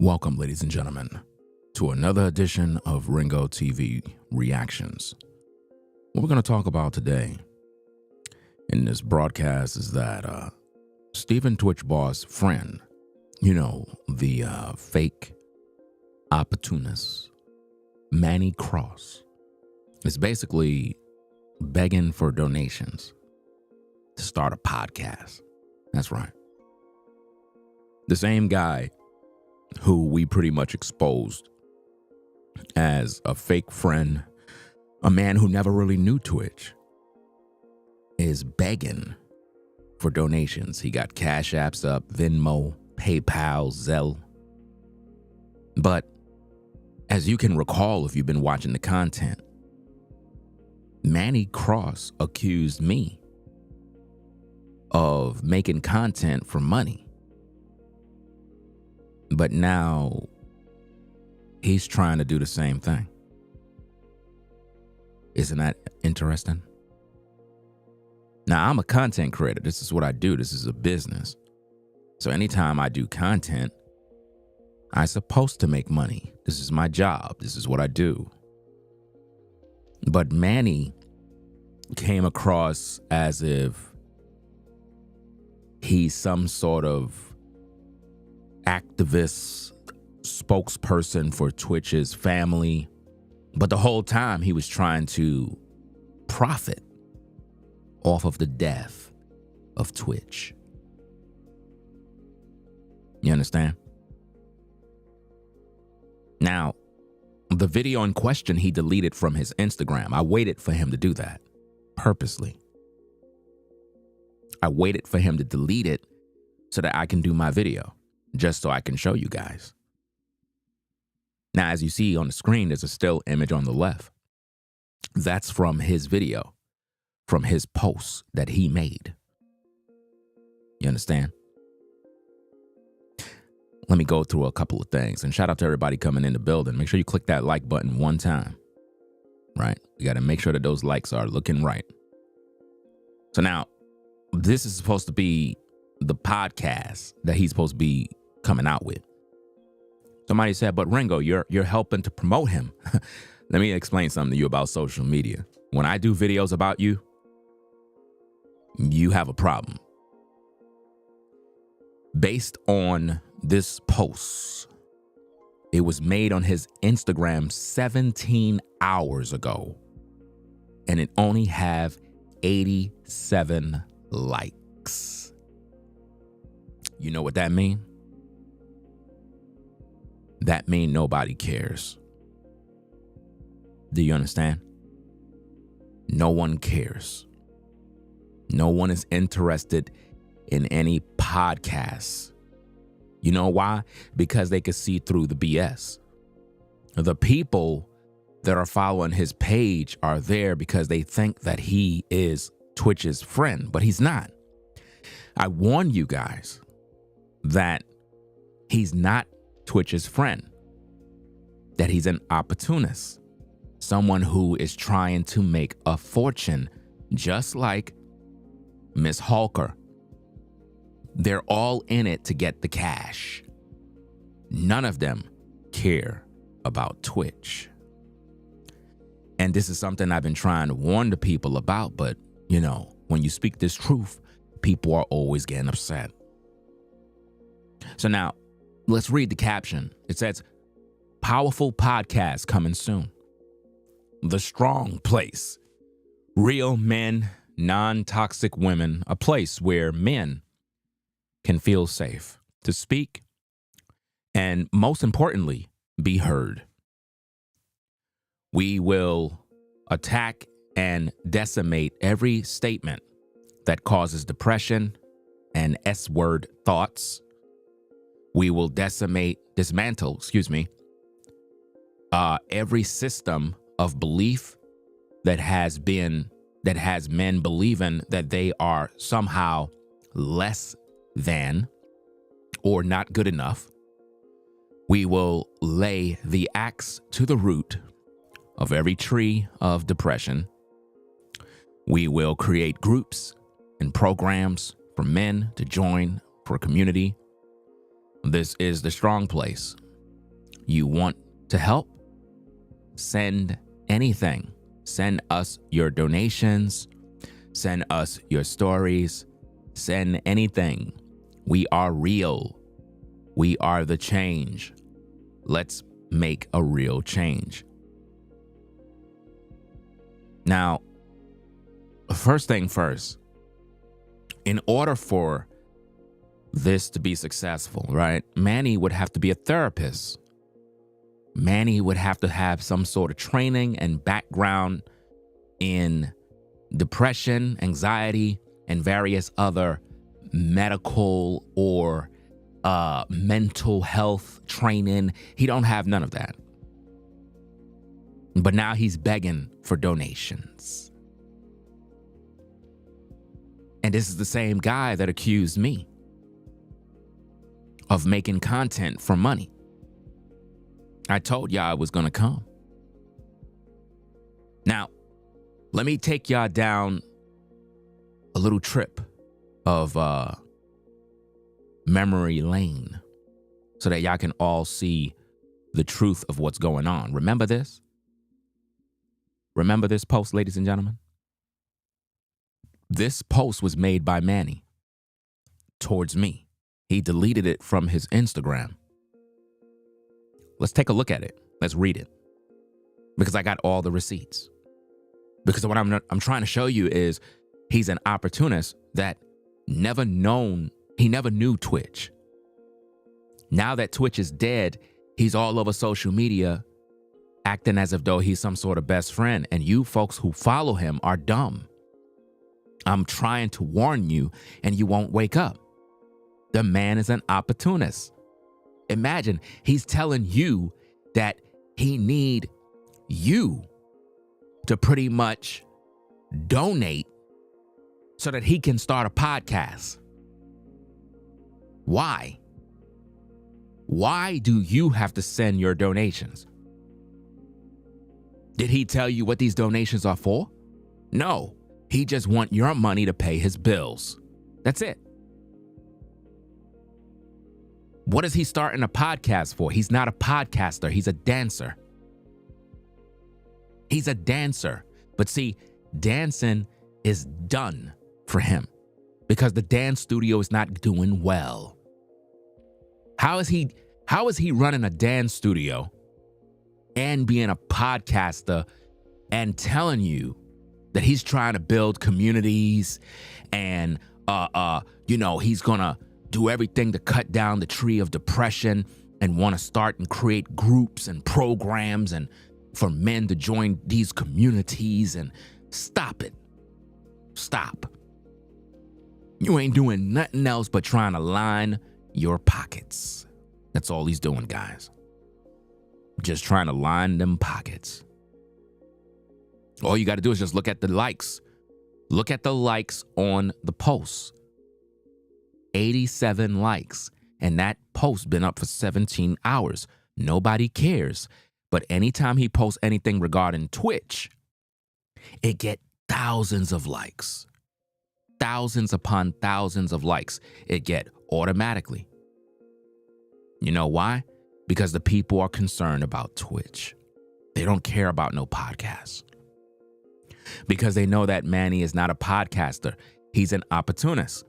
Welcome, ladies and gentlemen, to another edition of Ringo TV Reactions. What we're going to talk about today in this broadcast is that Stephen Twitch Boss friend, the fake opportunist, Manny Cross, is basically begging for donations to start a podcast. That's right. The same guy who we pretty much exposed as a fake friend, a man who never really knew Twitch, is begging for donations. He got Cash Apps up, Venmo, PayPal, Zelle. But as you can recall if you've been watching the content, Manny Cross accused me of making content for money. But now he's trying to do the same thing. Isn't that interesting? Now, I'm a content creator. This is what I do. This is a business. So anytime I do content, I'm supposed to make money. This is my job. This is what I do. But Manny came across as if he's some sort of activist spokesperson for Twitch's family. But the whole time he was trying to profit off of the death of Twitch. You understand? Now, the video in question he deleted from his Instagram. I waited for him to do that purposely. I waited for him to delete it so that I can do my video, just so I can show you guys. Now, as you see on the screen, there's a still image on the left. That's from his video, from his post that he made. You understand? Let me go through a couple of things. And shout out to everybody coming in the building. Make sure you click that like button one time. Right? You got to make sure that those likes are looking right. So now, this is supposed to be the podcast that he's supposed to be coming out with. Somebody said, but Ringo, you're helping to promote him. Let me explain something to you about social media. When I do videos about you, you have a problem. Based on this post, it was made on his Instagram 17 hours ago, and it only have 87 likes. You know what that mean? That mean nobody cares. Do you understand? No one cares. No one is interested in any podcasts. You know why? Because they could see through the BS. The people that are following his page are there because they think that he is Twitch's friend, but he's not. I warn you guys that he's not Twitch's friend, that he's an opportunist, someone who is trying to make a fortune, just like Miss Hawker. They're all in it to get the cash. None of them care about Twitch. And this is something I've been trying to warn the people about, but when you speak this truth, people are always getting upset. So now, let's read the caption. It says, powerful podcast coming soon. The Strong Place. Real men, non-toxic women, a place where men can feel safe to speak and, most importantly, be heard. We will attack and decimate every statement that causes depression and S-word thoughts. We will dismantle, every system of belief that has men believing that they are somehow less than or not good enough. We will lay the axe to the root of every tree of depression. We will create groups and programs for men to join for community. This is the Strong Place. You want to help? Send anything. Send us your donations. Send us your stories. Send anything. We are real. We are the change. Let's make a real change. Now, first thing first, in order for this to be successful, right, Manny would have to be a therapist. Manny would have to have some sort of training and background in depression, anxiety, and various other medical or mental health training. He don't have none of that. But now he's begging for donations. And this is the same guy that accused me of making content for money. I told y'all I was going to come. Now, let me take y'all down a little trip of memory lane so that y'all can all see the truth of what's going on. Remember this? Remember this post, ladies and gentlemen? This post was made by Manny towards me. He deleted it from his Instagram. Let's take a look at it. Let's read it. Because I got all the receipts. Because what I'm trying to show you is he's an opportunist that he never knew Twitch. Now that Twitch is dead, he's all over social media acting as if though he's some sort of best friend. And you folks who follow him are dumb. I'm trying to warn you and you won't wake up. The man is an opportunist. Imagine he's telling you that he need you to pretty much donate so that he can start a podcast. Why? Why do you have to send your donations? Did he tell you what these donations are for? No, he just want your money to pay his bills. That's it. What is he starting a podcast for? He's not a podcaster. He's a dancer. He's a dancer. But see, dancing is done for him because the dance studio is not doing well. How is he running a dance studio and being a podcaster and telling you that he's trying to build communities and he's gonna do everything to cut down the tree of depression and want to start and create groups and programs and for men to join these communities? And stop it. Stop. You ain't doing nothing else but trying to line your pockets. That's all he's doing, guys. Just trying to line them pockets. All you got to do is just look at the likes. Look at the likes on the posts. 87 likes. And that post been up for 17 hours. Nobody cares. But anytime he posts anything regarding Twitch, it get thousands of likes. Thousands upon thousands of likes. It get automatically. You know why? Because the people are concerned about Twitch. They don't care about no podcasts. Because they know that Manny is not a podcaster. He's an opportunist.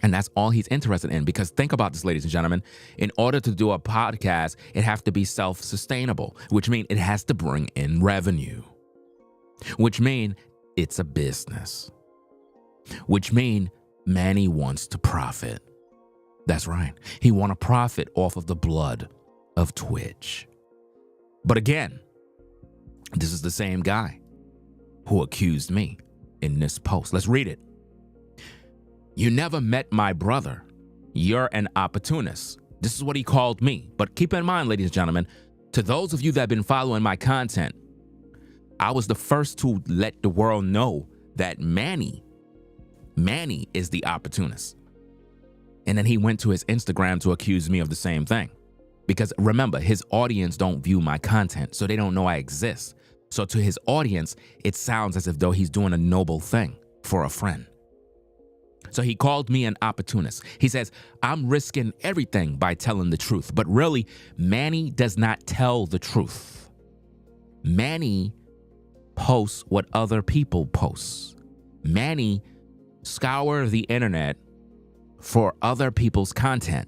And that's all he's interested in. Because think about this, ladies and gentlemen. In order to do a podcast, it has to be self-sustainable, which means it has to bring in revenue, which means it's a business, which means Manny wants to profit. That's right. He want to profit off of the blood of Twitch. But again, this is the same guy who accused me in this post. Let's read it. You never met my brother. You're an opportunist. This is what he called me. But keep in mind, ladies and gentlemen, to those of you that have been following my content, I was the first to let the world know that Manny is the opportunist. And then he went to his Instagram to accuse me of the same thing. Because remember, his audience don't view my content, so they don't know I exist. So to his audience, it sounds as if though he's doing a noble thing for a friend. So he called me an opportunist. He says, I'm risking everything by telling the truth. But really, Manny does not tell the truth. Manny posts what other people post. Manny scours the internet for other people's content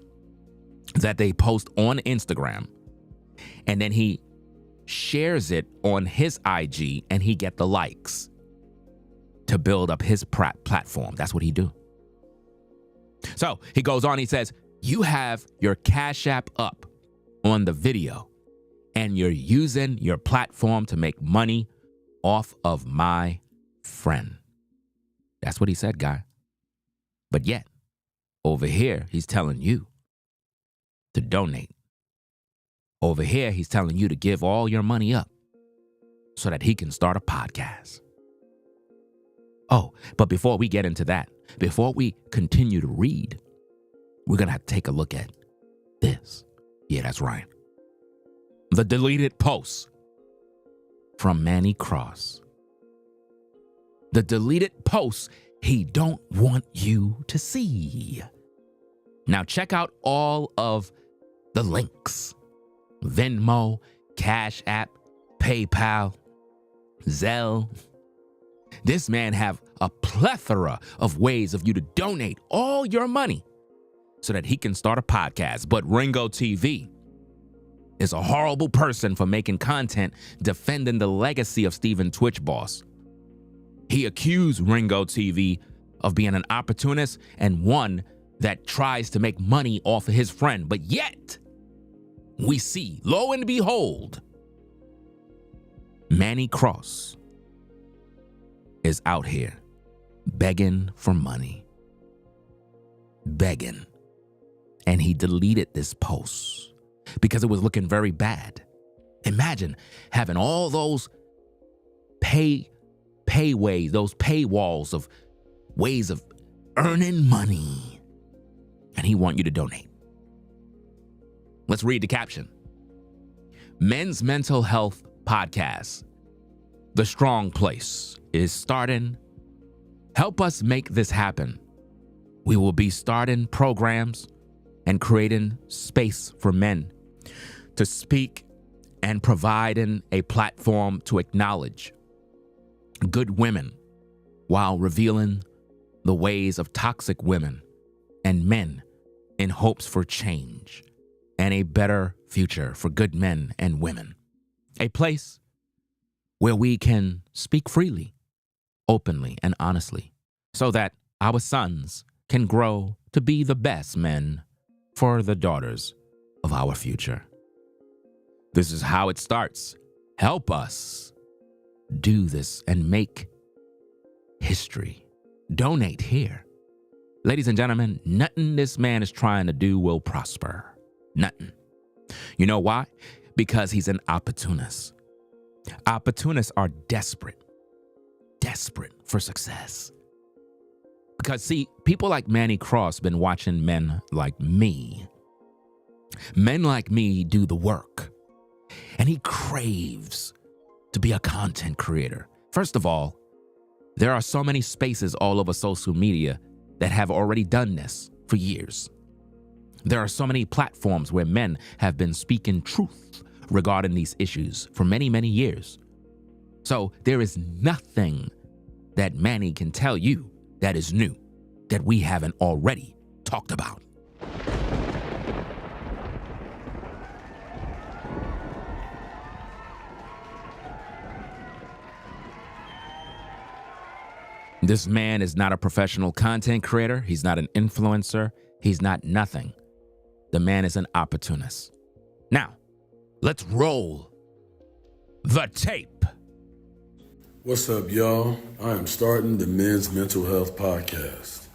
that they post on Instagram. And then he shares it on his IG and he get the likes to build up his platform. That's what he do. So he goes on, he says, you have your Cash App up on the video and you're using your platform to make money off of my friend. That's what he said, guy. But yet, over here, he's telling you to donate. Over here, he's telling you to give all your money up so that he can start a podcast. Oh, but before we get into that, before we continue to read, we're going to have to take a look at this. Yeah, that's right. The deleted post from Manny Cross. The deleted post he don't want you to see. Now check out all of the links. Venmo, Cash App, PayPal, Zelle. This man have a plethora of ways of you to donate all your money so that he can start a podcast. But Ringo TV is a horrible person for making content defending the legacy of Stephen Twitch Boss. He accused Ringo TV of being an opportunist and one that tries to make money off of his friend. But yet, we see, lo and behold, Manny Cross is out here begging for money. Begging. And he deleted this post because it was looking very bad. Imagine having all those payways, those paywalls of ways of earning money. And he want you to donate. Let's read the caption. Men's Mental Health Podcast, The Strong Place, is starting. Help us make this happen. We will be starting programs and creating space for men to speak and providing a platform to acknowledge good women while revealing the ways of toxic women and men in hopes for change and a better future for good men and women. A place where we can speak freely, openly, and honestly, so that our sons can grow to be the best men for the daughters of our future. This is how it starts. Help us do this and make history. Donate here. Ladies and gentlemen, nothing this man is trying to do will prosper. Nothing. You know why? Because he's an opportunist. Opportunists are desperate for success. Because see, people like Manny Cross been watching men like me. Men like me do the work. And he craves to be a content creator. First of all, there are so many spaces all over social media that have already done this for years. There are so many platforms where men have been speaking truth regarding these issues for many, many years. So there is nothing that Manny can tell you that is new, that we haven't already talked about. This man is not a professional content creator. He's not an influencer. He's not nothing. The man is an opportunist. Now, let's roll the tape. What's up, y'all? I am starting the Men's Mental Health Podcast.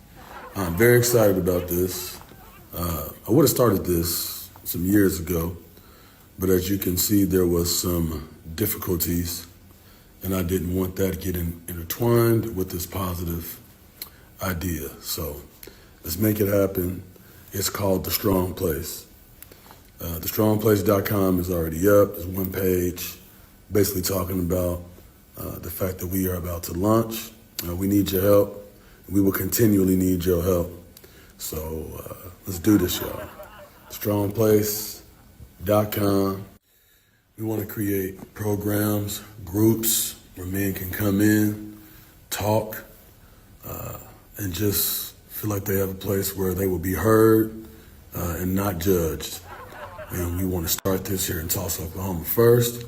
I'm very excited about this. I would have started this some years ago, but as you can see, there was some difficulties, and I didn't want that to get intertwined with this positive idea. So let's make it happen. It's called The Strong Place. TheStrongPlace.com is already up. There's one page basically talking about the fact that we are about to launch. We need your help. We will continually need your help. So let's do this, y'all. Strongplace.com. We want to create programs, groups where men can come in, talk, and just feel like they have a place where they will be heard and not judged. And we want to start this here in Tulsa, Oklahoma first,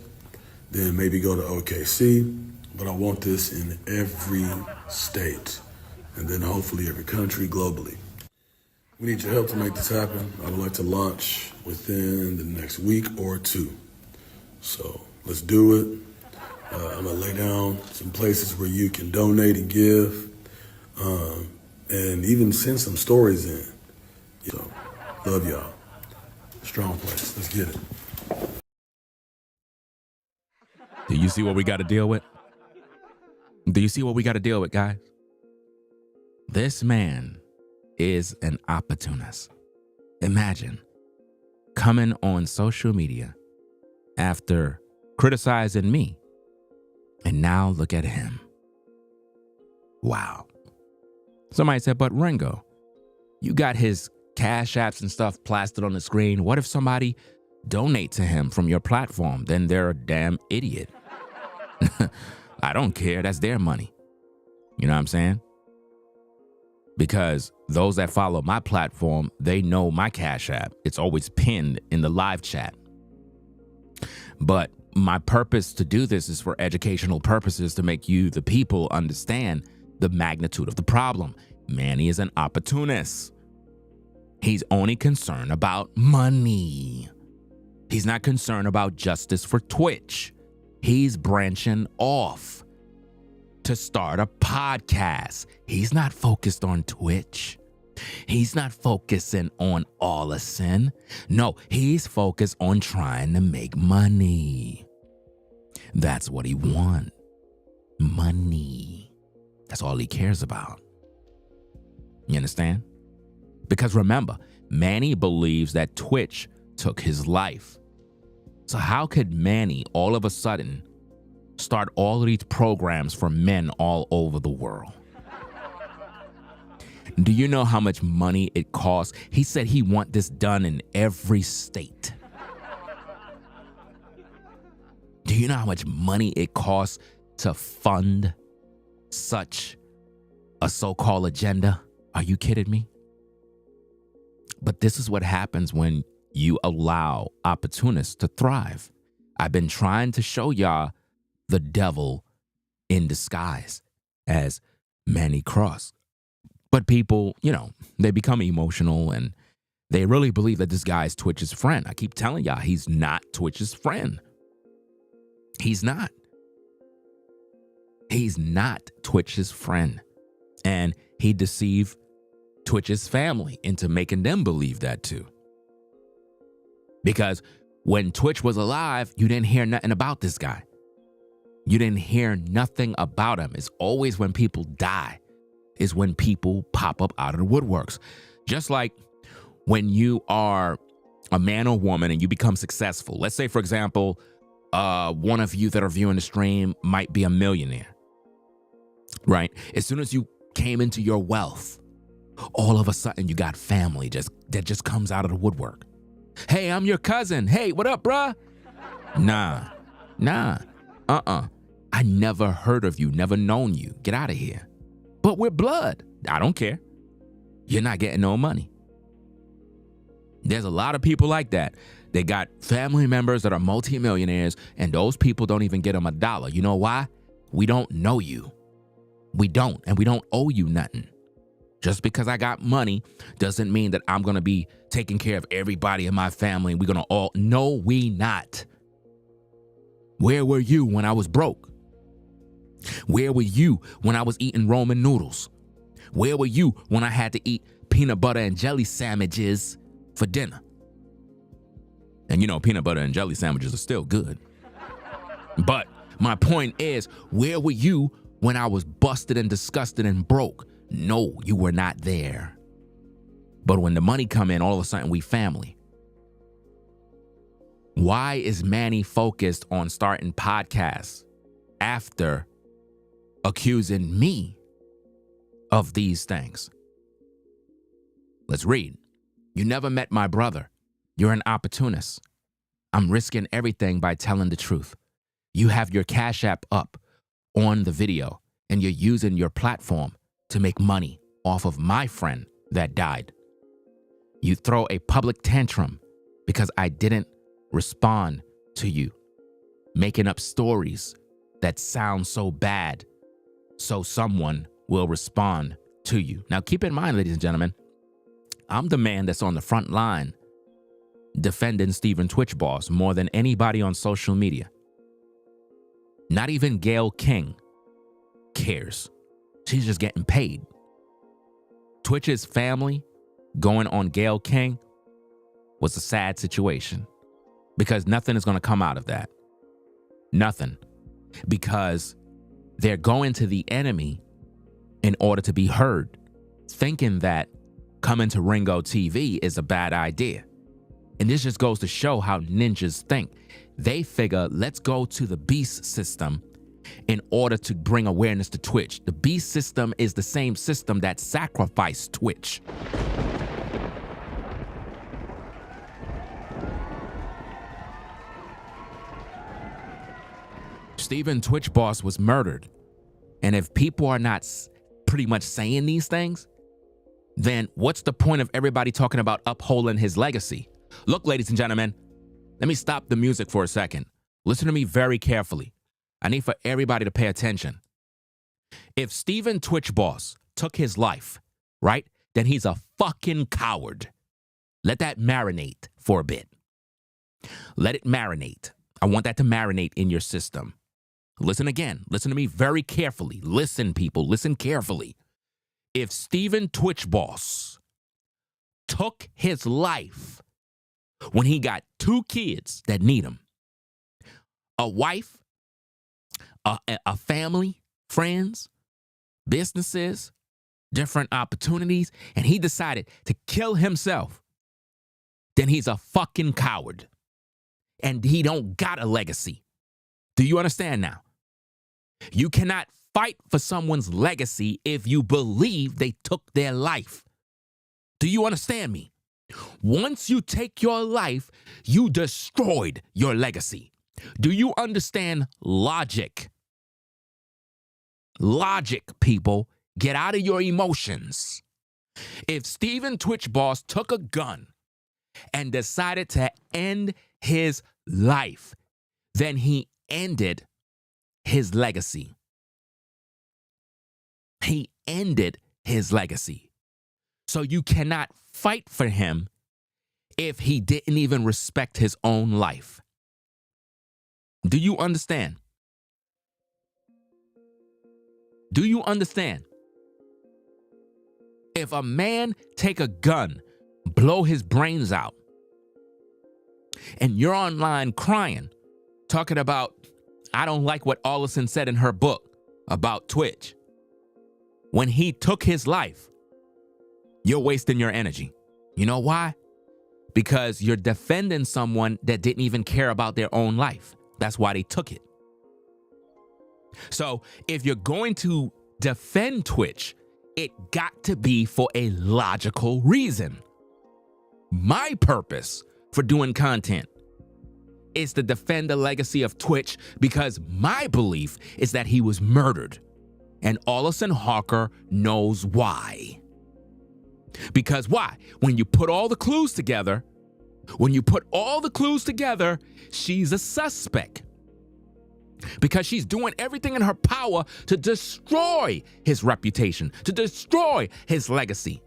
then maybe go to OKC, but I want this in every state, and then hopefully every country globally. We need your help to make this happen. I would like to launch within the next week or two. So let's do it. I'm gonna lay down some places where you can donate and give, and even send some stories in. So, love y'all. Strong Place. Let's get it. Do you see what we got to deal with? Do you see what we got to deal with, guys? This man is an opportunist. Imagine coming on social media after criticizing me, and now look at him. Wow. Somebody said, but Ringo, you got his cash apps and stuff plastered on the screen. What if somebody donate to him from your platform? Then they're a damn idiot. I don't care. That's their money. You know what I'm saying? Because those that follow my platform, they know my cash app. It's always pinned in the live chat. But my purpose to do this is for educational purposes, to make you, the people, understand the magnitude of the problem. Manny is an opportunist. He's only concerned about money. He's not concerned about justice for Twitch. He's branching off to start a podcast. He's not focused on Twitch. He's not focusing on all of sin. No, he's focused on trying to make money. That's what he wants. Money. That's all he cares about. You understand? Because remember, Manny believes that Twitch took his life. So how could Manny all of a sudden start all of these programs for men all over the world? Do you know how much money it costs? He said he wants this done in every state. Do you know how much money it costs to fund such a so-called agenda? Are you kidding me? But this is what happens when you allow opportunists to thrive. I've been trying to show y'all the devil in disguise as Manny Cross. But people, they become emotional and they really believe that this guy is Twitch's friend. I keep telling y'all, he's not Twitch's friend. He's not. He's not Twitch's friend. And he deceived Twitch's family into making them believe that too. Because when Twitch was alive, you didn't hear nothing about this guy. You didn't hear nothing about him. It's always when people die is when people pop up out of the woodworks. Just like when you are a man or woman and you become successful. Let's say, for example, one of you that are viewing the stream might be a millionaire, right? As soon as you came into your wealth, all of a sudden you got family that just comes out of the woodwork. Hey, I'm your cousin. Hey, what up, bruh? Nah. I never heard of you, never known you. Get out of here. But we're blood. I don't care. You're not getting no money. There's a lot of people like that. They got family members that are multimillionaires, and those people don't even get them $1. You know why? We don't know you. We don't, and we don't owe you nothing. Just because I got money doesn't mean that I'm going to be taking care of everybody in my family and we're going to all... No, we not. Where were you when I was broke? Where were you when I was eating Roman noodles? Where were you when I had to eat peanut butter and jelly sandwiches for dinner? And peanut butter and jelly sandwiches are still good. But my point is, where were you when I was busted and disgusted and broke? No, you were not there. But when the money come in, all of a sudden we family. Why is Manny focused on starting podcasts after accusing me of these things. Let's read. You never met my brother. You're an opportunist. I'm risking everything by telling the truth. You have your Cash App up on the video, and you're using your platform to make money off of my friend that died. You throw a public tantrum because I didn't respond to you, making up stories that sound so bad so someone will respond to you. Now, keep in mind, ladies and gentlemen, I'm the man that's on the front line defending Stephen Twitch Boss more than anybody on social media. Not even Gayle King cares. She's just getting paid. Twitch's family going on Gayle King was a sad situation because nothing is going to come out of that. Nothing. Because they're going to the enemy in order to be heard, thinking that coming to Ringo TV is a bad idea. And this just goes to show how ninjas think. They figure, let's go to the beast system in order to bring awareness to Twitch. The beast system is the same system that sacrificed Twitch. Stephen Twitch Boss was murdered. And if people are not pretty much saying these things, then what's the point of everybody talking about upholding his legacy? Look, ladies and gentlemen, let me stop the music for a second. Listen to me very carefully. I need for everybody to pay attention. If Stephen Twitch Boss took his life, right, then he's a fucking coward. Let that marinate for a bit. Let it marinate. I want that to marinate in your system. Listen again. Listen to me very carefully. Listen, people. Listen carefully. If Stephen Twitch Boss took his life when he got 2 kids that need him, a wife, a family, friends, businesses, different opportunities, and he decided to kill himself, then he's a fucking coward. And he don't got a legacy. Do you understand now? You cannot fight for someone's legacy if you believe they took their life. Do you understand me? Once you take your life, you destroyed your legacy. Do you understand logic? Logic, people. Get out of your emotions. If Stephen Twitch Boss took a gun and decided to end his life, then he ended his legacy. He ended his legacy. So you cannot fight for him if he didn't even respect his own life. Do you understand? Do you understand? If a man take a gun, blow his brains out, and you're online crying, talking about, I don't like what Allison said in her book about Twitch. When he took his life, you're wasting your energy. You know why? Because you're defending someone that didn't even care about their own life. That's why they took it. So if you're going to defend Twitch, it got to be for a logical reason. My purpose for doing content is to defend the legacy of Twitch because my belief is that he was murdered. And Allison Harker knows why. Because why? When you put all the clues together, she's a suspect. Because she's doing everything in her power to destroy his reputation, to destroy his legacy.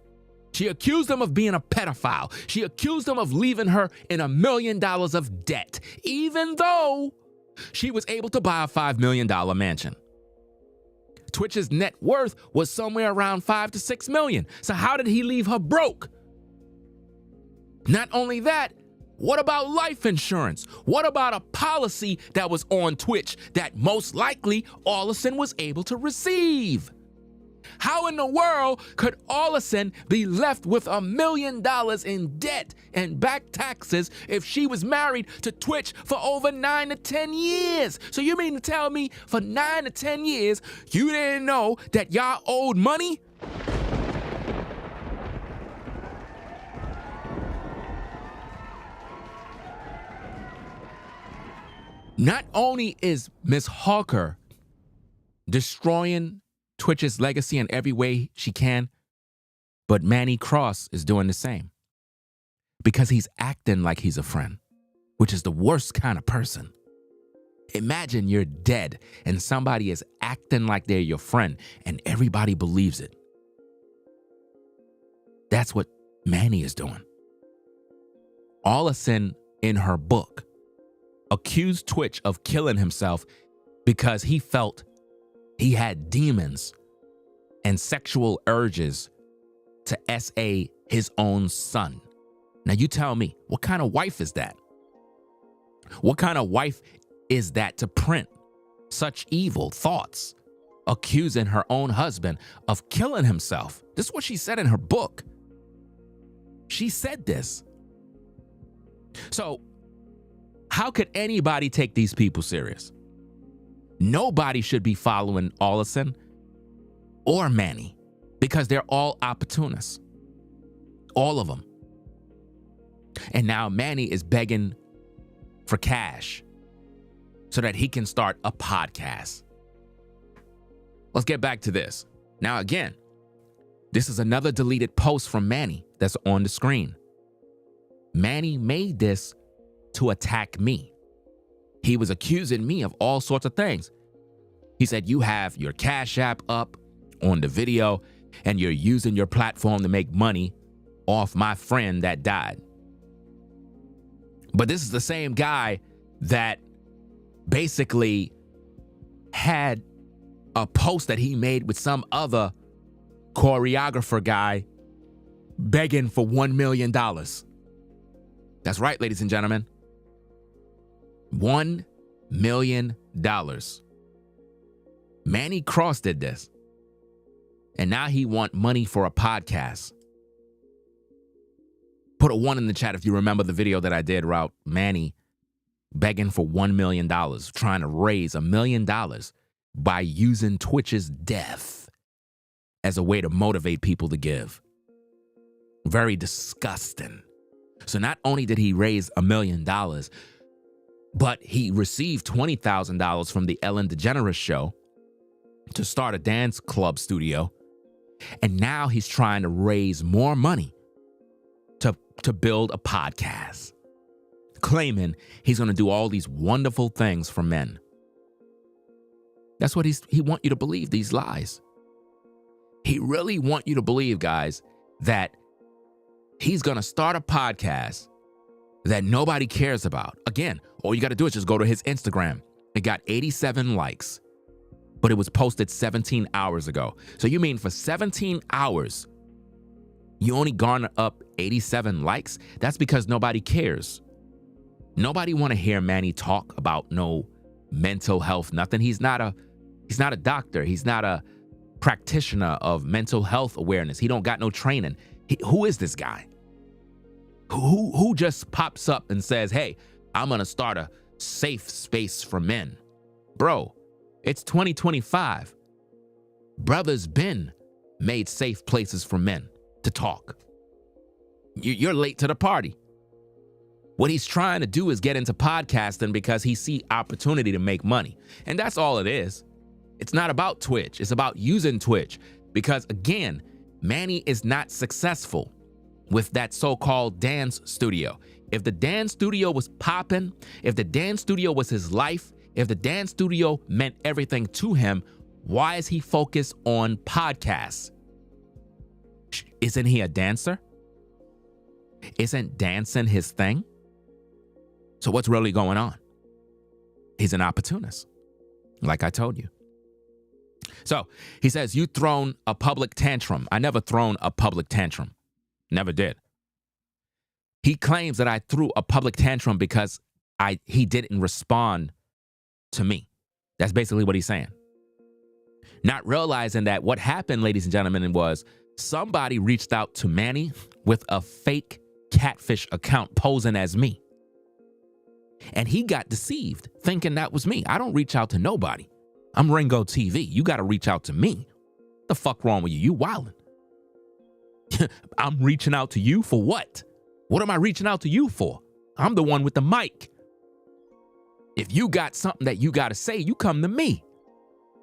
She accused him of being a pedophile. She accused him of leaving her in $1 million of debt, even though she was able to buy a $5 million mansion. Twitch's net worth was somewhere around $5 to $6 million. So how did he leave her broke? Not only that, what about life insurance? What about a policy that was on Twitch that most likely Allison was able to receive? How in the world could Allison be left with $1 million in debt and back taxes if she was married to Twitch for over 9 to 10 years? So you mean to tell me for 9 to 10 years, you didn't know that y'all owed money? Not only is Miss Hawker destroying Twitch's legacy in every way she can, but Manny Cross is doing the same because he's acting like he's a friend, which is the worst kind of person. Imagine you're dead and somebody is acting like they're your friend and everybody believes it. That's what Manny is doing. Allison, in her book, accused Twitch of killing himself because he felt he had demons and sexual urges to SA his own son. Now you tell me, what kind of wife is that? What kind of wife is that to print such evil thoughts, accusing her own husband of killing himself? This is what she said in her book. She said this. So how could anybody take these people serious? Nobody should be following Allison or Manny because they're all opportunists. All of them. And now Manny is begging for cash so that he can start a podcast. Let's get back to this. Now again, this is another deleted post from Manny that's on the screen. Manny made this to attack me. He was accusing me of all sorts of things. He said, you have your Cash App up on the video and you're using your platform to make money off my friend that died. But this is the same guy that basically had a post that he made with some other choreographer guy begging for $1 million. That's right, ladies and gentlemen. $1 million. Manny Cross did this. And now he wants money for a podcast. Put a 1 in the chat if you remember the video that I did about Manny begging for $1 million, trying to raise $1 million by using Twitch's death as a way to motivate people to give. Very disgusting. So not only did he raise $1 million, but he received $20,000 from the Ellen DeGeneres show to start a dance club studio. And now he's trying to raise more money to build a podcast, claiming he's going to do all these wonderful things for men. That's what he want you to believe, these lies. He really want you to believe, guys, that he's going to start a podcast that nobody cares about. Again, all you got to do is just go to his Instagram. It got 87 likes, but it was posted 17 hours ago. So you mean for 17 hours, you only garner up 87 likes? That's because nobody cares. Nobody want to hear Manny talk about no mental health, nothing. He's not a doctor. He's not a practitioner of mental health awareness. He don't got no training. Who is this guy? Who just pops up and says, hey, I'm going to start a safe space for men? Bro, it's 2025. Brothers been made safe places for men to talk. You're late to the party. What he's trying to do is get into podcasting because he see opportunity to make money. And that's all it is. It's not about Twitch. It's about using Twitch. Because again, Manny is not successful with that so-called dance studio. If the dance studio was popping, if the dance studio was his life, if the dance studio meant everything to him, why is he focused on podcasts? Isn't he a dancer? Isn't dancing his thing? So what's really going on? He's an opportunist, like I told you. So he says, you thrown a public tantrum. I never thrown a public tantrum. Never did. He claims that I threw a public tantrum because he didn't respond to me. That's basically what he's saying. Not realizing that what happened, ladies and gentlemen, was somebody reached out to Manny with a fake catfish account posing as me. And he got deceived, thinking that was me. I don't reach out to nobody. I'm Ringo TV. You got to reach out to me. The fuck wrong with you? You wildin'. I'm reaching out to you for what? What am I reaching out to you for? I'm the one with the mic. If you got something that you got to say, you come to me.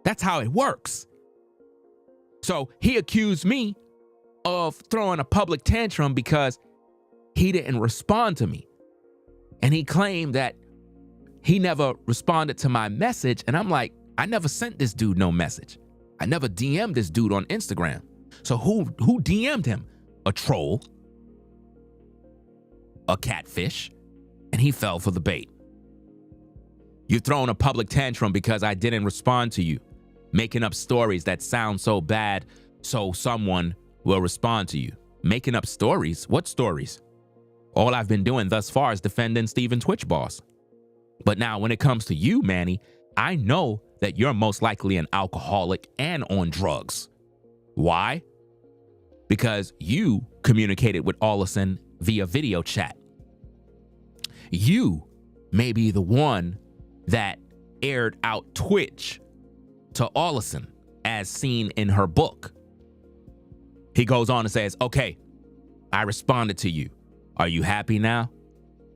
That's how it works. So he accused me of throwing a public tantrum because he didn't respond to me. And he claimed that he never responded to my message. And I'm like, I never sent this dude no message. I never DM'd this dude on Instagram. So who DM'd him? A troll, a catfish, and he fell for the bait. You're throwing a public tantrum because I didn't respond to you, making up stories that sound so bad so someone will respond to you. Making up stories? What stories? All I've been doing thus far is defending Steven Twitch Boss. But now when it comes to you, Manny, I know that you're most likely an alcoholic and on drugs. Why? Because you communicated with Ollison via video chat. You may be the one that aired out Twitch to Ollison as seen in her book. He goes on and says, okay, I responded to you. Are you happy now?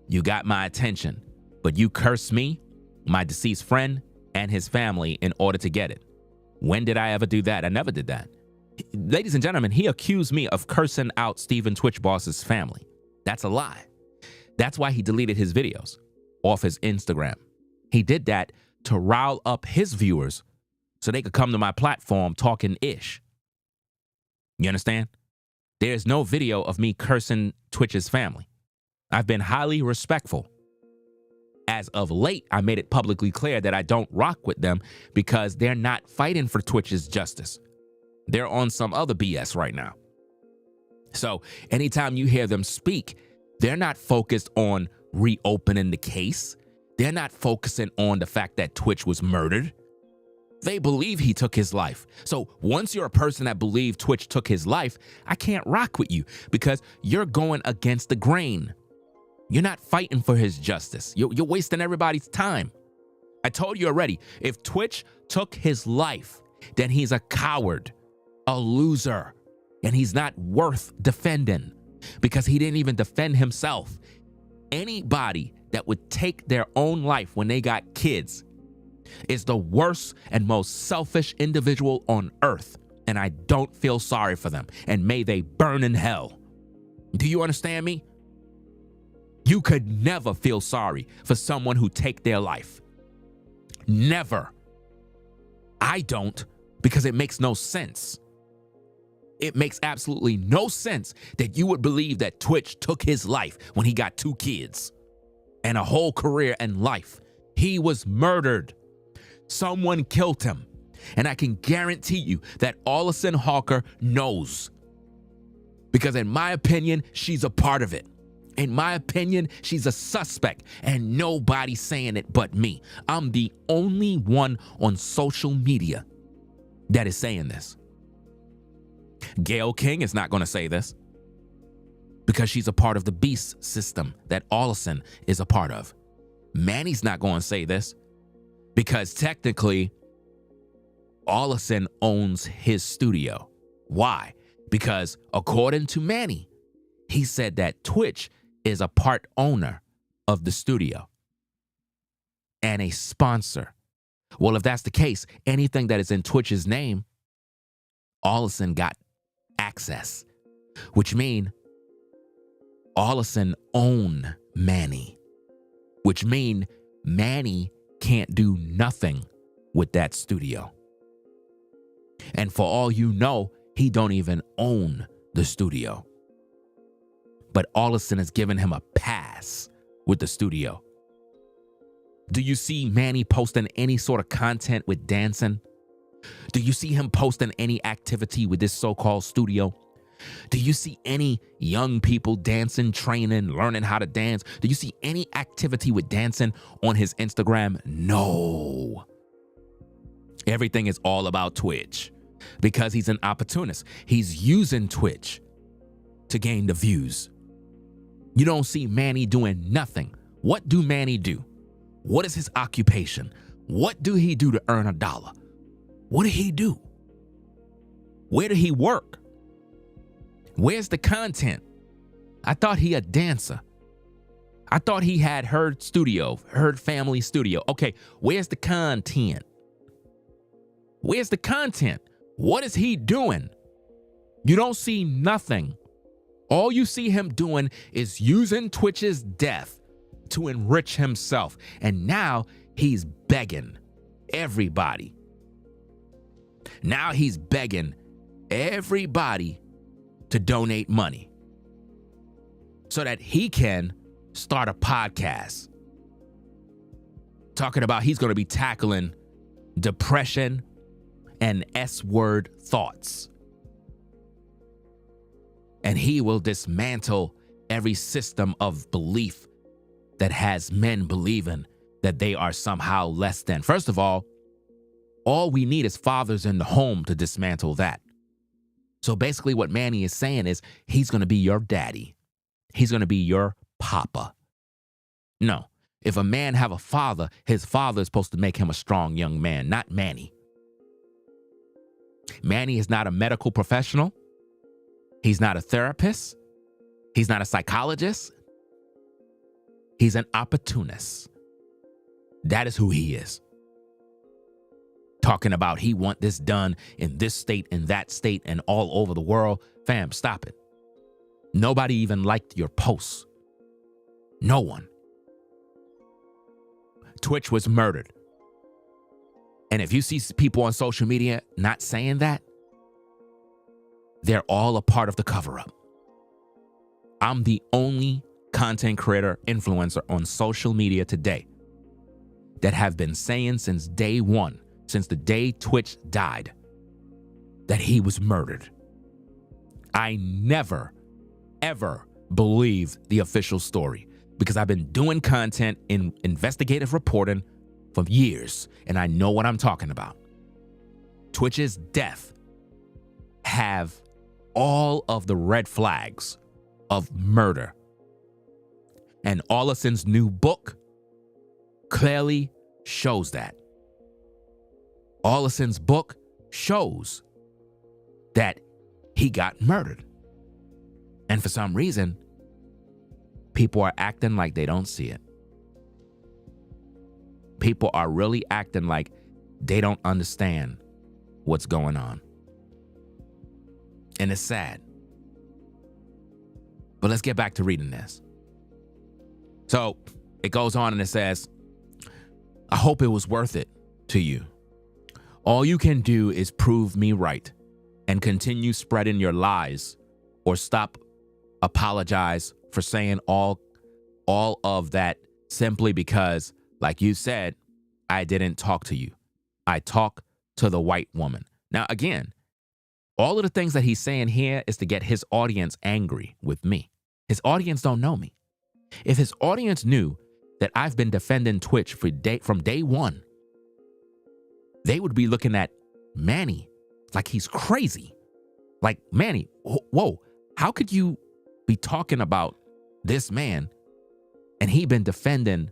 You got my attention, but you cursed me, my deceased friend, and his family in order to get it. When did I ever do that? I never did that. Ladies and gentlemen, he accused me of cursing out Steven Twitch Boss's family. That's a lie. That's why he deleted his videos off his Instagram. He did that to rile up his viewers so they could come to my platform talking ish. You understand? There's no video of me cursing Twitch's family. I've been highly respectful. As of late, I made it publicly clear that I don't rock with them because they're not fighting for Twitch's justice. They're on some other BS right now. So anytime you hear them speak, they're not focused on reopening the case. They're not focusing on the fact that Twitch was murdered. They believe he took his life. So once you're a person that believes Twitch took his life, I can't rock with you because you're going against the grain. You're not fighting for his justice. You're wasting everybody's time. I told you already, if Twitch took his life, then he's a coward, a loser, and he's not worth defending because he didn't even defend himself. Anybody that would take their own life when they got kids is the worst and most selfish individual on earth, and I don't feel sorry for them, and may they burn in hell. Do you understand me? You could never feel sorry for someone who take their life. Never. I don't, because it makes no sense. It makes absolutely no sense that you would believe that Twitch took his life when he got 2 kids and a whole career and life. He was murdered. Someone killed him. And I can guarantee you that Ollison Hawker knows. Because in my opinion, she's a part of it. In my opinion, she's a suspect, and nobody's saying it but me. I'm the only one on social media that is saying this. Gayle King is not going to say this because she's a part of the beast system that Ollison is a part of. Manny's not going to say this because technically Ollison owns his studio. Why? Because according to Manny, he said that Twitch is a part owner of the studio and a sponsor. Well, if that's the case, anything that is in Twitch's name, Ollison got access, which mean Ollison own Manny, which mean Manny can't do nothing with that studio. And for all you know, he don't even own the studio. But Ollison has given him a pass with the studio. Do you see Manny posting any sort of content with dancing? Do you see him posting any activity with this so-called studio? Do you see any young people dancing, training, learning how to dance? Do you see any activity with dancing on his Instagram? No. Everything is all about Twitch because he's an opportunist. He's using Twitch to gain the views. You don't see Manny doing nothing. What do Manny do? What is his occupation? What do he do to earn $1? What did he do? Where did he work? Where's the content? I thought he a dancer. I thought he had Herd Family Studio. Okay, where's the content? Where's the content? What is he doing? You don't see nothing. All you see him doing is using Twitch's death to enrich himself. And now he's begging everybody. Now he's begging everybody to donate money so that he can start a podcast talking about he's going to be tackling depression and S-word thoughts. And he will dismantle every system of belief that has men believing that they are somehow less than. First of all we need is fathers in the home to dismantle that. So basically what Manny is saying is he's going to be your daddy. He's going to be your papa. No, if a man have a father, his father is supposed to make him a strong young man, not Manny. Manny is not a medical professional. He's not a therapist. He's not a psychologist. He's an opportunist. That is who he is. Talking about he want this done in this state, in that state, and all over the world. Fam, stop it. Nobody even liked your posts. No one. Twitch was murdered. And if you see people on social media not saying that, they're all a part of the cover-up. I'm the only content creator, influencer on social media today that have been saying since day one, since the day Twitch died, that he was murdered. I never, ever believed the official story because I've been doing content in investigative reporting for years, and I know what I'm talking about. Twitch's death have all of the red flags of murder. And Ollison's new book clearly shows that. Ollison's book shows that he got murdered. And for some reason, people are acting like they don't see it. People are really acting like they don't understand what's going on. And it's sad. But let's get back to reading this. So it goes on and it says, I hope it was worth it to you. All you can do is prove me right and continue spreading your lies or stop apologize for saying all of that simply because, like you said, I didn't talk to you. I talked to the white woman. Now, again, all of the things that he's saying here is to get his audience angry with me. His audience don't know me. If his audience knew that I've been defending Twitch from day one, they would be looking at Manny like he's crazy. Like, Manny, whoa, how could you be talking about this man and he been defending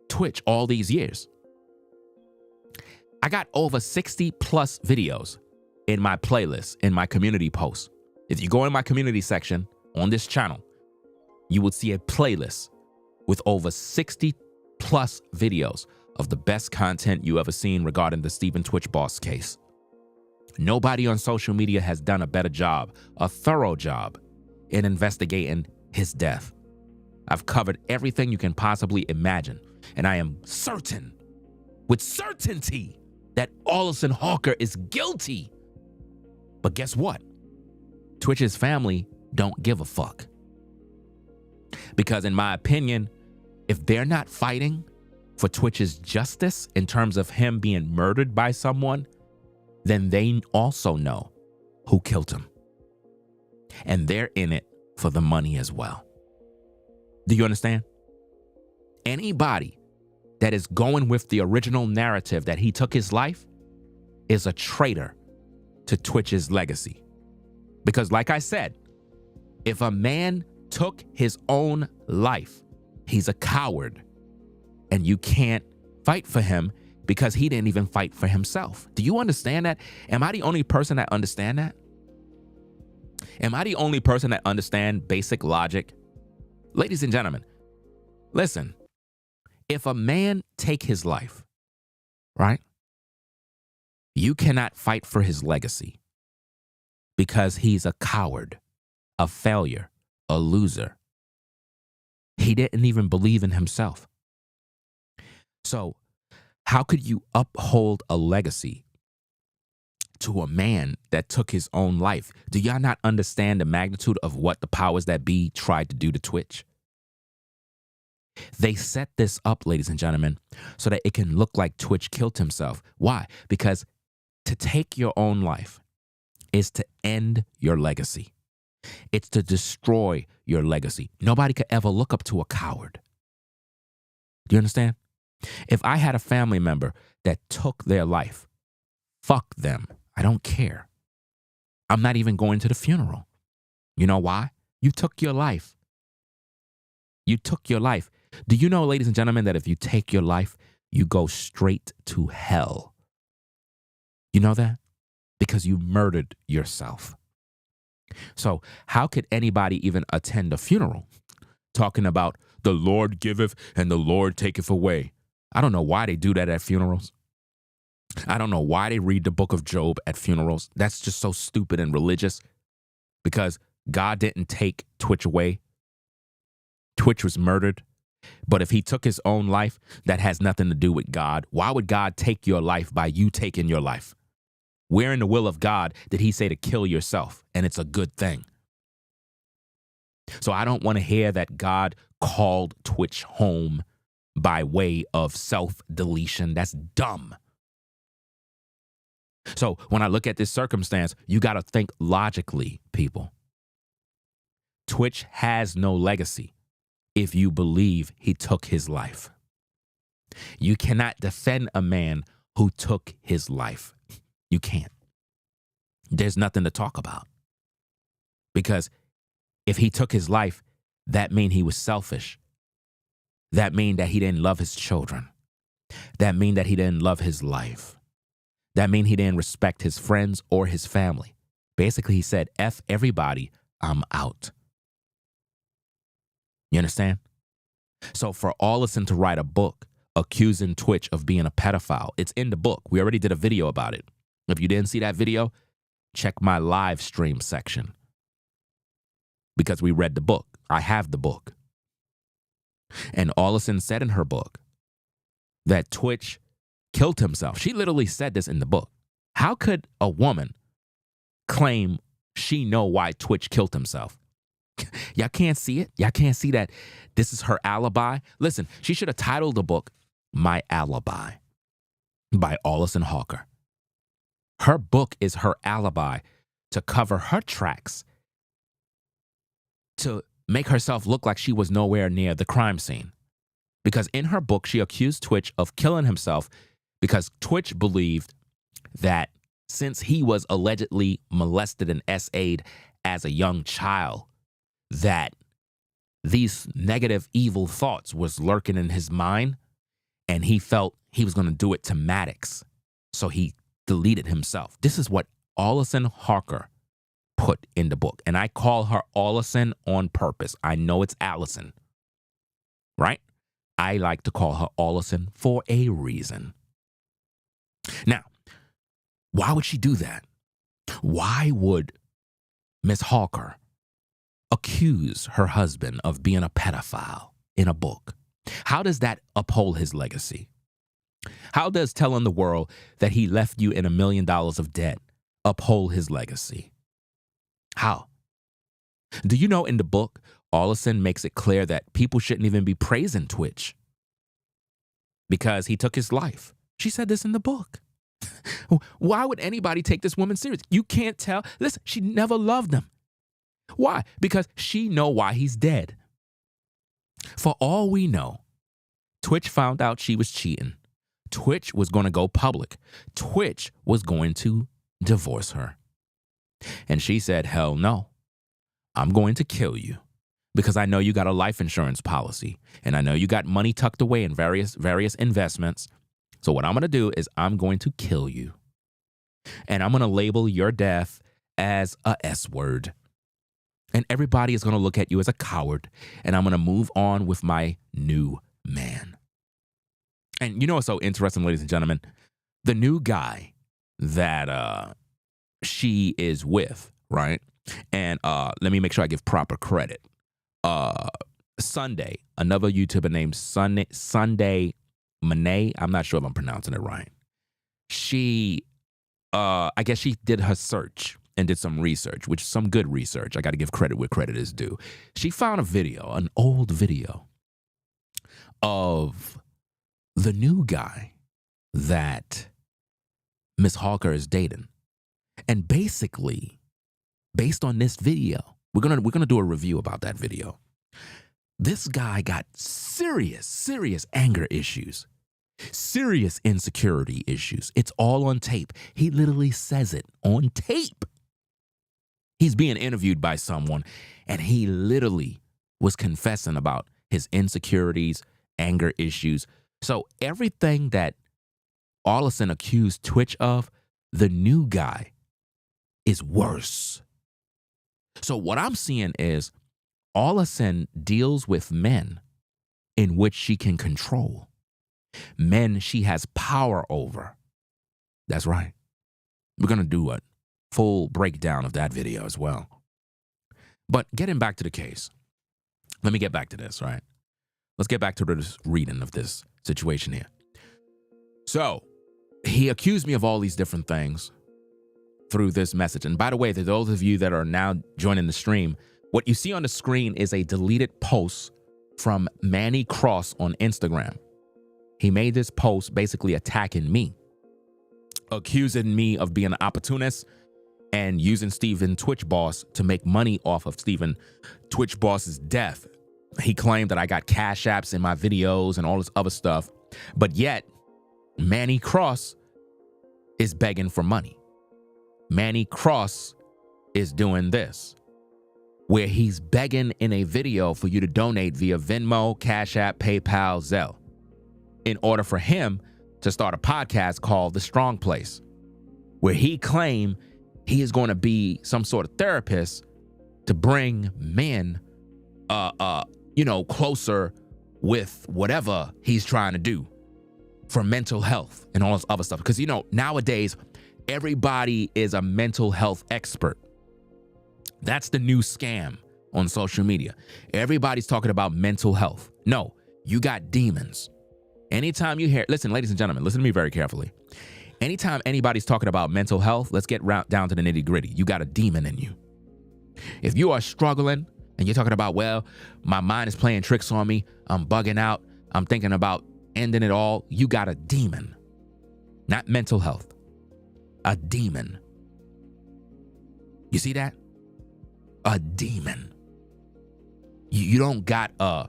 Twitch all these years? I got over 60 plus videos in my playlist, in my community posts. If you go in my community section on this channel, you would see a playlist with over 60 plus videos of the best content you ever seen regarding the Stephen Twitch Boss case. Nobody on social media has done a better job, a thorough job, in investigating his death. I've covered everything you can possibly imagine, and I am certain, with certainty, that Ollison Hawker is guilty. But guess what? Twitch's family don't give a fuck. Because in my opinion, if they're not fighting for Twitch's justice in terms of him being murdered by someone, then they also know who killed him. And they're in it for the money as well. Do you understand? Anybody that is going with the original narrative that he took his life is a traitor to Twitch's legacy. Because like I said, if a man took his own life, he's a coward, and you can't fight for him because he didn't even fight for himself. Do you understand that? Am I the only person that understand that? Am I the only person that understand basic logic? Ladies and gentlemen, listen, if a man take his life, right? You cannot fight for his legacy because he's a coward, a failure, a loser. He didn't even believe in himself. So how could you uphold a legacy to a man that took his own life? Do y'all not understand the magnitude of what the powers that be tried to do to Twitch? They set this up, ladies and gentlemen, so that it can look like Twitch killed himself. Why? Because to take your own life is to end your legacy. It's to destroy your legacy. Nobody could ever look up to a coward. Do you understand? If I had a family member that took their life, fuck them. I don't care. I'm not even going to the funeral. You know why? You took your life. You took your life. Do you know, ladies and gentlemen, that if you take your life, you go straight to hell? You know that? Because you murdered yourself. So how could anybody even attend a funeral talking about the Lord giveth and the Lord taketh away? I don't know why they do that at funerals. I don't know why they read the book of Job at funerals. That's just so stupid and religious, because God didn't take Twitch away. Twitch was murdered. But if he took his own life, that has nothing to do with God. Why would God take your life by you taking your life? Where in the will of God did he say to kill yourself? And it's a good thing. So I don't want to hear that God called Twitch home by way of self-deletion. That's dumb. So when I look at this circumstance, you got to think logically, people. Twitch has no legacy if you believe he took his life. You cannot defend a man who took his life. You can't. There's nothing to talk about. Because if he took his life, that means he was selfish. That means that he didn't love his children. That means that he didn't love his life. That means he didn't respect his friends or his family. Basically, he said, F everybody, I'm out. You understand? So for Allison to write a book accusing Twitch of being a pedophile, it's in the book. We already did a video about it. If you didn't see that video, check my live stream section. Because we read the book. I have the book. And Allison said in her book that Twitch killed himself. She literally said this in the book. How could a woman claim she know why Twitch killed himself? Y'all can't see it. Y'all can't see that this is her alibi. Listen, she should have titled the book My Alibi by Allison Hawker. Her book is her alibi to cover her tracks, to make herself look like she was nowhere near the crime scene. Because in her book, she accused Twitch of killing himself because Twitch believed that since he was allegedly molested and SA'd as a young child, that these negative, evil thoughts was lurking in his mind, and he felt he was going to do it to Maddox. So he deleted himself. This is what Allison Hawker put in the book. And I call her Allison on purpose. I know it's Allison, right? I like to call her Allison for a reason. Now, why would she do that? Why would Miss Hawker accuse her husband of being a pedophile in a book? How does that uphold his legacy? How does telling the world that he left you in $1 million of debt uphold his legacy? How? Do you know in the book, Allison makes it clear that people shouldn't even be praising Twitch because he took his life. She said this in the book. Why would anybody take this woman serious? You can't tell. Listen, she never loved him. Why? Because she know why he's dead. For all we know, Twitch found out she was cheating. Twitch was going to go public. Twitch was going to divorce her. And she said, hell no, I'm going to kill you because I know you got a life insurance policy and I know you got money tucked away in various investments. So what I'm going to do is I'm going to kill you. And I'm going to label your death as a S word. And everybody is going to look at you as a coward. And I'm going to move on with my new man. And you know what's so interesting, ladies and gentlemen? The new guy that she is with, right? And let me make sure I give proper credit. Sunday, another YouTuber named Sunday Manny. I'm not sure if I'm pronouncing it right. She, I guess she did her search and did some research, which is some good research. I got to give credit where credit is due. She found a video, an old video of the new guy that Miss Hawker is dating. And basically, based on this video, we're gonna do a review about that video. This guy got serious anger issues, serious insecurity issues. It's all on tape. He literally says it on tape. He's being interviewed by someone, and he literally was confessing about his insecurities, anger issues. So everything that Allison accused Twitch of, the new guy is worse. So what I'm seeing is Allison deals with men in which she can control. Men she has power over. That's right. We're going to do a full breakdown of that video as well. But getting back to the case, let me get back to this, right? Let's get back to this reading of this situation here. So he accused me of all these different things through this message. And by the way, to those of you that are now joining the stream, what you see on the screen is a deleted post from Manny Cross on Instagram. He made this post basically attacking me, accusing me of being an opportunist and using Stephen Twitch Boss to make money off of Stephen Twitch Boss's death. He claimed that I got cash apps in my videos and all this other stuff, but yet Manny Cross is begging for money. Manny Cross is doing this, where he's begging in a video for you to donate via Venmo, Cash App, PayPal, Zelle, in order for him to start a podcast called The Strong Place, where he claimed he is going to be some sort of therapist to bring men, closer with whatever he's trying to do for mental health and all this other stuff. Because, nowadays, everybody is a mental health expert. That's the new scam on social media. Everybody's talking about mental health. No, you got demons. Anytime you hear, listen, ladies and gentlemen, listen to me very carefully. Anytime anybody's talking about mental health, let's get down to the nitty gritty. You got a demon in you. If you are struggling and you're talking about, well, my mind is playing tricks on me, I'm bugging out, I'm thinking about ending it all, you got a demon. Not mental health. A demon. You see that? A demon. You don't got a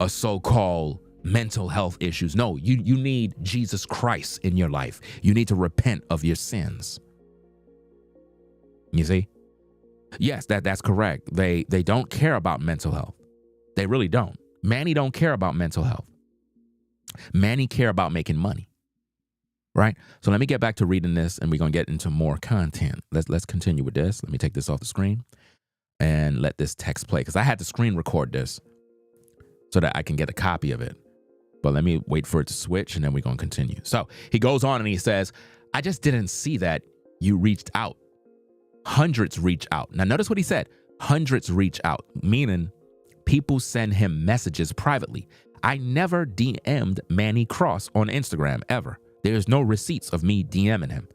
so-called mental health issues. No, you need Jesus Christ in your life. You need to repent of your sins. You see? Yes, that's correct. They don't care about mental health. They really don't. Manny don't care about mental health. Manny care about making money. Right? So let me get back to reading this, and we're going to get into more content. Let's continue with this. Let me take this off the screen and let this text play, because I had to screen record this so that I can get a copy of it. But let me wait for it to switch, and then we're going to continue. So he goes on and he says, I just didn't see that you reached out. Hundreds reach out. Now, notice what he said. Hundreds reach out, meaning people send him messages privately. I never DM'd Manny Cross on Instagram, ever. There's no receipts of me DMing him.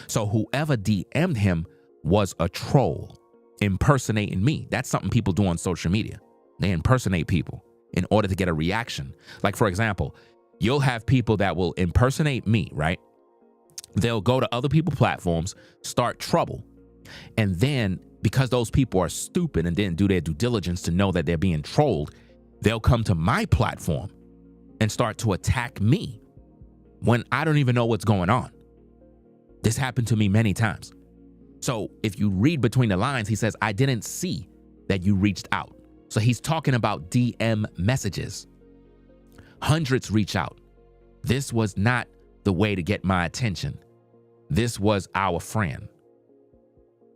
So whoever DM'd him was a troll impersonating me. That's something people do on social media. They impersonate people in order to get a reaction. Like, for example, you'll have people that will impersonate me, right? They'll go to other people's platforms, start trouble. And then because those people are stupid and didn't do their due diligence to know that they're being trolled, they'll come to my platform and start to attack me when I don't even know what's going on. This happened to me many times. So if you read between the lines, he says, I didn't see that you reached out. So he's talking about DM messages. Hundreds reach out. This was not the way to get my attention. This was our friend.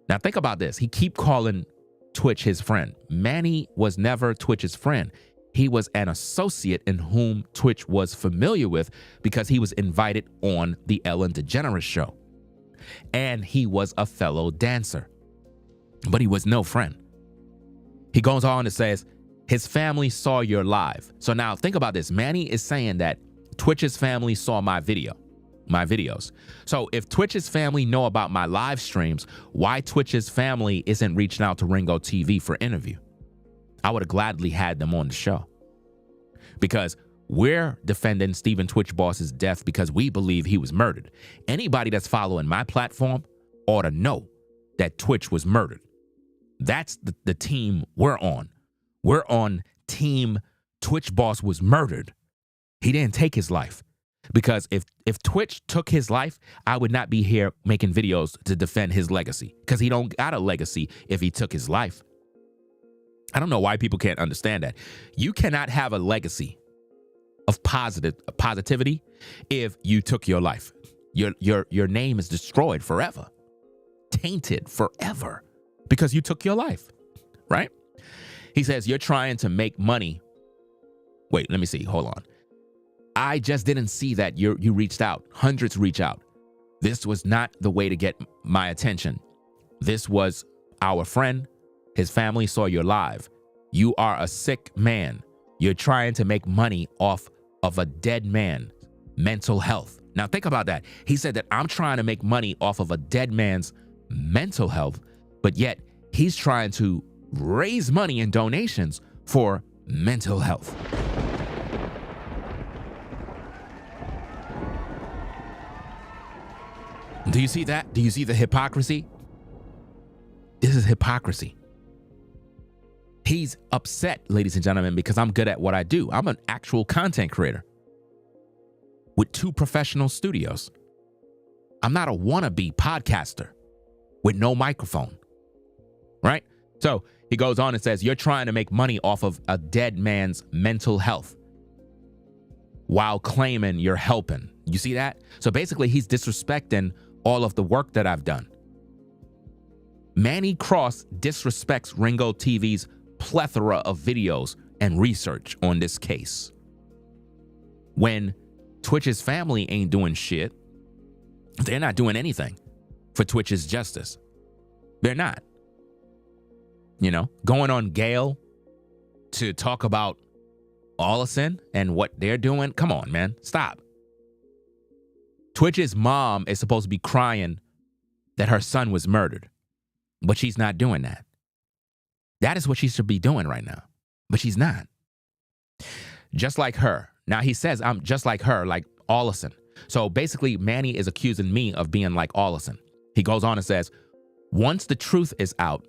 Now think about this. He keep calling Twitch his friend. Manny was never Twitch's friend. He was an associate in whom Twitch was familiar with because he was invited on the Ellen DeGeneres show. And he was a fellow dancer. But he was no friend. He goes on and says, his family saw your live. So now think about this. Manny is saying that Twitch's family saw my videos. So if Twitch's family know about my live streams, why Twitch's family isn't reaching out to Ringo TV for interview? I would have gladly had them on the show. Because we're defending Stephen Twitch Boss's death because we believe he was murdered. Anybody that's following my platform ought to know that Twitch was murdered. That's the team we're on. We're on team Twitch Boss was murdered. He didn't take his life. Because if Twitch took his life, I would not be here making videos to defend his legacy. Because he don't got a legacy if he took his life. I don't know why people can't understand that. You cannot have a legacy of positivity if you took your life. Your name is destroyed forever. Tainted forever. Because you took your life. Right? He says, you're trying to make money. Wait, let me see. Hold on. I just didn't see that you reached out. Hundreds reach out. This was not the way to get my attention. This was our friend. His family saw you live. You are a sick man. You're trying to make money off of a dead man's mental health. Now think about that. He said that I'm trying to make money off of a dead man's mental health, but yet he's trying to raise money and donations for mental health. Do you see that? Do you see the hypocrisy? This is hypocrisy. He's upset, ladies and gentlemen, because I'm good at what I do. I'm an actual content creator with 2 professional studios. I'm not a wannabe podcaster with no microphone, right? So he goes on and says, you're trying to make money off of a dead man's mental health while claiming you're helping. You see that? So basically he's disrespecting all of the work that I've done. Manny Cross disrespects Ringo TV's plethora of videos and research on this case. When Twitch's family ain't doing shit, they're not doing anything for Twitch's justice. They're not. You know, going on Gale to talk about Allison and what they're doing. Come on, man. Stop. Twitch's mom is supposed to be crying that her son was murdered, but she's not doing that. That is what she should be doing right now, but she's not. Just like her. Now he says I'm just like her, like Allison. So basically Manny is accusing me of being like Allison. He goes on and says, once the truth is out,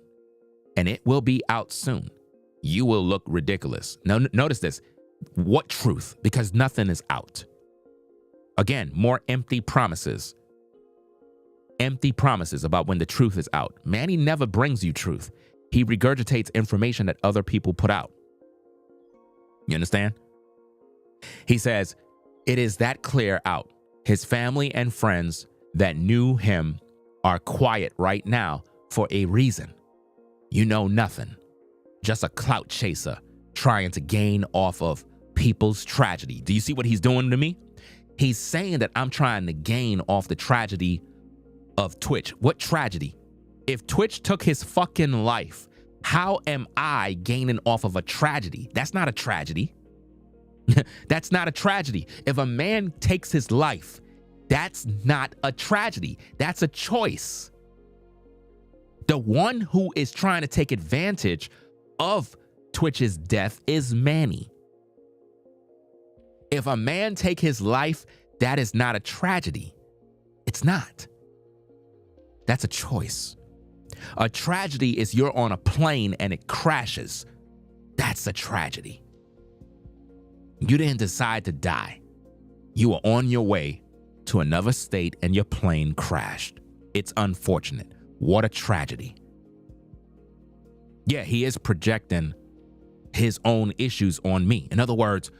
and it will be out soon, you will look ridiculous. Now notice this. What truth? Because nothing is out. Again, more empty promises. Empty promises about when the truth is out. Manny never brings you truth. He regurgitates information that other people put out. You understand? He says, it is that clear out. His family and friends that knew him are quiet right now for a reason. You know nothing. Just a clout chaser trying to gain off of people's tragedy. Do you see what he's doing to me? He's saying that I'm trying to gain off the tragedy of Twitch. What tragedy? If Twitch took his fucking life, how am I gaining off of a tragedy? That's not a tragedy. That's not a tragedy. If a man takes his life, that's not a tragedy. That's a choice. The one who is trying to take advantage of Twitch's death is Manny. If a man take his life, that is not a tragedy. It's not. That's a choice. A tragedy is you're on a plane and it crashes. That's a tragedy. You didn't decide to die. You were on your way to another state and your plane crashed. It's unfortunate. What a tragedy. Yeah, he is projecting his own issues on me. In other words,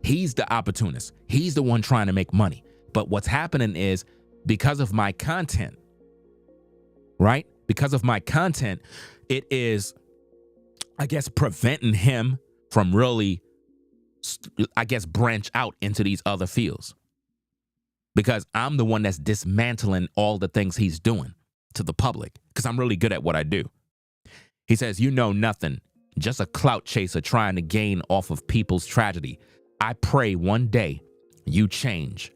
he's the opportunist. He's the one trying to make money. But what's happening is because of my content, right? Because of my content, it is, I guess, preventing him from really, I guess, branch out into these other fields. Because I'm the one that's dismantling all the things he's doing to the public, because I'm really good at what I do. He says, you know nothing, just a clout chaser trying to gain off of people's tragedy. I pray one day you change,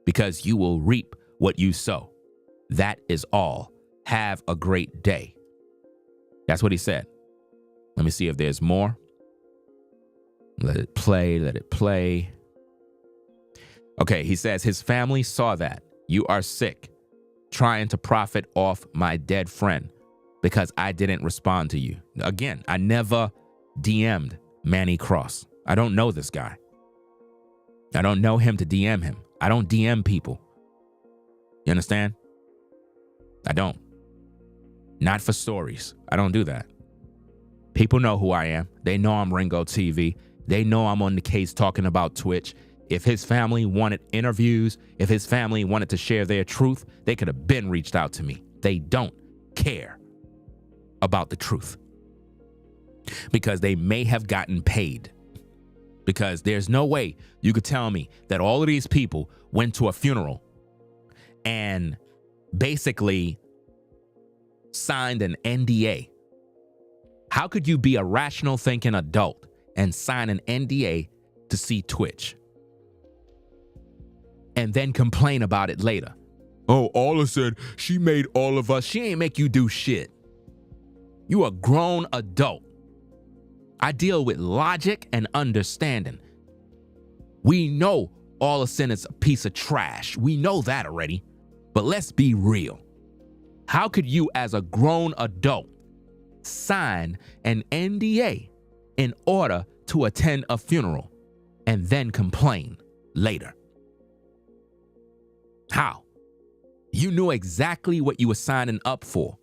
because you will reap what you sow. That is all. Have a great day. That's what he said. Let me see if there's more. Let it play, let it play. Okay, he says his family saw that. You are sick, trying to profit off my dead friend because I didn't respond to you. Again, I never DM'd Manny Cross. I don't know this guy. I don't know him to DM him. I don't DM people. You understand? I don't. Not for stories. I don't do that. People know who I am. They know I'm Ringo TV. They know I'm on the case talking about Twitch. If his family wanted interviews, if his family wanted to share their truth, they could have been reached out to me. They don't care about the truth because they may have gotten paid. Because there's no way you could tell me that all of these people went to a funeral and basically signed an NDA. How could you be a rational thinking adult and sign an NDA to see Twitch and then complain about it later? Oh, Alla said she made all of us. She ain't make you do shit. You a grown adult. I deal with logic and understanding. We know Alla Sin is a piece of trash. We know that already. But let's be real. How could you, as a grown adult, sign an NDA in order to attend a funeral and then complain later? How? You knew exactly what you were signing up for.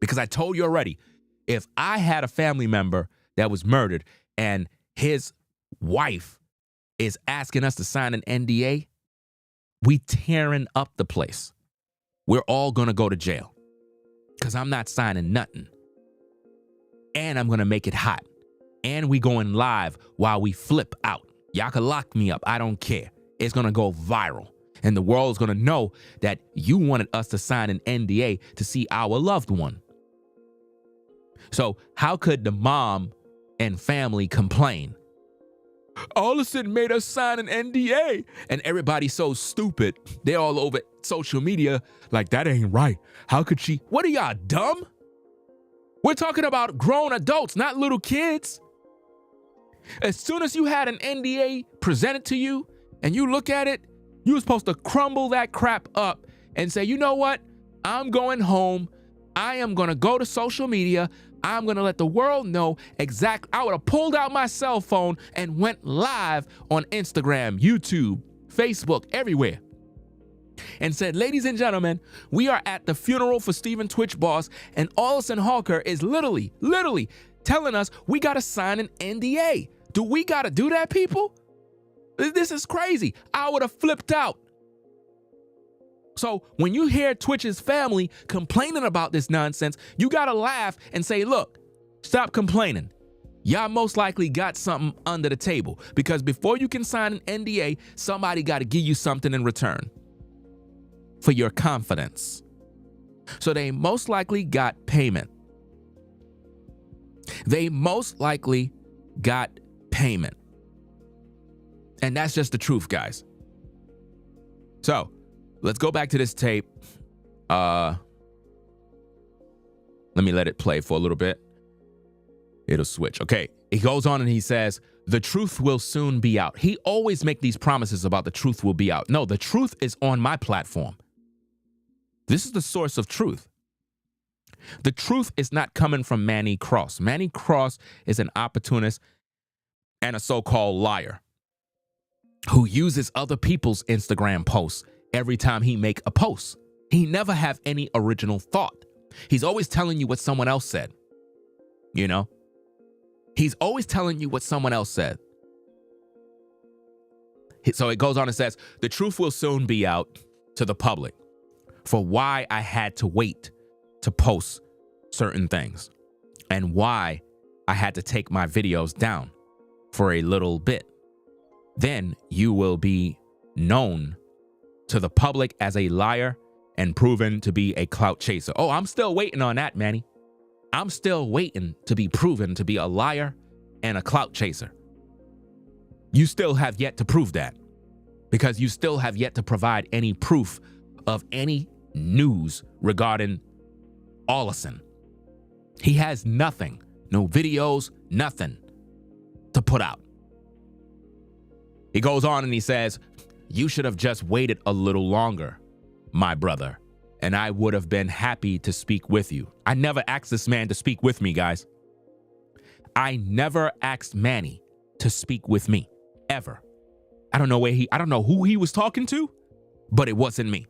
Because I told you already, if I had a family member that was murdered and his wife is asking us to sign an NDA, we tearing up the place. We're all gonna go to jail because I'm not signing nothing. And I'm gonna make it hot. And we going live while we flip out. Y'all can lock me up. I don't care. It's gonna go viral. And the world's gonna know that you wanted us to sign an NDA to see our loved one. So how could the mom and family complain? All of a sudden made us sign an NDA. And everybody's so stupid. They're all over social media like, that ain't right. How could she? What are y'all, dumb? We're talking about grown adults, not little kids. As soon as you had an NDA presented to you and you look at it, you were supposed to crumble that crap up and say, you know what? I'm going home. I am going to go to social media. I'm going to let the world know exactly. I would have pulled out my cell phone and went live on Instagram, YouTube, Facebook, everywhere. And said, ladies and gentlemen, we are at the funeral for Stephen Twitch Boss, and Allison Hawker is literally telling us we got to sign an NDA. Do we got to do that, people? This is crazy. I would have flipped out. So when you hear Twitch's family complaining about this nonsense, you got to laugh and say, look, stop complaining. Y'all most likely got something under the table, because before you can sign an NDA, somebody got to give you something in return for your confidence. So they most likely got payment. They most likely got payment. And that's just the truth, guys. So let's go back to this tape. Let me let it play for a little bit. It'll switch. Okay. He goes on and he says, the truth will soon be out. He always make these promises about the truth will be out. No, the truth is on my platform. This is the source of truth. The truth is not coming from Manny Cross. Manny Cross is an opportunist and a so-called liar who uses other people's Instagram posts every time he make a post. He never have any original thought. He's always telling you what someone else said. You know? He's always telling you what someone else said. So it goes on and says, the truth will soon be out to the public for why I had to wait to post certain things and why I had to take my videos down for a little bit. Then you will be known to the public as a liar and proven to be a clout chaser. Oh, I'm still waiting on that, Manny. I'm still waiting to be proven to be a liar and a clout chaser. You still have yet to prove that because you still have yet to provide any proof of any news regarding Ollison. He has nothing, no videos, nothing to put out. He goes on and he says, you should have just waited a little longer, my brother, and I would have been happy to speak with you. I never asked this man to speak with me, guys. I never asked Manny to speak with me, ever. I don't know who he was talking to, but it wasn't me.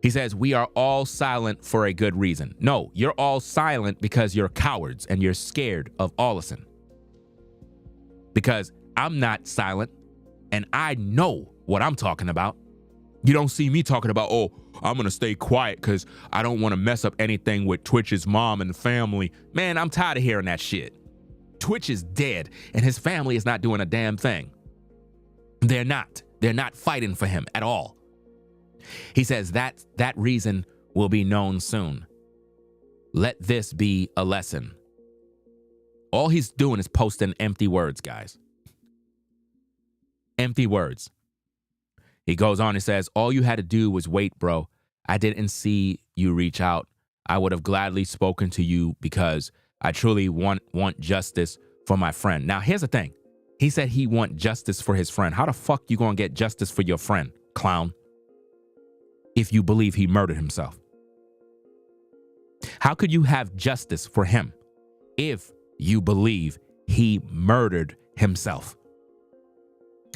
He says, we are all silent for a good reason. No, you're all silent because you're cowards and you're scared of Ollison. Because I'm not silent and I know what I'm talking about. You don't see me talking about, oh, I'm going to stay quiet because I don't want to mess up anything with Twitch's mom and family. Man, I'm tired of hearing that shit. Twitch is dead and his family is not doing a damn thing. They're not fighting for him at all. He says that reason will be known soon. Let this be a lesson. All he's doing is posting empty words, guys. Empty words. He goes on and says, all you had to do was wait, bro. I didn't see you reach out. I would have gladly spoken to you because I truly want justice for my friend. Now, here's the thing. He said he want justice for his friend. How the fuck you gonna get justice for your friend, clown? If you believe he murdered himself. How could you have justice for him if you believe he murdered himself?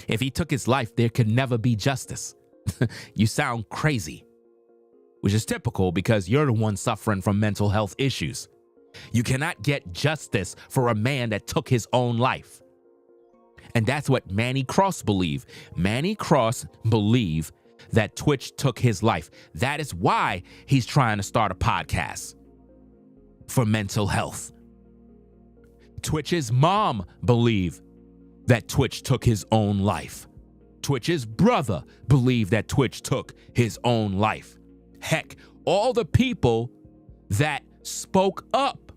If he took his life, there could never be justice. You sound crazy, which is typical because you're the one suffering from mental health issues. You cannot get justice for a man that took his own life. And that's what Manny Cross believed. Manny Cross believed that Twitch took his life. That is why he's trying to start a podcast for mental health. Twitch's mom believed that Twitch took his own life. Twitch's brother believed that Twitch took his own life. Heck, all the people that spoke up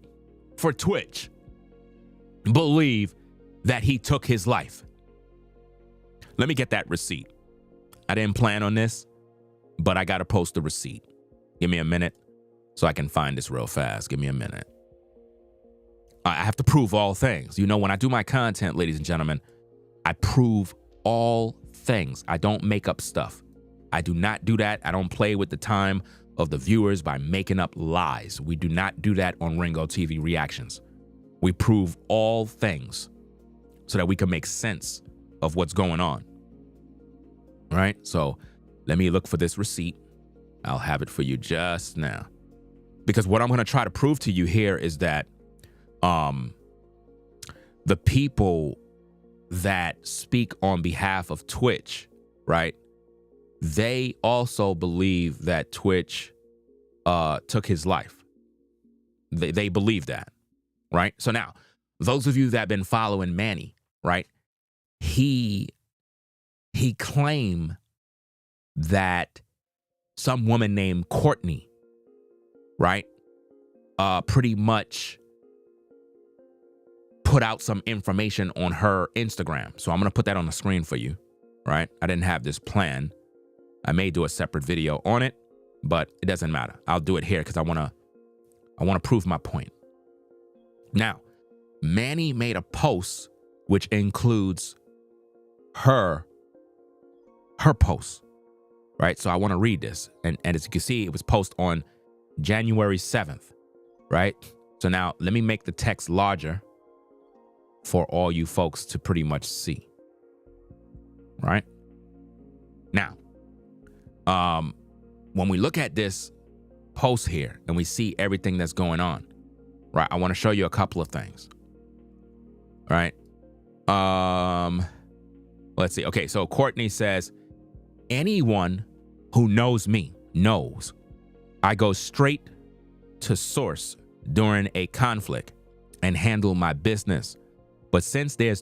for Twitch believe that he took his life. Let me get that receipt. I didn't plan on this, but I got to post the receipt. Give me a minute so I can find this real fast. Give me a minute. I have to prove all things. You know, when I do my content, ladies and gentlemen, I prove all things. I don't make up stuff. I do not do that. I don't play with the time of the viewers by making up lies. We do not do that on Ringo TV Reactions. We prove all things so that we can make sense of what's going on. All right, so let me look for this receipt. I'll have it for you just now. Because what I'm going to try to prove to you here is that the people that speak on behalf of Twitch, right, they also believe that Twitch took his life. They believe that, right? So now, those of you that have been following Manny, right, he claimed that some woman named Courtney, right, pretty much put out some information on her Instagram. So I'm going to put that on the screen for you, right? I didn't have this planned. I may do a separate video on it, but it doesn't matter. I'll do it here because I want to prove my point. Now, Manny made a post which includes her post, right? So I want to read this. And as you can see, it was posted on January 7th, right? So now let me make the text larger for all you folks to pretty much see, right? Now, when we look at this post here and we see everything that's going on, right, I want to show you a couple of things, right? Hold Let's see. Okay, so Courtney says, anyone who knows me knows I go straight to source during a conflict and handle my business. But since there's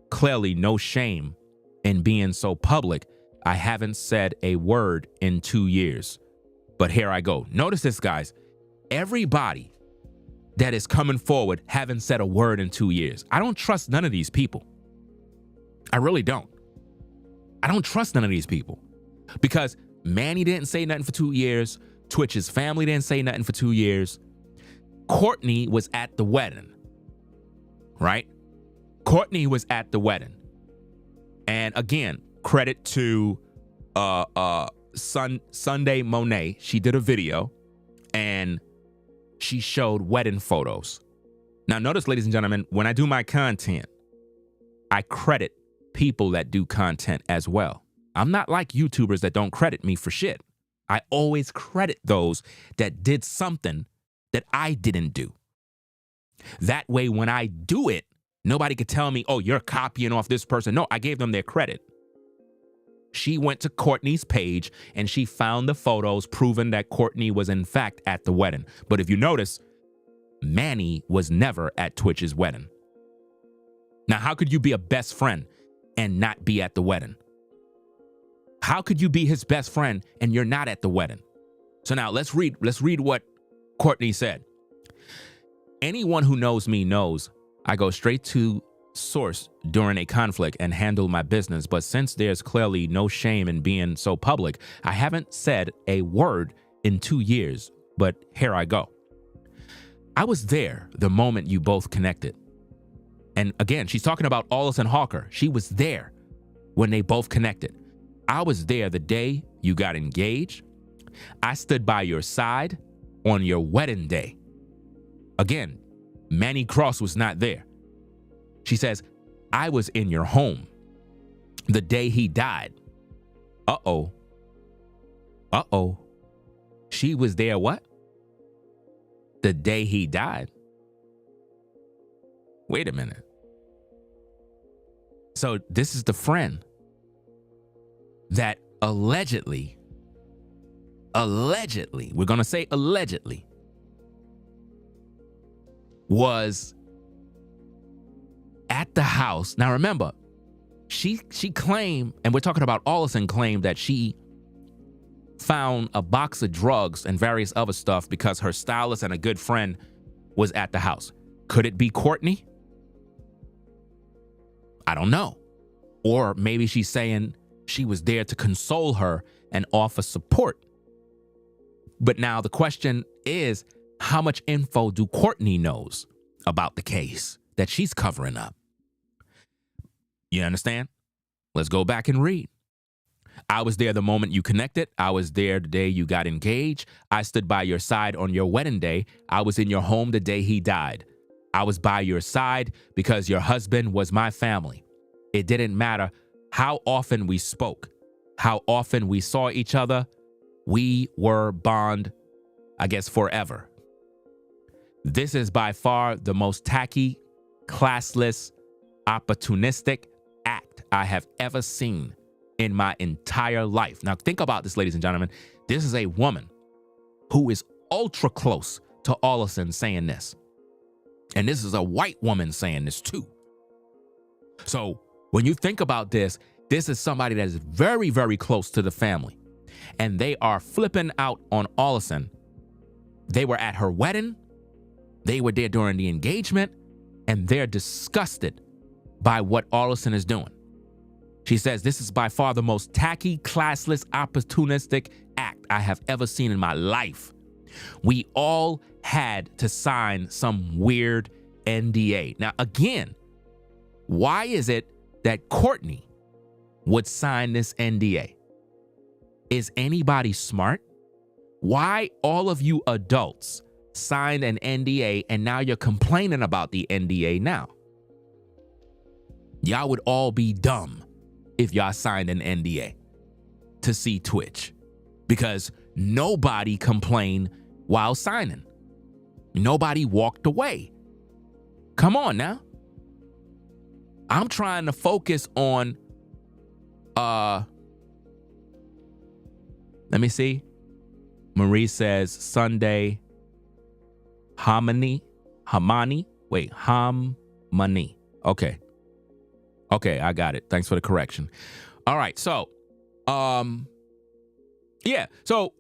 clearly no shame in being so public, I haven't said a word in 2 years. But here I go. Notice this, guys. Everybody that is coming forward haven't said a word in 2 years. I don't trust none of these people. I really don't. I don't trust none of these people because Manny didn't say nothing for 2 years. Twitch's family didn't say nothing for 2 years. Courtney was at the wedding, right? Courtney was at the wedding. And again, credit to Sunday Monet. She did a video and she showed wedding photos. Now notice, ladies and gentlemen, when I do my content, I credit people that do content as well. I'm not like YouTubers that don't credit me for shit. I always credit those that did something that I didn't do. That way, when I do it, nobody could tell me, oh, you're copying off this person. No, I gave them their credit. She went to Courtney's page and she found the photos proving that Courtney was in fact at the wedding. But if you notice, Manny was never at Twitch's wedding. Now, how could you be a best friend and not be at the wedding? How could you be his best friend and you're not at the wedding? So now let's read what Courtney said. Anyone who knows me knows I go straight to source during a conflict and handle my business. But since there's clearly no shame in being so public, I haven't said a word in 2 years, but here I go. I was there the moment you both connected. And again, she's talking about Allis and Hawker. She was there when they both connected. I was there the day you got engaged. I stood by your side on your wedding day. Again, Manny Cross was not there. She says, I was in your home the day he died. Uh-oh. Uh-oh. She was there what? The day he died. Wait a minute. So this is the friend that allegedly, we're going to say allegedly, was at the house. Now remember, she claimed, and we're talking about Allison claimed that she found a box of drugs and various other stuff because her stylist and a good friend was at the house. Could it be Courtney? I don't know. Or maybe she's saying she was there to console her and offer support. But now the question is, how much info do Courtney knows about the case that she's covering up? You understand? Let's go back and read. I was there the moment you connected. I was there the day you got engaged. I stood by your side on your wedding day. I was in your home the day he died. I was by your side because your husband was my family. It didn't matter how often we spoke, how often we saw each other. We were bond, I guess, forever. This is by far the most tacky, classless, opportunistic act I have ever seen in my entire life. Now, think about this, ladies and gentlemen. This is a woman who is ultra close to Allison saying this. And this is a white woman saying this too. So when you think about this, this is somebody that is very, very close to the family. And they are flipping out on Allison. They were at her wedding. They were there during the engagement. And they're disgusted by what Allison is doing. She says, this is by far the most tacky, classless, opportunistic act I have ever seen in my life. We all had to sign some weird NDA. Now, again, why is it that Courtney would sign this NDA? Is anybody smart? Why all of you adults signed an NDA and now you're complaining about the NDA now? Y'all would all be dumb if y'all signed an NDA to see Twitch, because nobody complained while signing. Nobody walked away. Come on now. I'm trying to focus on, let me see. Marie says Sunday, Hamani. Okay. Okay, I got it. Thanks for the correction. All right, so, yeah, so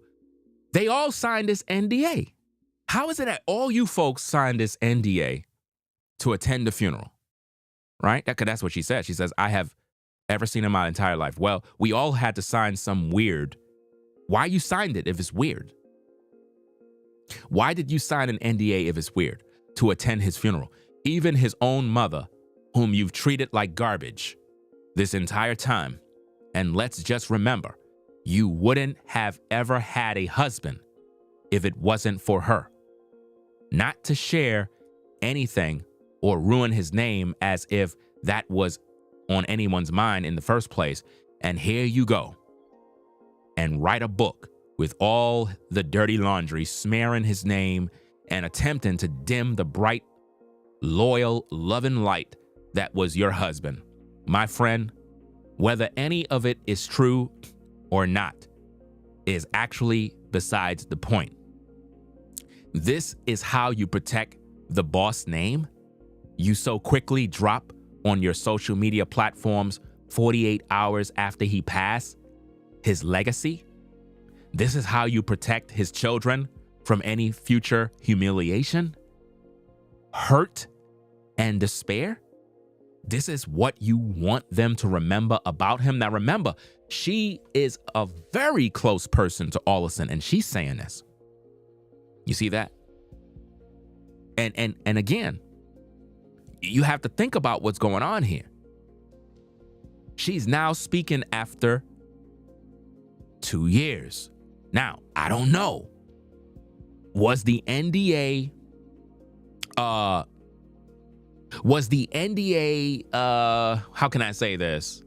they all signed this NDA. How is it that all you folks signed this NDA to attend the funeral? Right? That's what she said. She says, I have ever seen in my entire life. Well, we all had to sign some weird. Why you signed it if it's weird? Why did you sign an NDA if it's weird? To attend his funeral. Even his own mother, whom you've treated like garbage this entire time. And let's just remember, you wouldn't have ever had a husband if it wasn't for her. Not to share anything or ruin his name as if that was on anyone's mind in the first place. And here you go. And write a book with all the dirty laundry, smearing his name and attempting to dim the bright, loyal, loving light that was your husband. My friend, whether any of it is true or not is actually besides the point. This is how you protect the boss name you so quickly drop on your social media platforms 48 hours after he passed, his legacy. This is how you protect his children from any future humiliation, hurt, and despair. This is what you want them to remember about him. Now remember, she is a very close person to Allison, and she's saying this. You see that? And again, you have to think about what's going on here. She's now speaking after 2 years. Now, I don't know. Was the NDA, how can I say this?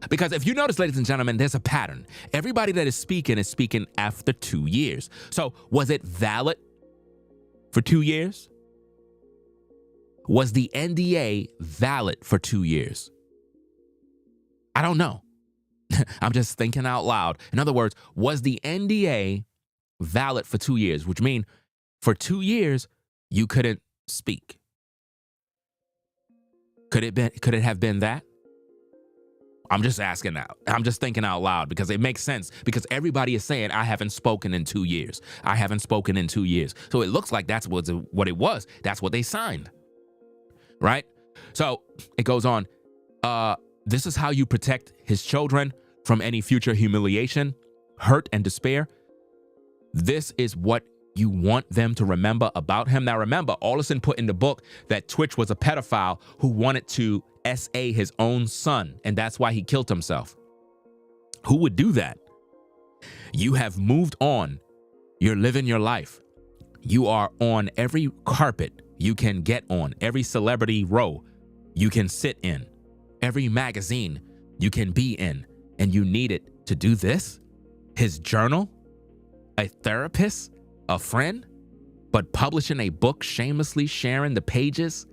Because if you notice, ladies and gentlemen, there's a pattern. Everybody that is speaking after 2 years. So was it valid for 2 years? Was the NDA valid for 2 years? I don't know. I'm just thinking out loud. In other words, was the NDA valid for 2 years? Which means for 2 years, you couldn't speak. Could it have been that? I'm just asking out. I'm just thinking out loud because it makes sense because everybody is saying, I haven't spoken in 2 years. I haven't spoken in 2 years. So it looks like that's what it was. That's what they signed. Right? So it goes on. This is how you protect his children from any future humiliation, hurt, and despair. This is what you want them to remember about him. Now remember, Allison put in the book that Twitch was a pedophile who wanted to SA his own son, and that's why he killed himself. Who would do that? You have moved on. You're living your life. You are on every carpet you can get on, every celebrity row you can sit in, every magazine you can be in, and you need it to do this? His journal? A therapist? A friend? But publishing a book shamelessly sharing the pages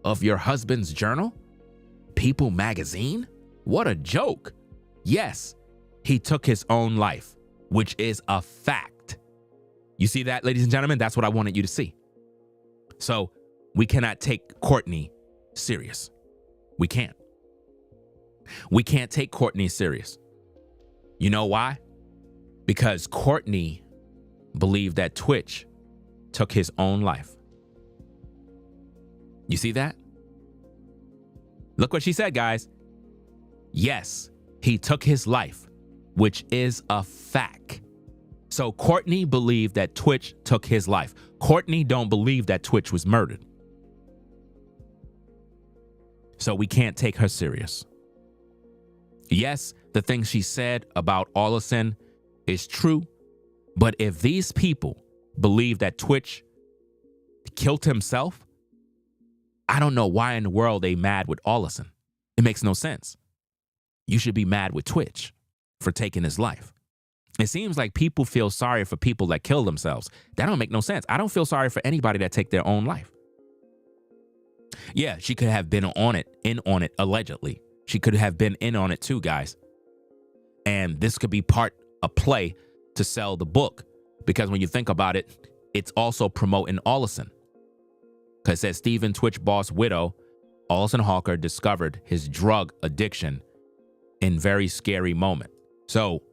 of your husband's journal? People magazine? What a joke. Yes, he took his own life, which is a fact. You see that, ladies and gentlemen? That's what I wanted you to see. So we cannot take Courtney serious. We can't. We can't take Courtney serious. You know why? Because Courtney believed that Twitch took his own life. You see that? Look what she said, guys. Yes, he took his life, which is a fact. So Courtney believed that Twitch took his life. Courtney don't believe that Twitch was murdered. So we can't take her serious. Yes, the things she said about Allison is true, but if these people believe that Twitch killed himself, I don't know why in the world they mad with Allison. It makes no sense. You should be mad with Twitch for taking his life. It seems like people feel sorry for people that kill themselves. That don't make no sense. I don't feel sorry for anybody that take their own life. Yeah, she could have been in on it, allegedly. She could have been in on it too, guys. And this could be a play to sell the book. Because when you think about it, it's also promoting Ollison. Because it says Stephen Twitch boss widow, Ollison Hawker discovered his drug addiction in very scary moment. So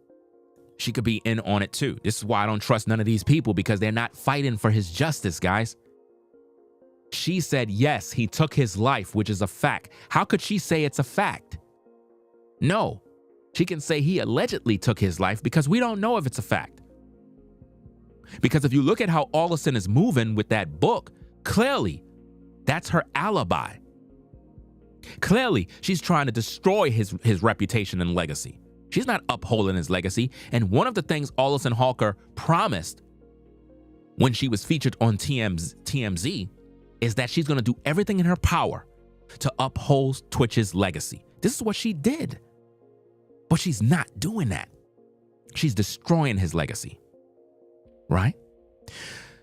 she could be in on it too. This is why I don't trust none of these people, because they're not fighting for his justice, guys. She said, yes, he took his life, which is a fact. How could she say it's a fact? No, she can say he allegedly took his life because we don't know if it's a fact. Because if you look at how Ollison is moving with that book, clearly that's her alibi. Clearly, she's trying to destroy his reputation and legacy. She's not upholding his legacy. And one of the things Ollison Hawker promised when she was featured on TMZ is that she's going to do everything in her power to uphold Twitch's legacy. This is what she did. But she's not doing that. She's destroying his legacy. Right?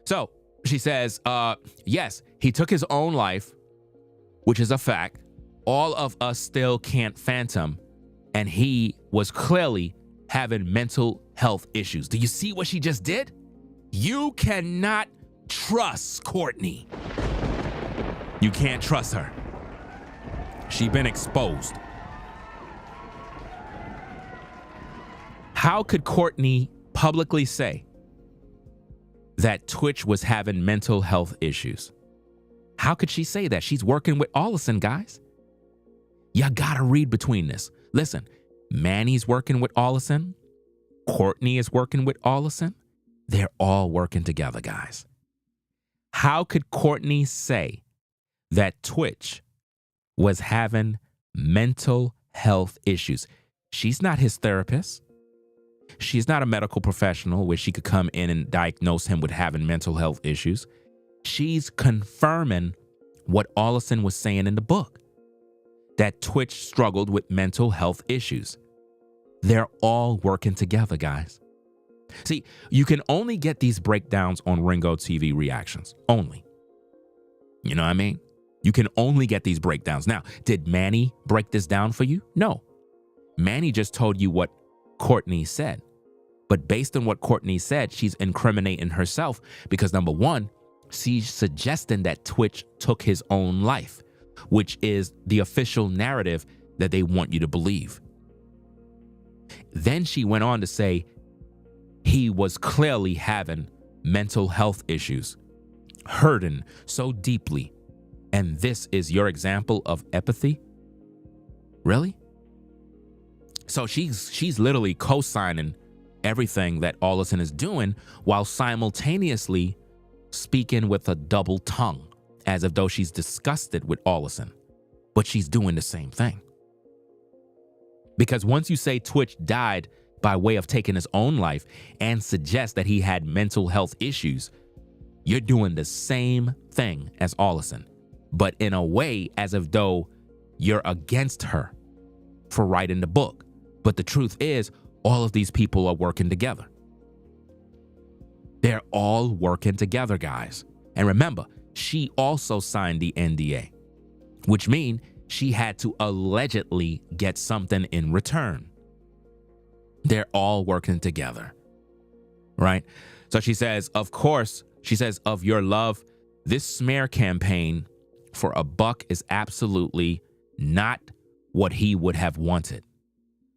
So she says, yes, he took his own life, which is a fact. All of us still can't fathom. And he was clearly having mental health issues. Do you see what she just did? You cannot trust Courtney. You can't trust her. She's been exposed. How could Courtney publicly say that Twitch was having mental health issues? How could she say that? She's working with Ollison, guys. You gotta read between this. Listen, Manny's working with Ollison. Courtney is working with Ollison. They're all working together, guys. How could Courtney say that Twitch was having mental health issues? She's not his therapist. She's not a medical professional where she could come in and diagnose him with having mental health issues. She's confirming what Ollison was saying in the book, that Twitch struggled with mental health issues. They're all working together, guys. See, you can only get these breakdowns on Ringo TV Reactions. Only. You know what I mean? You can only get these breakdowns. Now, did Manny break this down for you? No. Manny just told you what Courtney said. But based on what Courtney said, she's incriminating herself because, number one, she's suggesting that Twitch took his own life, which is the official narrative that they want you to believe. Then she went on to say he was clearly having mental health issues, hurting so deeply, and this is your example of empathy? Really? So she's literally co-signing everything that Ollison is doing while simultaneously speaking with a double tongue, as if though she's disgusted with Ollison, but she's doing the same thing. Because once you say Twitch died by way of taking his own life and suggest that he had mental health issues, you're doing the same thing as Ollison, but in a way as if though you're against her for writing the book. But the truth is, all of these people are working together. They're all working together, guys. And remember, she also signed the NDA, which means she had to allegedly get something in return. They're all working together, right? So she says, of course, she says, of your love, this smear campaign for a buck is absolutely not what he would have wanted.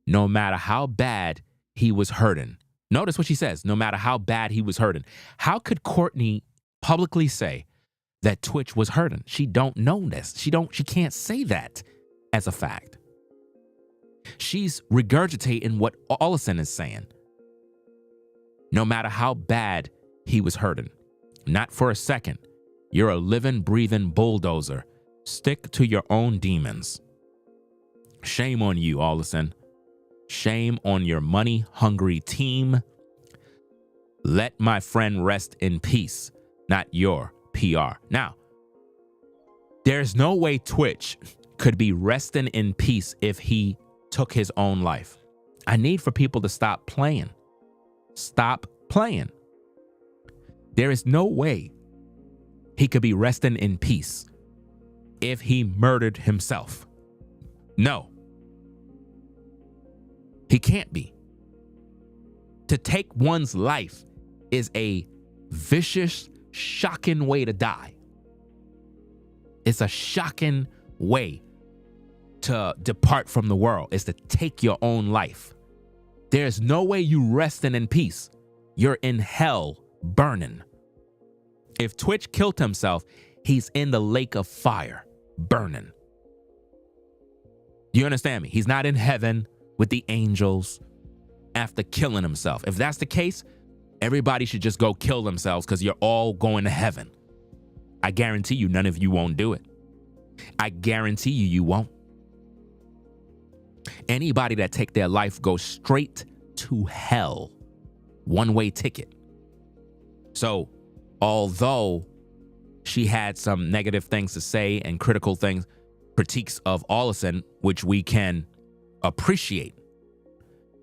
No matter how bad he was hurting. Notice what she says, no matter how bad he was hurting. How could Courtney publicly say that Twitch was hurting? She don't know this. She can't say that as a fact. She's regurgitating what Ollison is saying. No matter how bad he was hurting. Not for a second. You're a living, breathing bulldozer. Stick to your own demons. Shame on you, Ollison. Shame on your money-hungry team. Let my friend rest in peace, not your PR. Now, there's no way Twitch could be resting in peace if he took his own life. I need for people to stop playing. Stop playing. There is no way he could be resting in peace if he murdered himself. No. He can't be. To take one's life is a vicious, shocking way to die. It's a shocking way to depart from the world, is to take your own life. There's no way you resting in peace. You're in hell burning. If Twitch killed himself, he's in the lake of fire burning. You understand me? He's not in heaven with the angels after killing himself. If that's the case, everybody should just go kill themselves because you're all going to heaven. I guarantee you none of you won't do it. I guarantee you won't. Anybody that take their life goes straight to hell. One-way ticket. So, although she had some negative things to say and critical things, critiques of Allison, which we can appreciate,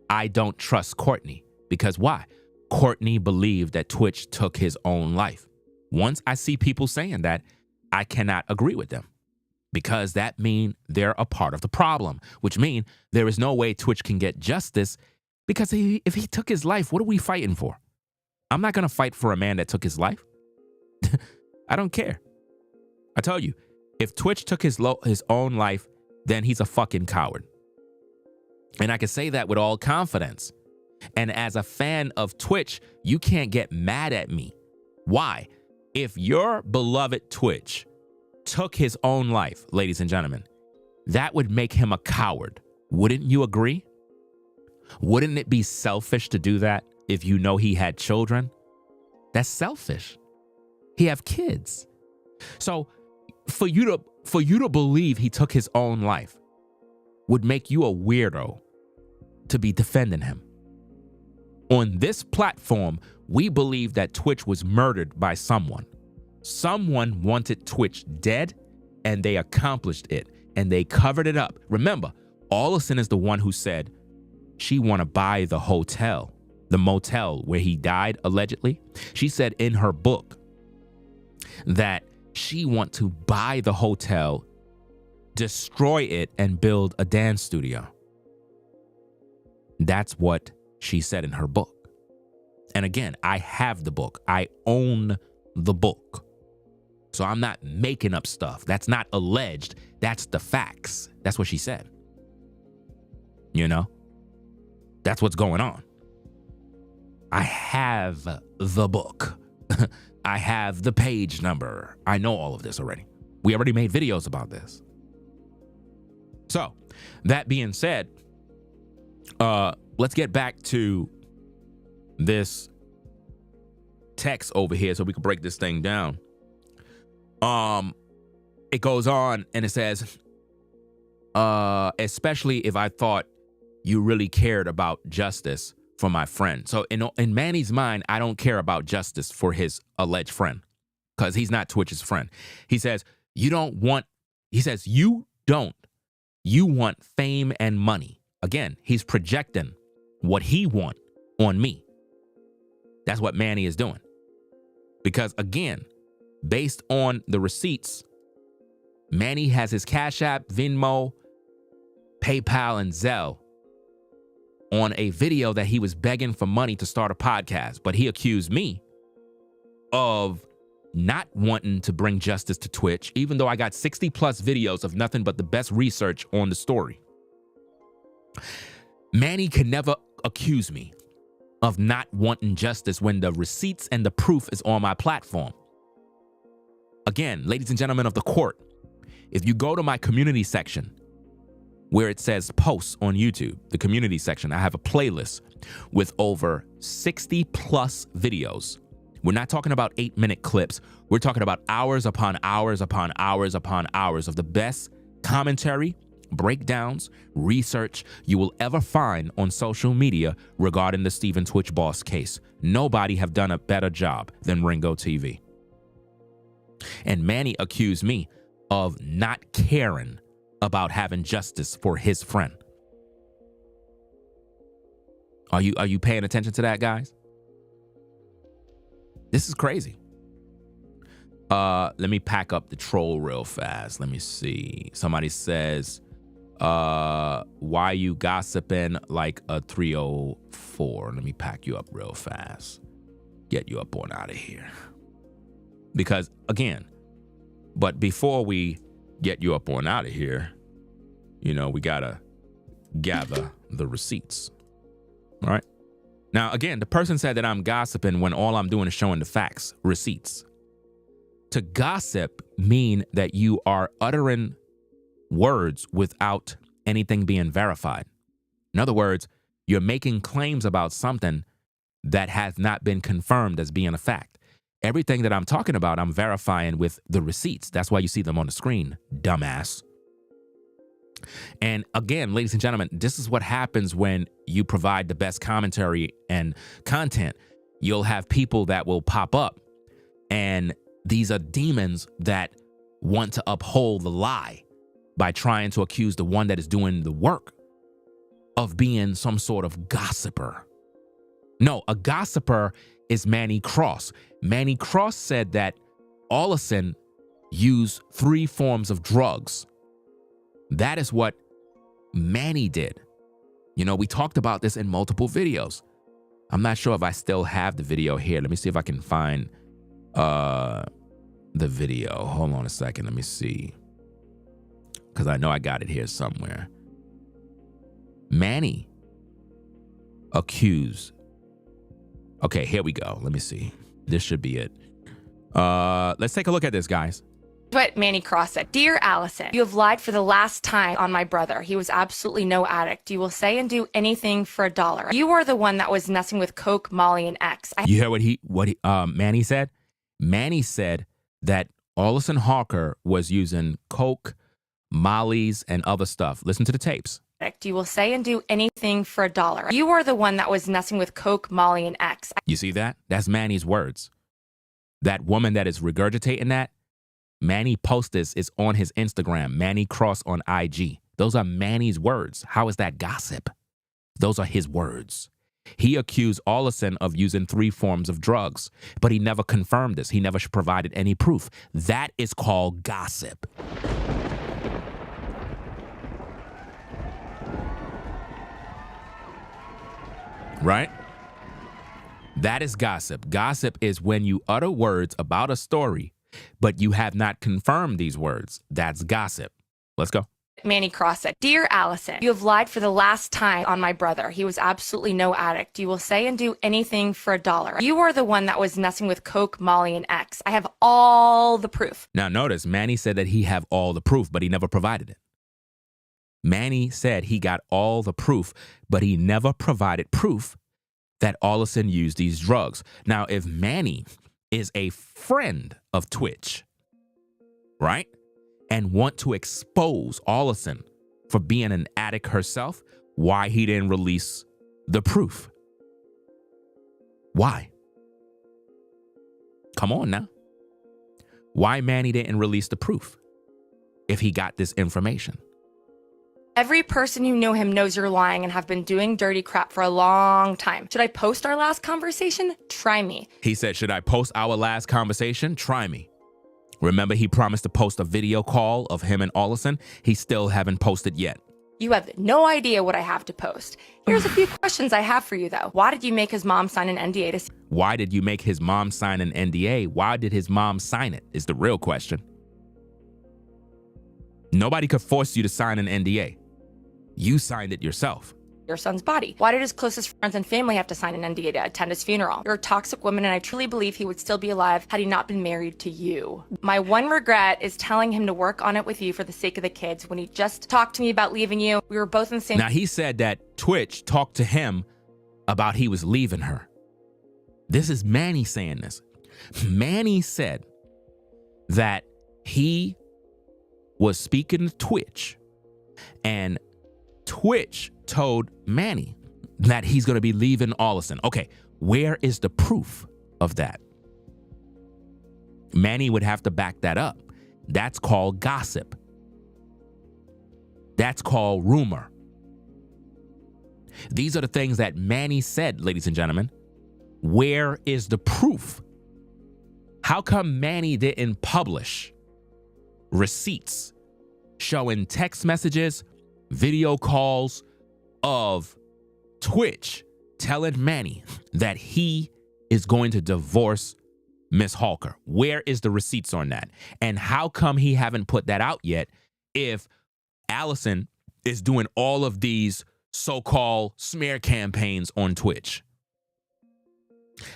I don't trust Courtney. Because why? Courtney believed that Twitch took his own life. Once I see people saying that, I cannot agree with them. Because that means they're a part of the problem, which means there is no way Twitch can get justice, because if he took his life, what are we fighting for? I'm not going to fight for a man that took his life. I don't care. I tell you, if Twitch took his own life, then he's a fucking coward. And I can say that with all confidence. And as a fan of Twitch, you can't get mad at me. Why? If your beloved Twitch took his own life, ladies and gentlemen, that would make him a coward. Wouldn't you agree? Wouldn't it be selfish to do that if you know he had children? That's selfish. He have kids. So for you to believe he took his own life would make you a weirdo to be defending him. On this platform, we believe that Twitch was murdered by someone. Someone wanted Twitch dead, and they accomplished it, and they covered it up. Remember, Allison is the one who said she want to buy the hotel, the motel where he died, allegedly. She said in her book that she want to buy the hotel, destroy it, and build a dance studio. That's what she said in her book. And again, I have the book. I own the book. So I'm not making up stuff. That's not alleged. That's the facts. That's what she said. You know? That's what's going on. I have the book. I have the page number. I know all of this already. We already made videos about this. So, that being said, let's get back to this text over here so we can break this thing down. It goes on and it says, especially if I thought you really cared about justice for my friend. So in Manny's mind, I don't care about justice for his alleged friend because he's not Twitch's friend. He says, you want fame and money. Again, he's projecting what he want on me. That's what Manny is doing. Because again, based on the receipts, Manny has his Cash App, Venmo, PayPal, and Zelle on a video that he was begging for money to start a podcast. But he accused me of not wanting to bring justice to Twitch, even though I got 60 plus videos of nothing but the best research on the story. Manny can never accuse me of not wanting justice when the receipts and the proof is on my platform. Again, ladies and gentlemen of the court, if you go to my community section where it says posts on YouTube, the community section, I have a playlist with over 60 plus videos. We're not talking about 8-minute clips. We're talking about hours upon hours upon hours upon hours of the best commentary, breakdowns, research you will ever find on social media regarding the Stephen Twitch Boss case. Nobody have done a better job than Ringo TV. And Manny accused me of not caring about having justice for his friend. Are you paying attention to that, guys? This is crazy. Let me pack up the troll real fast. Let me see. Somebody says, why you gossiping like a 304? Let me pack you up real fast. Get you up on out of here. Because again, but before we get you up on out of here, you know, we gotta gather the receipts. All right. Now, again, the person said that I'm gossiping when all I'm doing is showing the facts, receipts. To gossip mean that you are uttering words without anything being verified. In other words, you're making claims about something that has not been confirmed as being a fact. Everything that I'm talking about, I'm verifying with the receipts. That's why you see them on the screen, dumbass. And again, ladies and gentlemen, this is what happens when you provide the best commentary and content. You'll have people that will pop up, and these are demons that want to uphold the lie by trying to accuse the one that is doing the work of being some sort of gossiper. No, a gossiper is Manny Cross. Manny Cross said that Olison used 3 forms of drugs. That is what Manny did. You know, we talked about this in multiple videos. I'm not sure if I still have the video here. Let me see if I can find the video. Hold on a second. Let me see. Because I know I got it here somewhere. Manny accused. Okay, here we go. Let me see. This should be it. Let's take a look at this, guys. What Manny Cross said. Dear Allison, you have lied for the last time on my brother. He was absolutely no addict. You will say and do anything for $1. You are the one that was messing with Coke, Molly, and X. You hear what Manny said? Manny said that Olison Hawker was using Coke, Molly's, and other stuff. Listen to the tapes. You will say and do anything for $1. You are the one that was messing with Coke, Molly, and X. You see that? That's Manny's words. That woman that is regurgitating that, Manny posts this, is on his Instagram, Manny Cross on IG. Those are Manny's words. How is that gossip? Those are his words. He accused Olison of using 3 forms of drugs, but he never confirmed this. He never provided any proof. That is called gossip. Right? That is gossip. Gossip is when you utter words about a story, but you have not confirmed these words. That's gossip. Let's go. Manny Cross said, Dear Allison, you have lied for the last time on my brother. He was absolutely no addict. You will say and do anything for $1. You are the one that was messing with Coke, Molly, and X. I have all the proof. Now notice, Manny said that he have all the proof, but he never provided it. Manny said he got all the proof, but he never provided proof that Olison used these drugs. Now, if Manny is a friend of Twitch, right, and want to expose Olison for being an addict herself, why he didn't release the proof? Why? Come on now. Why Manny didn't release the proof if he got this information? Every person who know him knows you're lying and have been doing dirty crap for a long time. Should I post our last conversation? Try me. He said, should I post our last conversation? Try me. Remember, he promised to post a video call of him and Olison. He still haven't posted yet. You have no idea what I have to post. Here's a few questions I have for you, though. Why did you make his mom sign an NDA to... Why did you make his mom sign an NDA? Why did his mom sign it is the real question. Nobody could force you to sign an NDA. You signed it yourself. Your son's body. Why did his closest friends and family have to sign an NDA to attend his funeral? You're a toxic woman, and I truly believe he would still be alive had he not been married to you. My one regret is telling him to work on it with you for the sake of the kids. When he just talked to me about leaving you, we were both in the same... Now, he said that Twitch talked to him about he was leaving her. This is Manny saying this. Manny said that he was speaking to Twitch, and Twitch told Manny that he's going to be leaving Olison. Okay, where is the proof of that? Manny would have to back that up. That's called gossip. That's called rumor. These are the things that Manny said, ladies and gentlemen. Where is the proof? How come Manny didn't publish receipts showing text messages, video calls of Twitch telling Manny that he is going to divorce Miss Hawker? Where is the receipts on that? And how come he haven't put that out yet if Allison is doing all of these so-called smear campaigns on Twitch?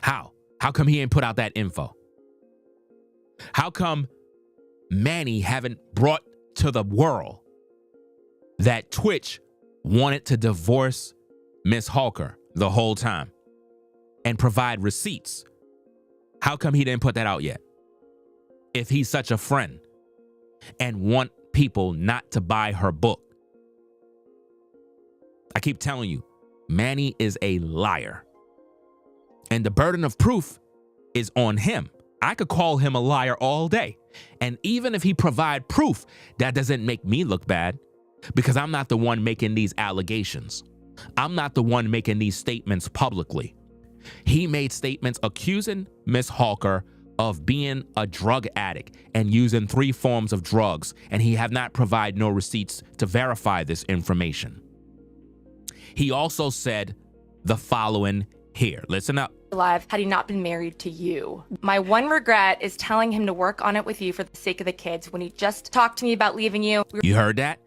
How come he ain't put out that info? How come Manny haven't brought to the world that Twitch wanted to divorce Miss Hawker the whole time and provide receipts? How come he didn't put that out yet? If he's such a friend and want people not to buy her book. I keep telling you, Manny is a liar. And the burden of proof is on him. I could call him a liar all day. And even if he provide proof, that doesn't make me look bad because I'm not the one making these allegations. I'm not the one making these statements publicly. He made statements accusing Miss Hawker of being a drug addict and using 3 forms of drugs, and he have not provided no receipts to verify this information. He also said the following here. Listen up. Alive had he not been married to you. My one regret is telling him to work on it with you for the sake of the kids when he just talked to me about leaving you. You heard that?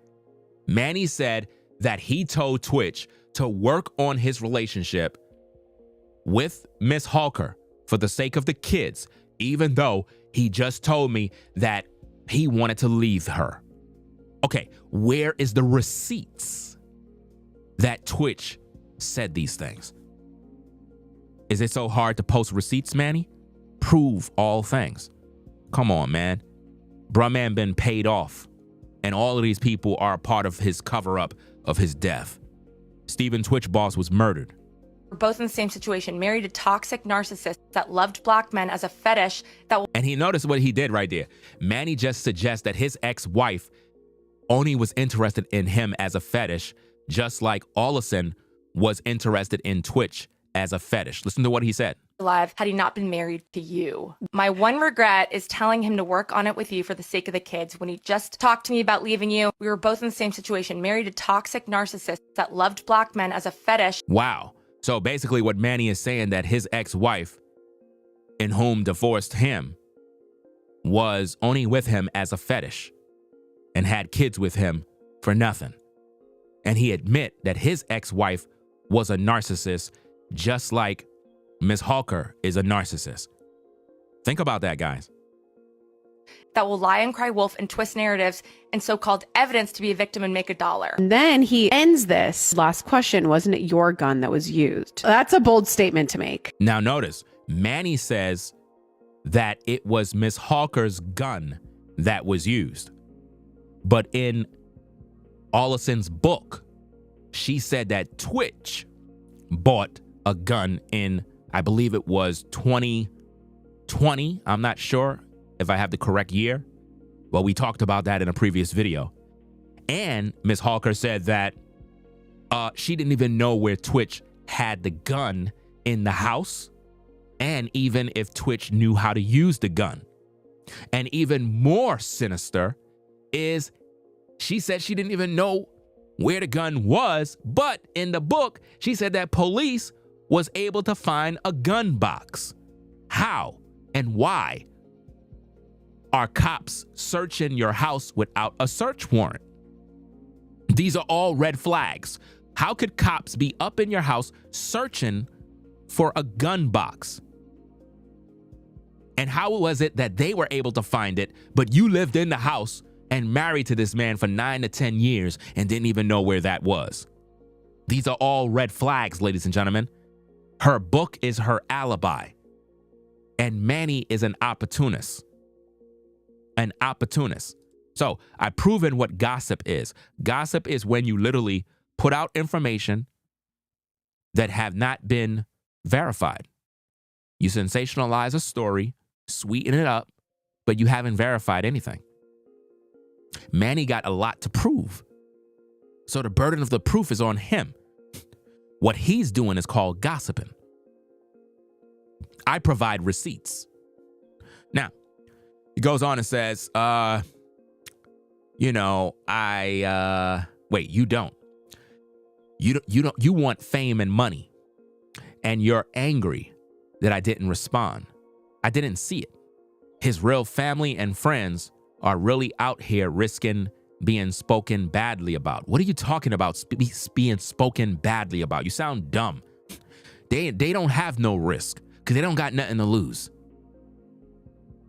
Manny said that he told Twitch to work on his relationship with Miss Hawker for the sake of the kids, even though he just told me that he wanted to leave her. Okay, where is the receipts that Twitch said these things? Is it so hard to post receipts, Manny? Prove all things. Come on, man. Bruh man been paid off, and all of these people are a part of his cover-up of his death. Steven Twitch Boss was murdered. We're both in the same situation, married to toxic narcissists that loved black men as a fetish that will. And he noticed what he did right there. Manny just suggests that his ex-wife only was interested in him as a fetish, just like Allison was interested in Twitch as a fetish. Listen to what he said. Alive had he not been married to you. My one regret is telling him to work on it with you for the sake of the kids when he just talked to me about leaving you. We were both in the same situation, married to toxic narcissists that loved black men as a fetish. Wow. So basically what Manny is saying, that his ex-wife, in whom divorced him, was only with him as a fetish and had kids with him for nothing. And he admit that his ex-wife was a narcissist, just like Miss Hawker is a narcissist. Think about that, guys. That will lie and cry wolf and twist narratives and so-called evidence to be a victim and make $1. And then he ends this. Last question, wasn't it your gun that was used? That's a bold statement to make. Now notice, Manny says that it was Miss Hawker's gun that was used. But in Allison's book, she said that Twitch bought a gun in, I believe it was 2020. I'm not sure if I have the correct year. Well, we talked about that in a previous video. And Miss Hawker said that she didn't even know where Twitch had the gun in the house, and even if Twitch knew how to use the gun. And even more sinister is she said she didn't even know where the gun was, but in the book, she said that police was able to find a gun box. How and why are cops searching your house without a search warrant? These are all red flags. How could cops be up in your house searching for a gun box? And how was it that they were able to find it, but you lived in the house and married to this man for 9 to 10 years and didn't even know where that was? These are all red flags, ladies and gentlemen. Her book is her alibi. And Manny is an opportunist. An opportunist. So I've proven what gossip is. Gossip is when you literally put out information that have not been verified. You sensationalize a story, sweeten it up, but you haven't verified anything. Manny got a lot to prove. So the burden of the proof is on him. What he's doing is called gossiping. I provide receipts. Now, He goes on and says, you don't. You want fame and money, and you're angry that I didn't respond. I didn't see it. His real family and friends are really out here risking being spoken badly about. What are you talking about? Being spoken badly about? You sound dumb. They don't have no risk because they don't got nothing to lose.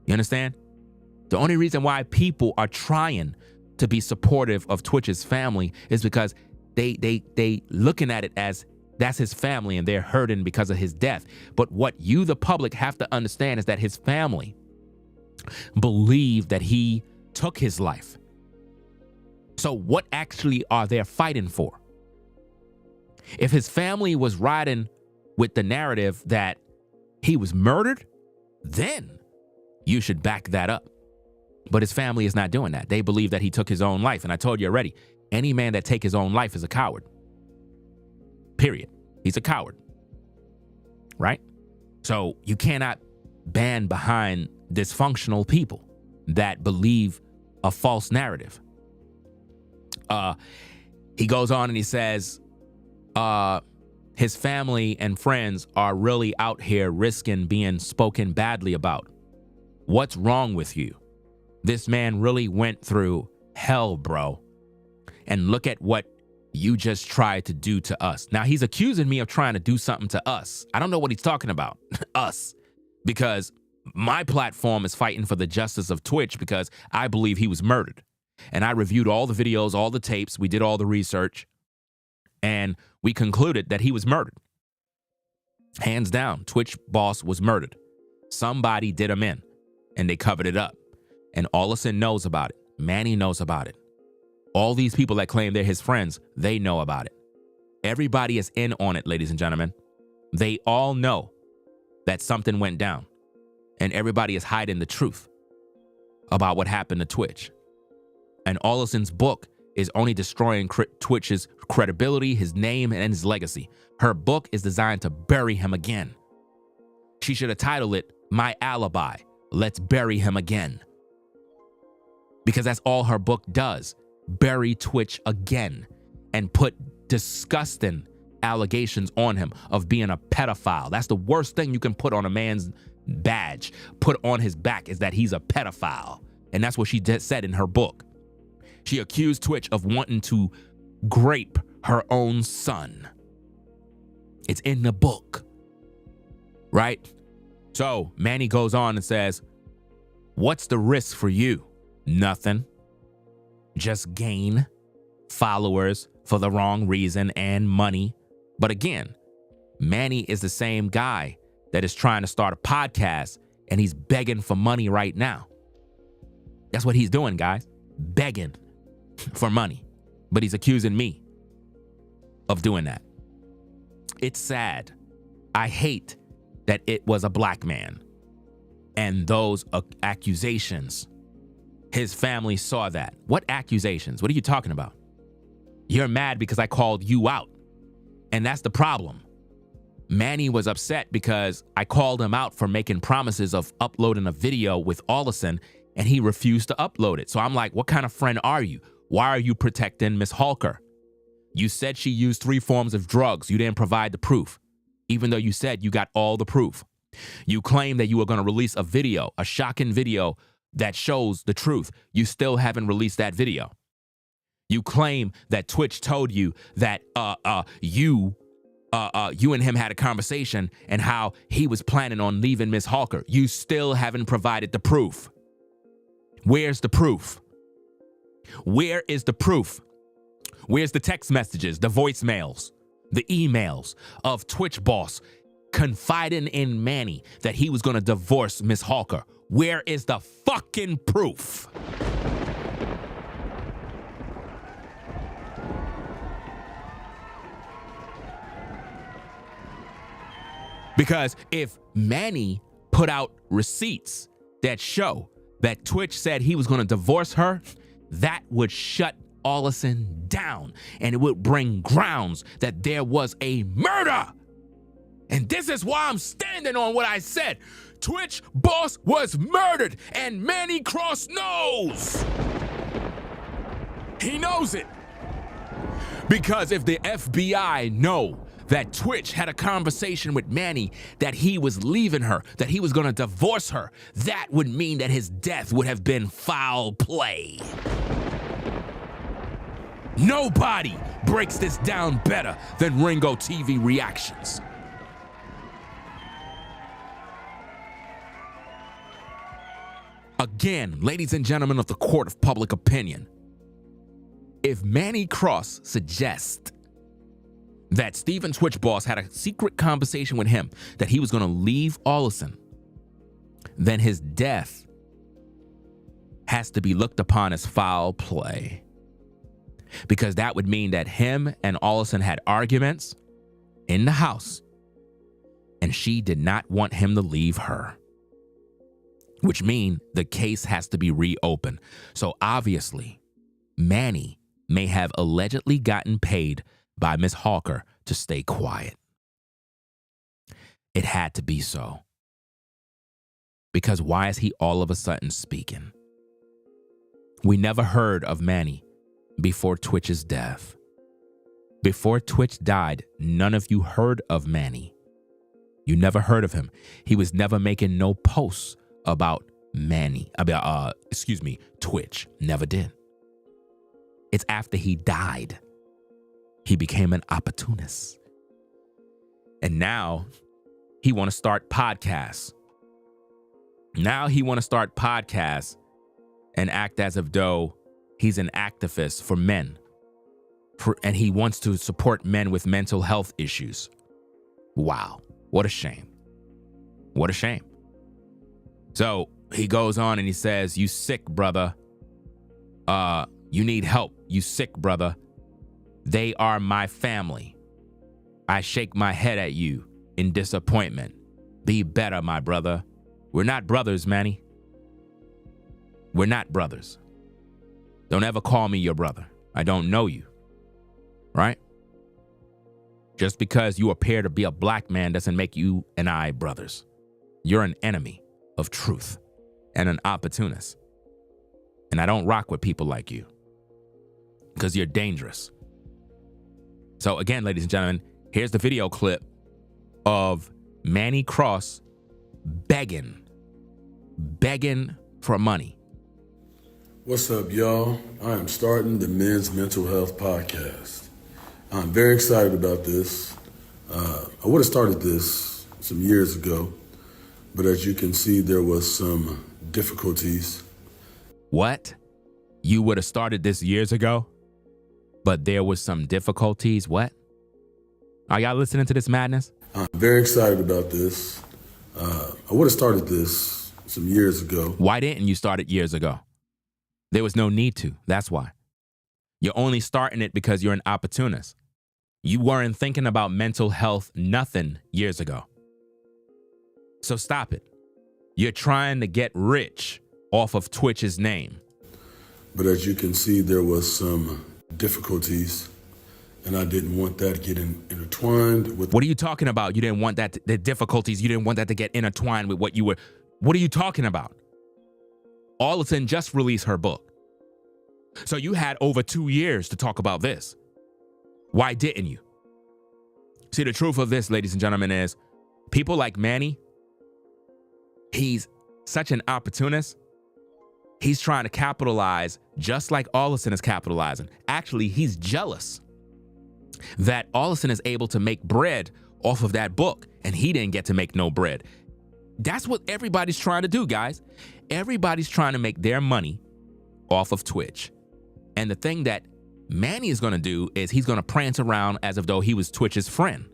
You understand? The only reason why people are trying to be supportive of Twitch's family is because they looking at it as that's his family and they're hurting because of his death. But what you, the public, have to understand is that his family believe that he took his life. So what actually are they fighting for? If his family was riding with the narrative that he was murdered, then you should back that up. But his family is not doing that. They believe that he took his own life. And I told you already, any man that take his own life is a coward. Period. He's a coward. Right? So you cannot band behind dysfunctional people that believe a false narrative. He goes on and he says, his family and friends are really out here risking being spoken badly about. What's wrong with you? This man really went through hell, bro. And look at what you just tried to do to us. Now, he's accusing me of trying to do something to us. I don't know what he's talking about, us, because my platform is fighting for the justice of Twitch because I believe he was murdered. And I reviewed all the videos, all the tapes. We did all the research. And we concluded that he was murdered. Hands down, Twitch boss was murdered. Somebody did him in, and they covered it up. And Ollison knows about it. Manny knows about it. All these people that claim they're his friends, they know about it. Everybody is in on it, ladies and gentlemen. They all know that something went down. And everybody is hiding the truth about what happened to Twitch. And Ollison's book is only destroying Twitch's credibility, his name, and his legacy. Her book is designed to bury him again. She should have titled it, My Alibi, Let's Bury Him Again. Because that's all her book does. Bury Twitch again and put disgusting allegations on him of being a pedophile. That's the worst thing you can put on a man's badge, put on his back, is that he's a pedophile. And that's what she said in her book. She accused Twitch of wanting to grape her own son. It's in the book, right? So Manny goes on and says, what's the risk for you? Nothing. Just gain followers for the wrong reason and money. But again, Manny is the same guy that is trying to start a podcast and he's begging for money right now. That's what he's doing, guys. Begging for money. But he's accusing me of doing that. It's sad. I hate that it was a black man. And those accusations, his family saw that. What accusations? What are you talking about? You're mad because I called you out. And that's the problem. Manny was upset because I called him out for making promises of uploading a video with Ollison, and he refused to upload it. So I'm like, what kind of friend are you? Why are you protecting Miss Halker? You said she used 3 forms of drugs. You didn't provide the proof, even though you said you got all the proof. You claimed that you were going to release a video, a shocking video that shows the truth. You still haven't released that video. You claim that Twitch told you that you and him had a conversation and how he was planning on leaving Miss Halker. You still haven't provided the proof. Where's the proof? Where is the proof? Where's the text messages, the voicemails, the emails of Twitch boss confiding in Manny that he was going to divorce Miss Halker? Where is the fucking proof? Because if Manny put out receipts that show that Twitch said he was going to divorce her, that would shut Ollison down and it would bring grounds that there was a murder. And this is why I'm standing on what I said. Twitch boss was murdered, and Manny Cross knows. He knows it. Because if the FBI know that Twitch had a conversation with Manny, that he was leaving her, that he was going to divorce her, that would mean that his death would have been foul play. Nobody breaks this down better than Ringo TV Reactions. Again, ladies and gentlemen of the court of public opinion, if Manny Cross suggests that Stephen Twitch Boss had a secret conversation with him that he was going to leave Ollison, then his death has to be looked upon as foul play. Because that would mean that him and Ollison had arguments in the house, and she did not want him to leave her, which means the case has to be reopened. So obviously, Manny may have allegedly gotten paid by Miss Hawker to stay quiet. It had to be so. Because why is he all of a sudden speaking? We never heard of Manny before Twitch's death. Before Twitch died, none of you heard of Manny. You never heard of him. He was never making no posts about Twitch. Never did. It's after he died, he became an opportunist. And now he want to start podcasts. Now he want to start podcasts and act as if though he's an activist for men. And he wants to support men with mental health issues. Wow. What a shame. What a shame. So he goes on and he says, "You sick, brother. You need help. You sick, brother. They are my family. I shake my head at you in disappointment. Be better, my brother. We're not brothers, Manny. We're not brothers. Don't ever call me your brother. I don't know you. Right? Just because you appear to be a black man doesn't make you and I brothers. You're an enemy of truth and an opportunist. And I don't rock with people like you because you're dangerous." So again, ladies and gentlemen, here's the video clip of Manny Cross begging for money. What's up, y'all? I am starting the Men's Mental Health Podcast. I'm very excited about this. I would have started this some years ago, but as you can see, there was some difficulties. What? You would have started this years ago, but there was some difficulties? What? Are y'all listening to this madness? I'm very excited about this. I would have started this some years ago. Why didn't you start it years ago? There was no need to. That's why. You're only starting it because you're an opportunist. You weren't thinking about mental health, nothing years ago. So stop it. You're trying to get rich off of Twitch's name. But as you can see, there was some difficulties, and I didn't want that to get intertwined with... What are you talking about? You didn't want that, the difficulties, you didn't want that to get intertwined with what you were... What are you talking about? Ollison just released her book. So you had over 2 years to talk about this. Why didn't you? See, the truth of this, ladies and gentlemen, is people like Manny, he's such an opportunist. He's trying to capitalize just like Ollison is capitalizing. Actually, he's jealous that Ollison is able to make bread off of that book and he didn't get to make no bread. That's what everybody's trying to do, guys. Everybody's trying to make their money off of Twitch. And the thing that Manny is going to do is he's going to prance around as if though he was Twitch's friend.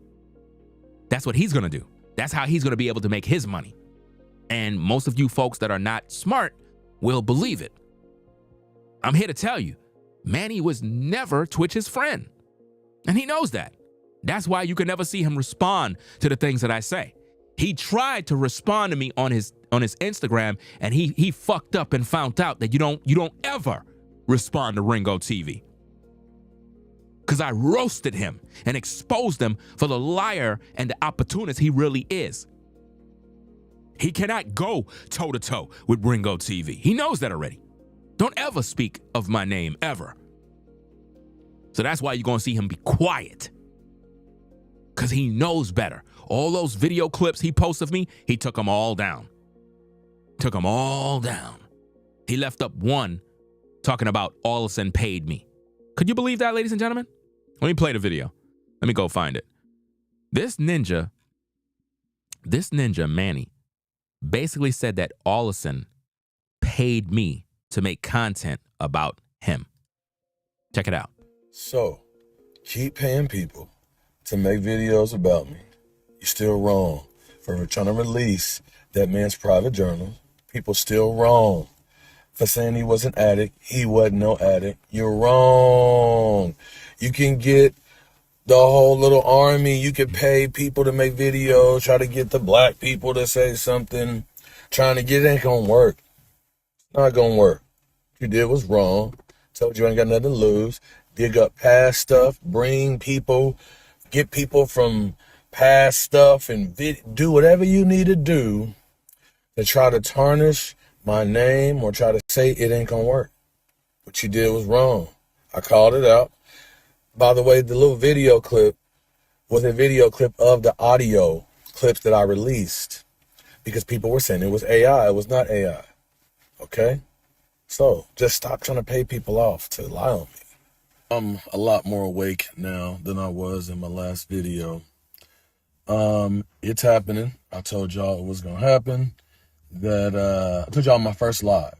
That's what he's going to do. That's how he's going to be able to make his money. And most of you folks that are not smart will believe it. I'm here to tell you, Manny was never Twitch's friend. And he knows that. That's why you can never see him respond to the things that I say. He tried to respond to me on his Instagram, and he fucked up and found out that you don't ever respond to Ringo TV. Because I roasted him and exposed him for the liar and the opportunist he really is. He cannot go toe-to-toe with Ringo TV. He knows that already. Don't ever speak of my name, ever. So that's why you're going to see him be quiet. Because he knows better. All those video clips he posts of me, he took them all down. Took them all down. He left up one talking about Allison paid me. Could you believe that, ladies and gentlemen? Let me play the video. Let me go find it. This ninja, Manny, basically said that Allison paid me to make content about him. Check it out. So, keep paying people to make videos about me. You're still wrong for trying to release that man's private journal. People still wrong for saying he was an addict. He wasn't no addict. You're wrong. You can get the whole little army. You can pay people to make videos, try to get the black people to say something, trying to get it. Ain't gonna work. Not gonna work. What you did was wrong. Told you I ain't got nothing to lose. Dig up past stuff, bring people, get people from past stuff, and do whatever you need to do to try to tarnish my name or try to say it ain't gonna work. What you did was wrong. I called it out. By the way, the little video clip was a video clip of the audio clips that I released because people were saying it was AI. It was not AI. Okay? So just stop trying to pay people off to lie on me. I'm a lot more awake now than I was in my last video. It's happening. I told y'all it was going to happen. I told y'all on my first live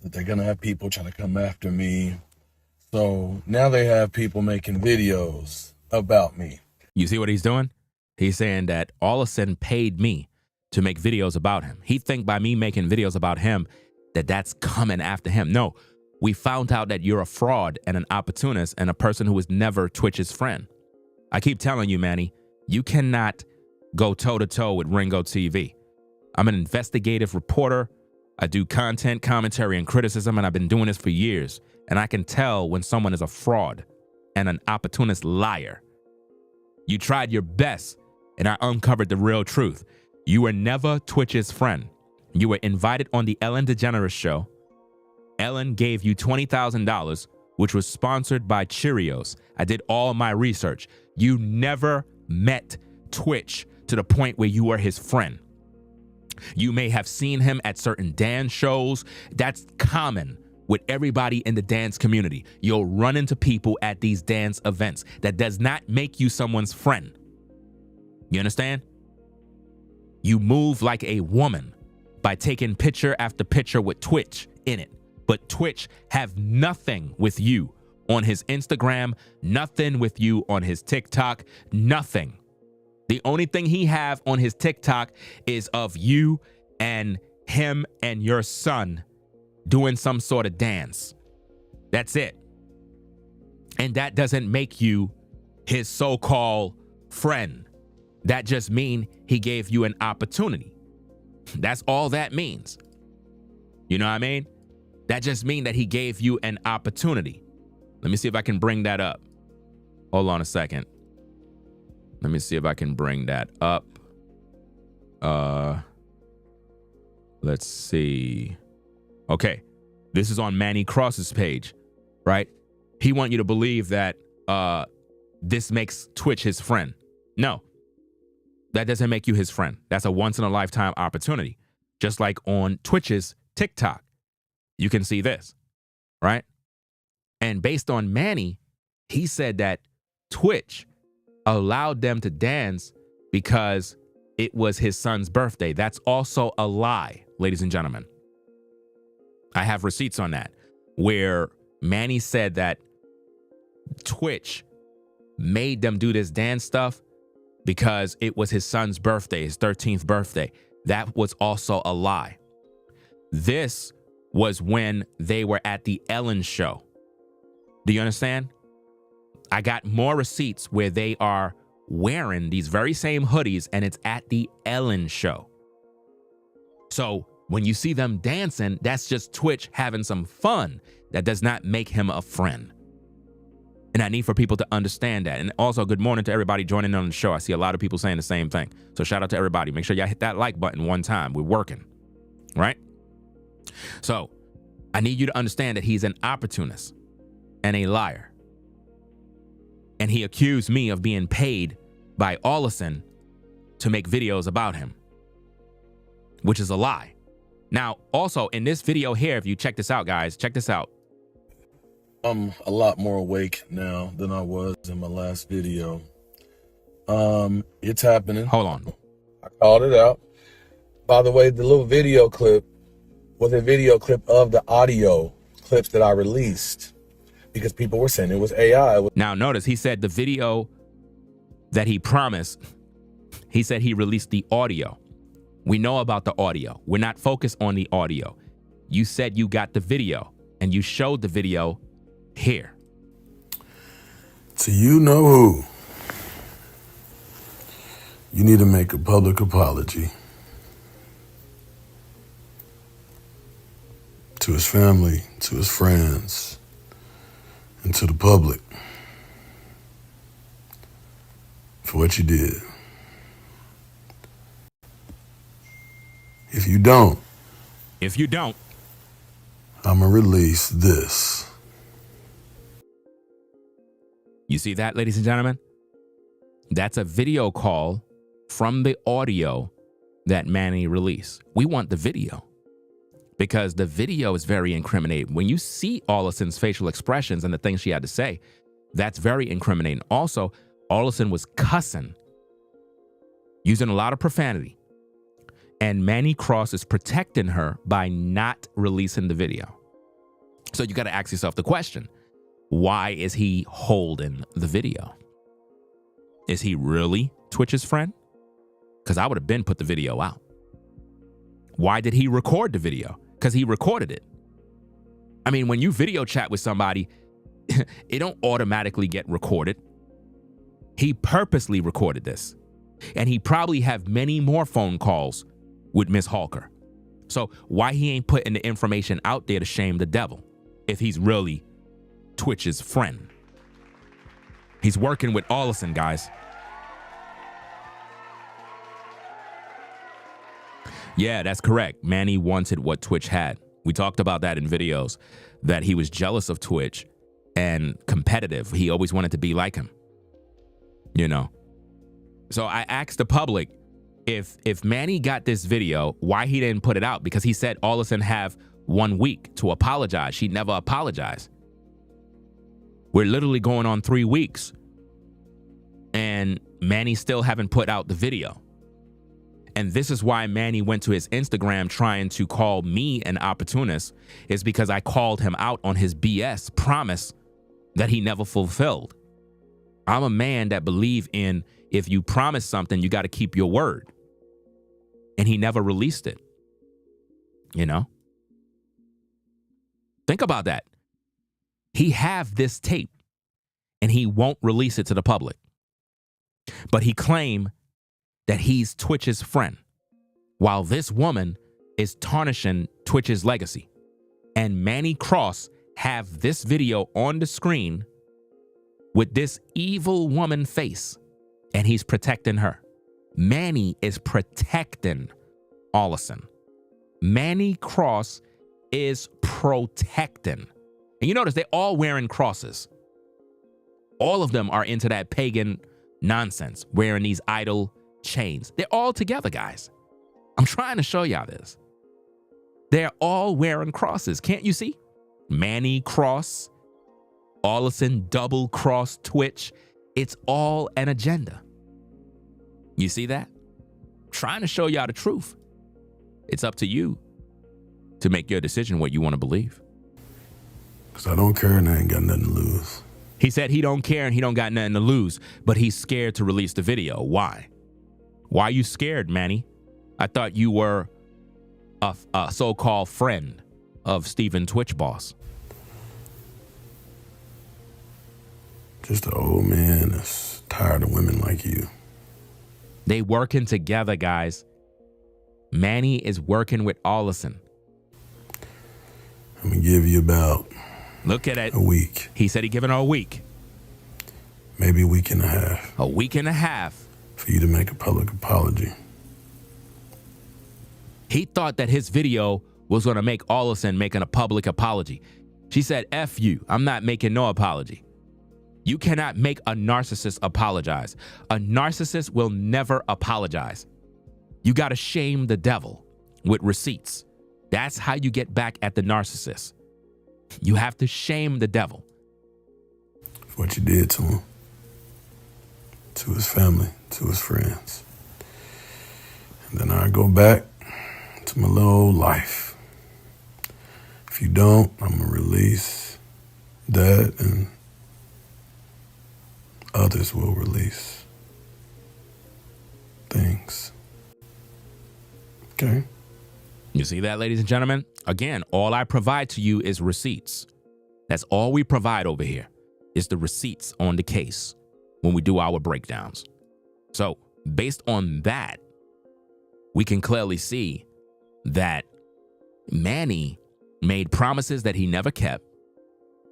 that they're going to have people trying to come after me. So now they have people making videos about me. You see what he's doing? He's saying that Allison paid me to make videos about him. He think by me making videos about him that's coming after him. No, we found out that you're a fraud and an opportunist and a person who was never Twitch's friend. I keep telling you, Manny, you cannot go toe-to-toe with Ringo TV. I'm an investigative reporter. I do content, commentary, and criticism, and I've been doing this for years. And I can tell when someone is a fraud and an opportunist liar. You tried your best, and I uncovered the real truth. You were never Twitch's friend. You were invited on the Ellen DeGeneres show. Ellen gave you $20,000, which was sponsored by Cheerios. I did all my research. You never met Twitch to the point where you were his friend. You may have seen him at certain dance shows. That's common with everybody in the dance community. You'll run into people at these dance events. That does not make you someone's friend. You understand? You move like a woman by taking picture after picture with Twitch in it. But Twitch have nothing with you on his Instagram, nothing with you on his TikTok, nothing. The only thing he have on his TikTok is of you and him and your son doing some sort of dance. That's it. And that doesn't make you his so-called friend. That just means he gave you an opportunity. That's all that means. You know what I mean? That just means that he gave you an opportunity. Let me see if I can bring that up. Hold on a second. Let me see if I can bring that up. Let's see. Okay. This is on Manny Cross's page, right? He wants you to believe that this makes Twitch his friend. No. That doesn't make you his friend. That's a once-in-a-lifetime opportunity. Just like on Twitch's TikTok. You can see this, right? And based on Manny, he said that Twitch allowed them to dance because it was his son's birthday. That's also a lie, ladies and gentlemen. I have receipts on that, where Manny said that Twitch made them do this dance stuff because it was his son's birthday, his 13th birthday. That was also a lie. This was when they were at the Ellen show. Do you understand? I got more receipts where they are wearing these very same hoodies and it's at the Ellen show. So when you see them dancing, that's just Twitch having some fun. That does not make him a friend. And I need for people to understand that. And also, good morning to everybody joining on the show. I see a lot of people saying the same thing. So shout out to everybody. Make sure y'all hit that like button one time. We're working, right? So I need you to understand that he's an opportunist and a liar. And he accused me of being paid by Ollison to make videos about him, which is a lie. Now, also in this video here, if you check this out, guys, check this out. I'm a lot more awake now than I was in my last video. It's happening. Hold on. I called it out. By the way, the little video clip was a video clip of the audio clips that I released because people were saying it was AI. Now, notice he said the video that he promised, he said he released the audio. We know about the audio. We're not focused on the audio. You said you got the video and you showed the video here. To you know who, you need to make a public apology to his family, to his friends, and to the public for what you did. If you don't, I'm gonna release this. You see that, ladies and gentlemen? That's a video call from the audio that Manny released. We want the video because the video is very incriminating. When you see Ollison's facial expressions and the things she had to say, that's very incriminating. Also, Ollison was cussing, using a lot of profanity. And Manny Cross is protecting her by not releasing the video. So you got to ask yourself the question, why is he holding the video? Is he really Twitch's friend? Because I would have been put the video out. Why did he record the video? Because he recorded it. I mean, when you video chat with somebody, it don't automatically get recorded. He purposely recorded this. And he probably have many more phone calls with Miss Hawker. So why he ain't putting the information out there to shame the devil if he's really Twitch's friend? He's working with Ollison, guys. Yeah, that's correct. Manny wanted what Twitch had. We talked about that in videos, that he was jealous of Twitch and competitive. He always wanted to be like him, you know? So I asked the public, if Manny got this video, why he didn't put it out? Because he said Ollison have 1 week to apologize. She never apologized. We're literally going on 3 weeks and Manny still haven't put out the video. And this is why Manny went to his Instagram trying to call me an opportunist, is because I called him out on his BS promise that he never fulfilled. I'm a man that believe in, if you promise something, you got to keep your word. And he never released it. You know? Think about that. He have this tape and he won't release it to the public. But he claimed that he's Twitch's friend, while this woman is tarnishing Twitch's legacy. And Manny Cross have this video on the screen with this evil woman face, and he's protecting her. Manny is protecting Ollison. Manny Cross is protecting. And you notice they're all wearing crosses. All of them are into that pagan nonsense, wearing these idol chains. They're all together, guys. I'm trying to show y'all this. They're all wearing crosses. Can't you see? Manny Cross, Ollison double cross Twitch. It's all an agenda. You see that? Trying to show y'all the truth. It's up to you to make your decision what you want to believe. Because I don't care and I ain't got nothing to lose. He said he don't care and he don't got nothing to lose, but he's scared to release the video. Why? Why are you scared, Manny? I thought you were a so-called friend of Steven Twitch Boss. Just an old man that's tired of women like you. They working together, guys. Manny is working with Ollison. I'm going to give you about Look at it. a week. He said he giving her a week. maybe a week and a half. A week and a half. For you to make a public apology. He thought that his video was going to make Allison making a public apology. She said, F you, I'm not making no apology. You cannot make a narcissist apologize. A narcissist will never apologize. You got to shame the devil with receipts. That's how you get back at the narcissist. You have to shame the devil. For what you did to him, to his family, to his friends. And then I go back to my little old life. If you don't, I'm going to release that, and others will release things. Okay? You see that, ladies and gentlemen? Again, all I provide to you is receipts. That's all we provide over here is the receipts on the case when we do our breakdowns. So based on that, we can clearly see that Manny made promises that he never kept.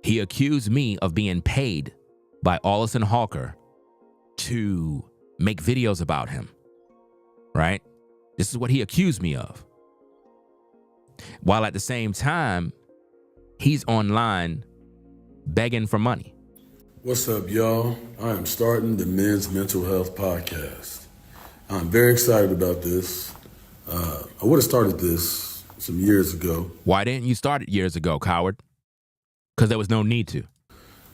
He accused me of being paid by Allison Hawker to make videos about him, right? This is what he accused me of. While at the same time, he's online begging for money. What's up, y'all? I am starting the Men's Mental Health Podcast. I'm very excited about this. I would have started this some years ago. Why didn't you start it years ago, coward? Because there was no need to.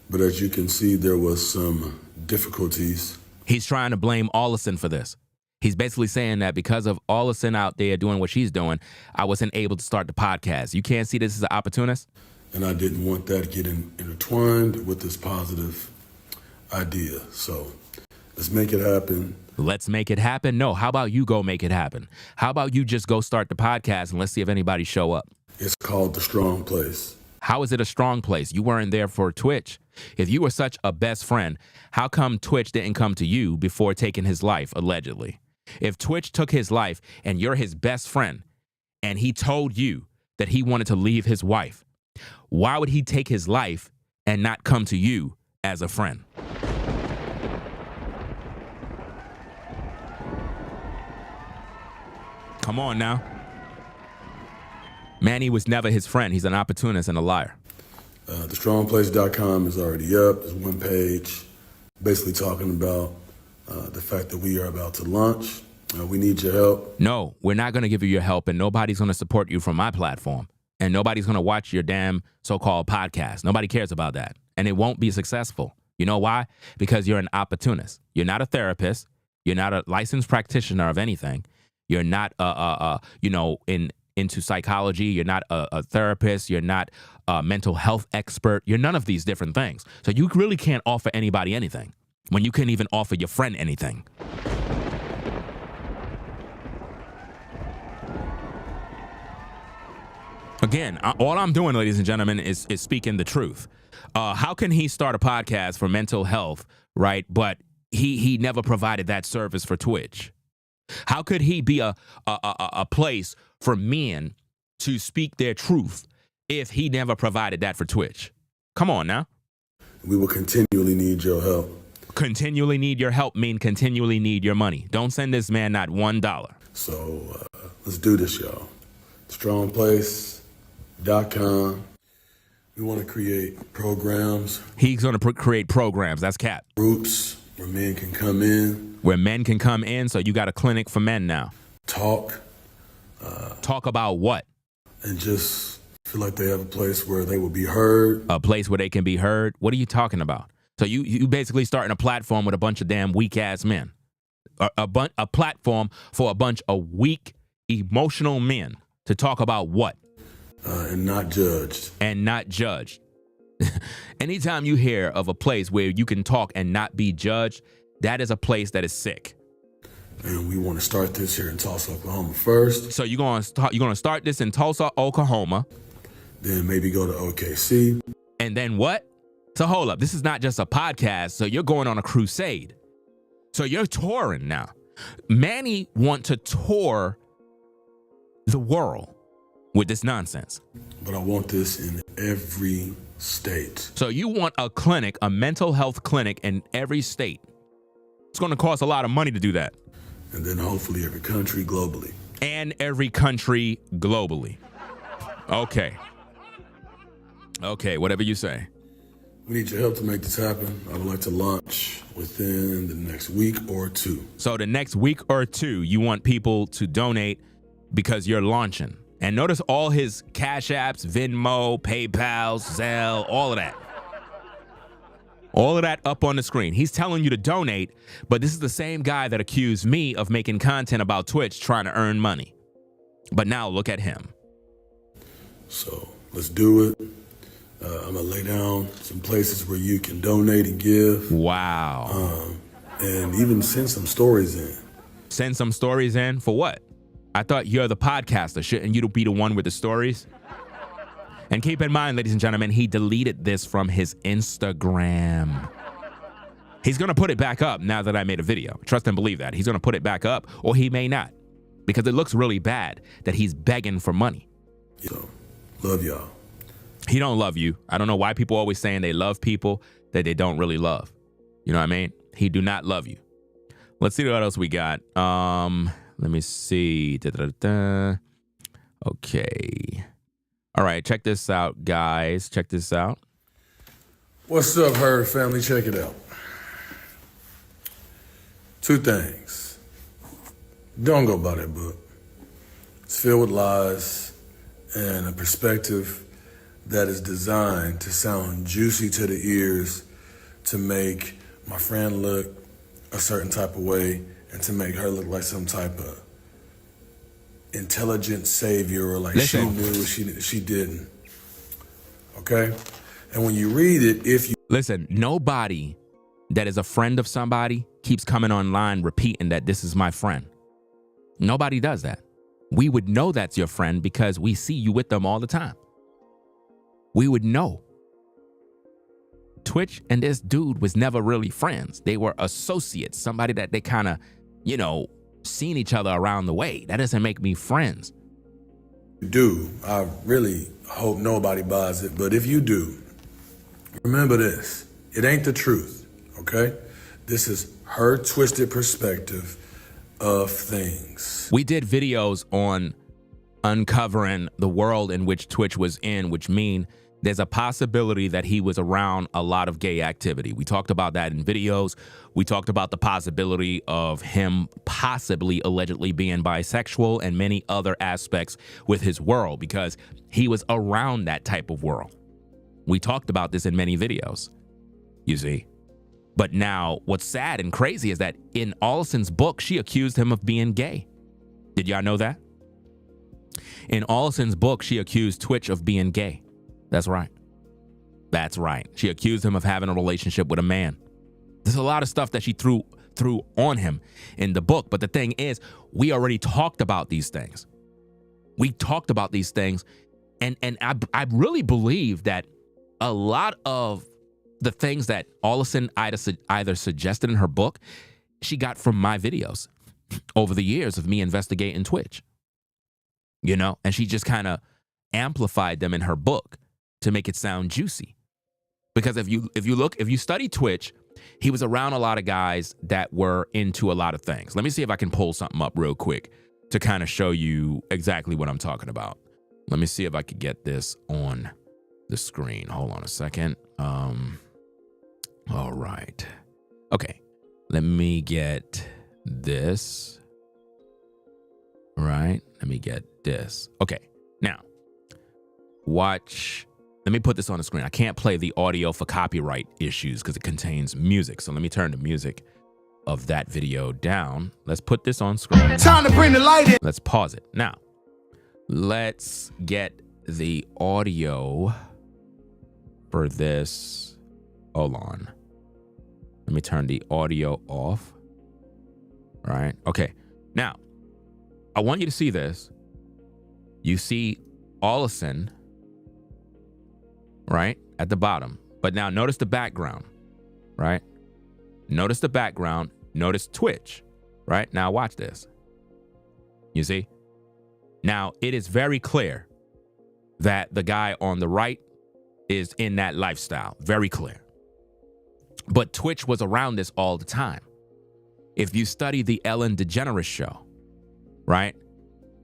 But as you can see, there was some difficulties. He's trying to blame Allison for this. He's basically saying that because of Allison out there doing what she's doing, I wasn't able to start the podcast. You can't see this as an opportunist? And I didn't want that getting intertwined with this positive idea. So let's make it happen. Let's make it happen? No, how about you go make it happen? How about you just go start the podcast and let's see if anybody show up? It's called The Strong Place. How is it a strong place? You weren't there for Twitch. If you were such a best friend, how come Twitch didn't come to you before taking his life, allegedly? If Twitch took his life and you're his best friend and he told you that he wanted to leave his wife, why would he take his life and not come to you as a friend? Come on now. Manny was never his friend. He's an opportunist and a liar. TheStrongPlace.com is already up. There's one page basically talking about the fact that we are about to launch. We need your help. No, we're not going to give you your help, and nobody's going to support you from my platform. And nobody's going to watch your damn so-called podcast. Nobody cares about that. And it won't be successful. You know why? Because you're an opportunist. You're not a therapist. You're not a licensed practitioner of anything. You're not, into psychology. You're not a therapist. You're not a mental health expert. You're none of these different things. So you really can't offer anybody anything when you can't even offer your friend anything. Again, all I'm doing, ladies and gentlemen, is speaking the truth. How can he start a podcast for mental health, right? But he never provided that service for Twitch. How could he be a place for men to speak their truth if he never provided that for Twitch? Come on now. We will continually need your help. Continually need your help mean continually need your money. Don't send this man not $1. So let's do this, y'all. StrongPlace.com. We want to create programs. He's going to create programs. That's cap. Groups where men can come in. Where men can come in. So you got a clinic for men now. Talk. Talk about what? And just feel like they have a place where they will be heard. A place where they can be heard? What are you talking about? So you basically starting a platform with a bunch of damn weak-ass men. A platform for a bunch of weak, emotional men to talk about what? And not judged. And not judged. Anytime you hear of a place where you can talk and not be judged, that is a place that is sick. And we want to start this here in Tulsa, Oklahoma first. So you're gonna start this in Tulsa, Oklahoma. Then maybe go to OKC. And then what? So hold up. This is not just a podcast. So you're going on a crusade. So you're touring now. Manny want to tour the world with this nonsense. But I want this in every state. So you want a clinic, a mental health clinic in every state. It's going to cost a lot of money to do that. And then hopefully every country globally. And every country globally. Okay. Okay, whatever you say. We need your help to make this happen. I would like to launch within the next week or two. So the next week or two, you want people to donate because you're launching. And notice all his Cash Apps, Venmo, PayPal, Zelle, all of that. All of that up on the screen. He's telling you to donate, but this is the same guy that accused me of making content about Twitch trying to earn money. But now look at him. So let's do it. I'm going to lay down some places where you can donate and give. Wow. And even send some stories in. Send some stories in? For what? I thought you're the podcaster. Shouldn't you be the one with the stories? And keep in mind, ladies and gentlemen, he deleted this from his Instagram. He's going to put it back up now that I made a video. Trust and believe that. He's going to put it back up, or he may not. Because it looks really bad that he's begging for money. So, love y'all. He don't love you. I don't know why people always saying they love people that they don't really love. You know what I mean? He do not love you. Let's see what else we got. Let me see. Okay. All right, check this out, guys. Check this out. What's up, Herd family? Check it out. Two things. Don't go by that book. It's filled with lies and a perspective that is designed to sound juicy to the ears, to make my friend look a certain type of way, and to make her look like some type of intelligent savior, or like Listen. she knew she didn't. Okay? And when you read it, if you Listen, nobody that is a friend of somebody keeps coming online repeating that this is my friend. Nobody does that. We would know that's your friend because we see you with them all the time. We would know. Twitch and this dude was never really friends. They were associates, somebody that they kind of, seen each other around the way. That doesn't make me friends. do, I really hope nobody buys it, but if you do, remember this. It ain't the truth, okay? This is her twisted perspective of things. We did videos on uncovering the world in which Twitch was in, which mean there's a possibility that he was around a lot of gay activity. We talked about that in videos. We talked about the possibility of him possibly allegedly being bisexual and many other aspects with his world because he was around that type of world. We talked about this in many videos, you see. But now what's sad and crazy is that in Allison's book, she accused him of being gay. Did y'all know that? In Allison's book, she accused Twitch of being gay. That's right. That's right. She accused him of having a relationship with a man. There's a lot of stuff that she threw on him in the book. But the thing is, we already talked about these things. We talked about these things. And I really believe that a lot of the things that Allison either suggested in her book, she got from my videos over the years of me investigating Twitch. You know, and she just kind of amplified them in her book to make it sound juicy. Because if you study Twitch, he was around a lot of guys that were into a lot of things. Let me see if I can pull something up real quick to kind of show you exactly what I'm talking about. Let me see if I could get this on the screen. Hold on a second. All right. Okay. Let me get this. Right. Let me get this. Okay. Now, watch. Let me put this on the screen. I can't play the audio for copyright issues because it contains music. So let me turn the music of that video down. Let's put this on screen. Time to bring the light in. Let's pause it. Now, let's get the audio for this. Hold on. Let me turn the audio off. All right. Okay. Now, I want you to see this. You see Allison, right, at the bottom. But now notice the background, right? Notice the background. Notice Twitch, right? Now watch this. You see? Now, it is very clear that the guy on the right is in that lifestyle. Very clear. But Twitch was around this all the time. If you study the Ellen DeGeneres show, right,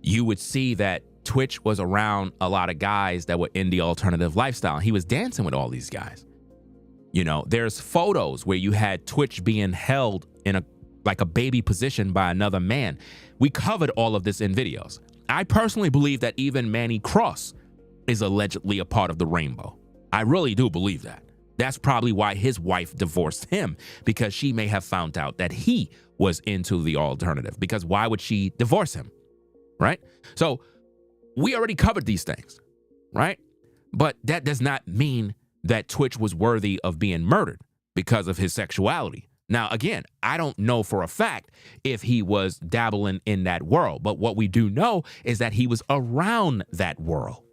you would see that Twitch was around a lot of guys that were in the alternative lifestyle. He was dancing with all these guys. You know, there's photos where you had Twitch being held in a baby position by another man. We covered all of this in videos. I personally believe that even Manny Cross is allegedly a part of the rainbow. I really do believe that. That's probably why his wife divorced him, because she may have found out that he was into the alternative. Because why would she divorce him, right? So we already covered these things, right? But that does not mean that Twitch was worthy of being murdered because of his sexuality. Now, again, I don't know for a fact if he was dabbling in that world, but what we do know is that he was around that world.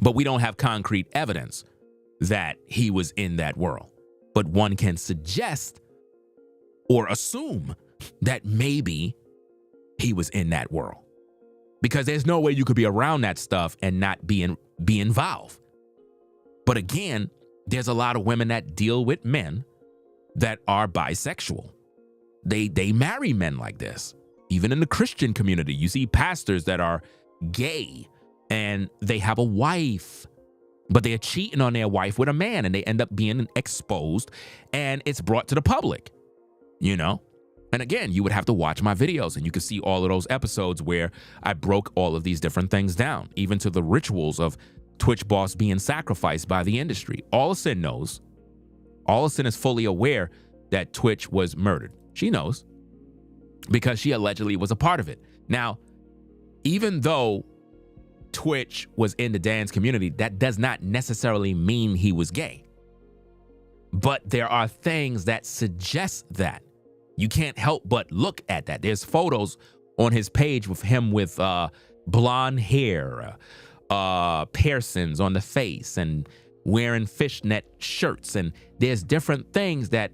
But we don't have concrete evidence that he was in that world. But one can suggest or assume that maybe he was in that world, because there's no way you could be around that stuff and not be involved. But again, there's a lot of women that deal with men that are bisexual. They marry men like this. Even in the Christian community, you see pastors that are gay and they have a wife, but they're cheating on their wife with a man, and they end up being exposed, and it's brought to the public, you know? And again, you would have to watch my videos, and you can see all of those episodes where I broke all of these different things down, even to the rituals of Twitch boss being sacrificed by the industry. Allison knows. Allison is fully aware that Twitch was murdered. She knows, because she allegedly was a part of it. Now, even though Twitch was in the dance community, that does not necessarily mean he was gay. But there are things that suggest that. You can't help but look at that. There's photos on his page with him with blonde hair, piercings on the face, and wearing fishnet shirts. And there's different things that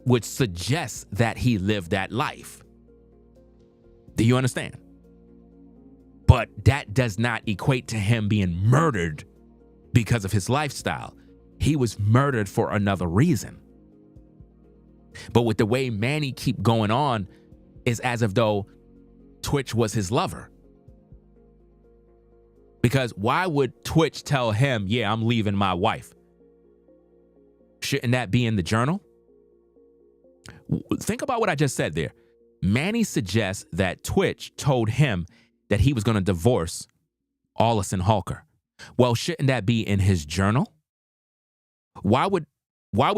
would suggest that he lived that life. Do you understand? But that does not equate to him being murdered because of his lifestyle. He was murdered for another reason. But with the way Manny keep going on, is as if though Twitch was his lover. Because why would Twitch tell him, yeah, I'm leaving my wife? Shouldn't that be in the journal? Think about what I just said there. Manny suggests that Twitch told him that he was going to divorce Allison Halker. Well, shouldn't that be in his journal? Why would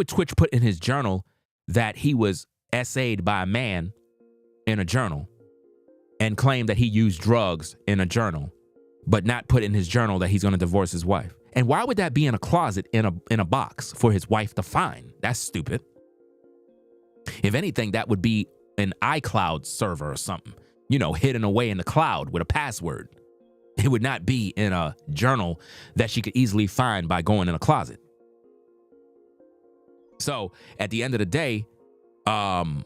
Twitch put in his journal that he was essayed by a man in a journal, and claim that he used drugs in a journal, but not put in his journal that he's going to divorce his wife? And why would that be in a closet in a box for his wife to find? That's stupid. If anything, that would be an iCloud server or something, you know, hidden away in the cloud with a password. It would not be in a journal that she could easily find by going in a closet. So at the end of the day, at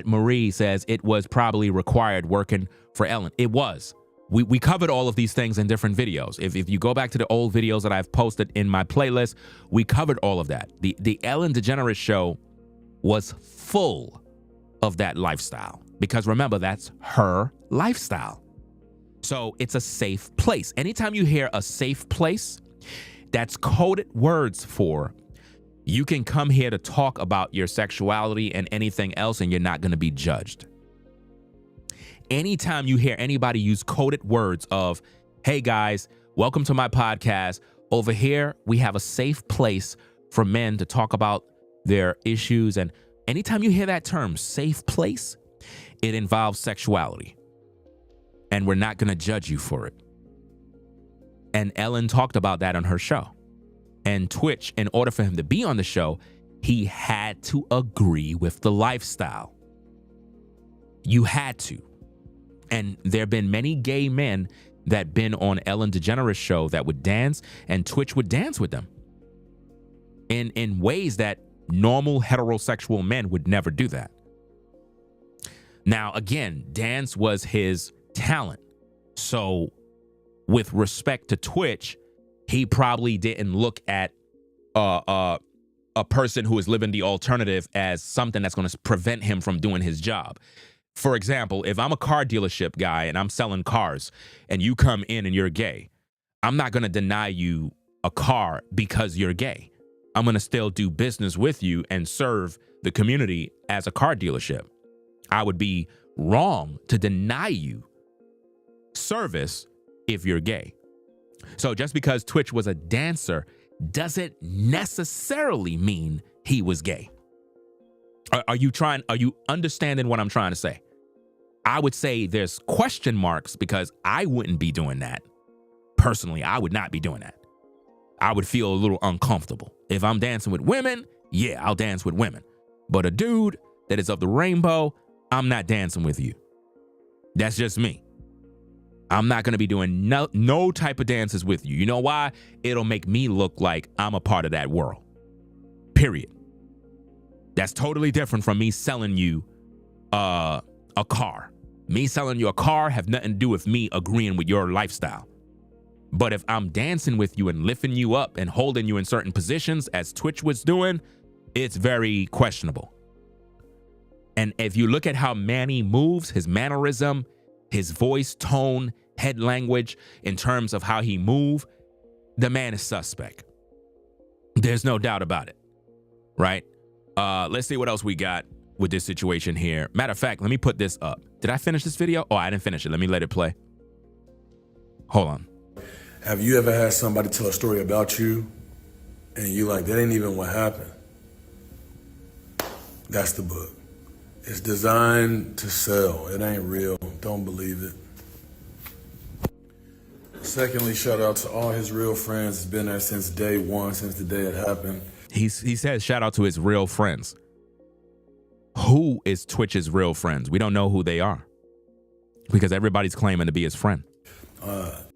Marie says it was probably required working for Ellen. It was. We covered all of these things in different videos. If you go back to the old videos that I've posted in my playlist, we covered all of that. The Ellen DeGeneres show was full of that lifestyle, because remember, that's her lifestyle. So it's a safe place. Anytime you hear a safe place, that's coded words for you can come here to talk about your sexuality and anything else, and you're not going to be judged. Anytime you hear anybody use coded words of, hey guys, welcome to my podcast. Over here, we have a safe place for men to talk about their issues. And anytime you hear that term, safe place, it involves sexuality. And we're not going to judge you for it. And Ellen talked about that on her show. And Twitch, in order for him to be on the show, he had to agree with the lifestyle. You had to. And there have been many gay men that been on Ellen DeGeneres' show that would dance, and Twitch would dance with them in ways that normal heterosexual men would never do that. Now, again, dance was his talent. So with respect to Twitch, he probably didn't look at a person who is living the alternative as something that's going to prevent him from doing his job. For example, if I'm a car dealership guy and I'm selling cars and you come in and you're gay, I'm not going to deny you a car because you're gay. I'm going to still do business with you and serve the community as a car dealership. I would be wrong to deny you service if you're gay. So just because Twitch was a dancer doesn't necessarily mean he was gay. Are you understanding what I'm trying to say? I would say there's question marks because I wouldn't be doing that. Personally, I would not be doing that. I would feel a little uncomfortable. If I'm dancing with women, yeah, I'll dance with women. But a dude that is of the rainbow, I'm not dancing with you. That's just me. I'm not going to be doing no type of dances with you. You know why? It'll make me look like I'm a part of that world. Period. That's totally different from me selling you a car. Me selling you a car have nothing to do with me agreeing with your lifestyle. But if I'm dancing with you and lifting you up and holding you in certain positions as Twitch was doing, it's very questionable. And if you look at how Manny moves, his mannerism, his voice tone, head language, in terms of how he move, the man is suspect. There's no doubt about it, right? Let's see what else we got with this situation here. Matter of fact, let me put this up. Did I finish this video? Oh, I didn't finish it. Let me let it play. Hold on. Have you ever had somebody tell a story about you and you like, that ain't even what happened? That's the book. It's designed to sell. It ain't real. Don't believe it. Secondly, shout out to all his real friends. It's been there since day one, since the day it happened. He says shout out to his real friends. Who is Twitch's real friends? We don't know who they are because everybody's claiming to be his friend.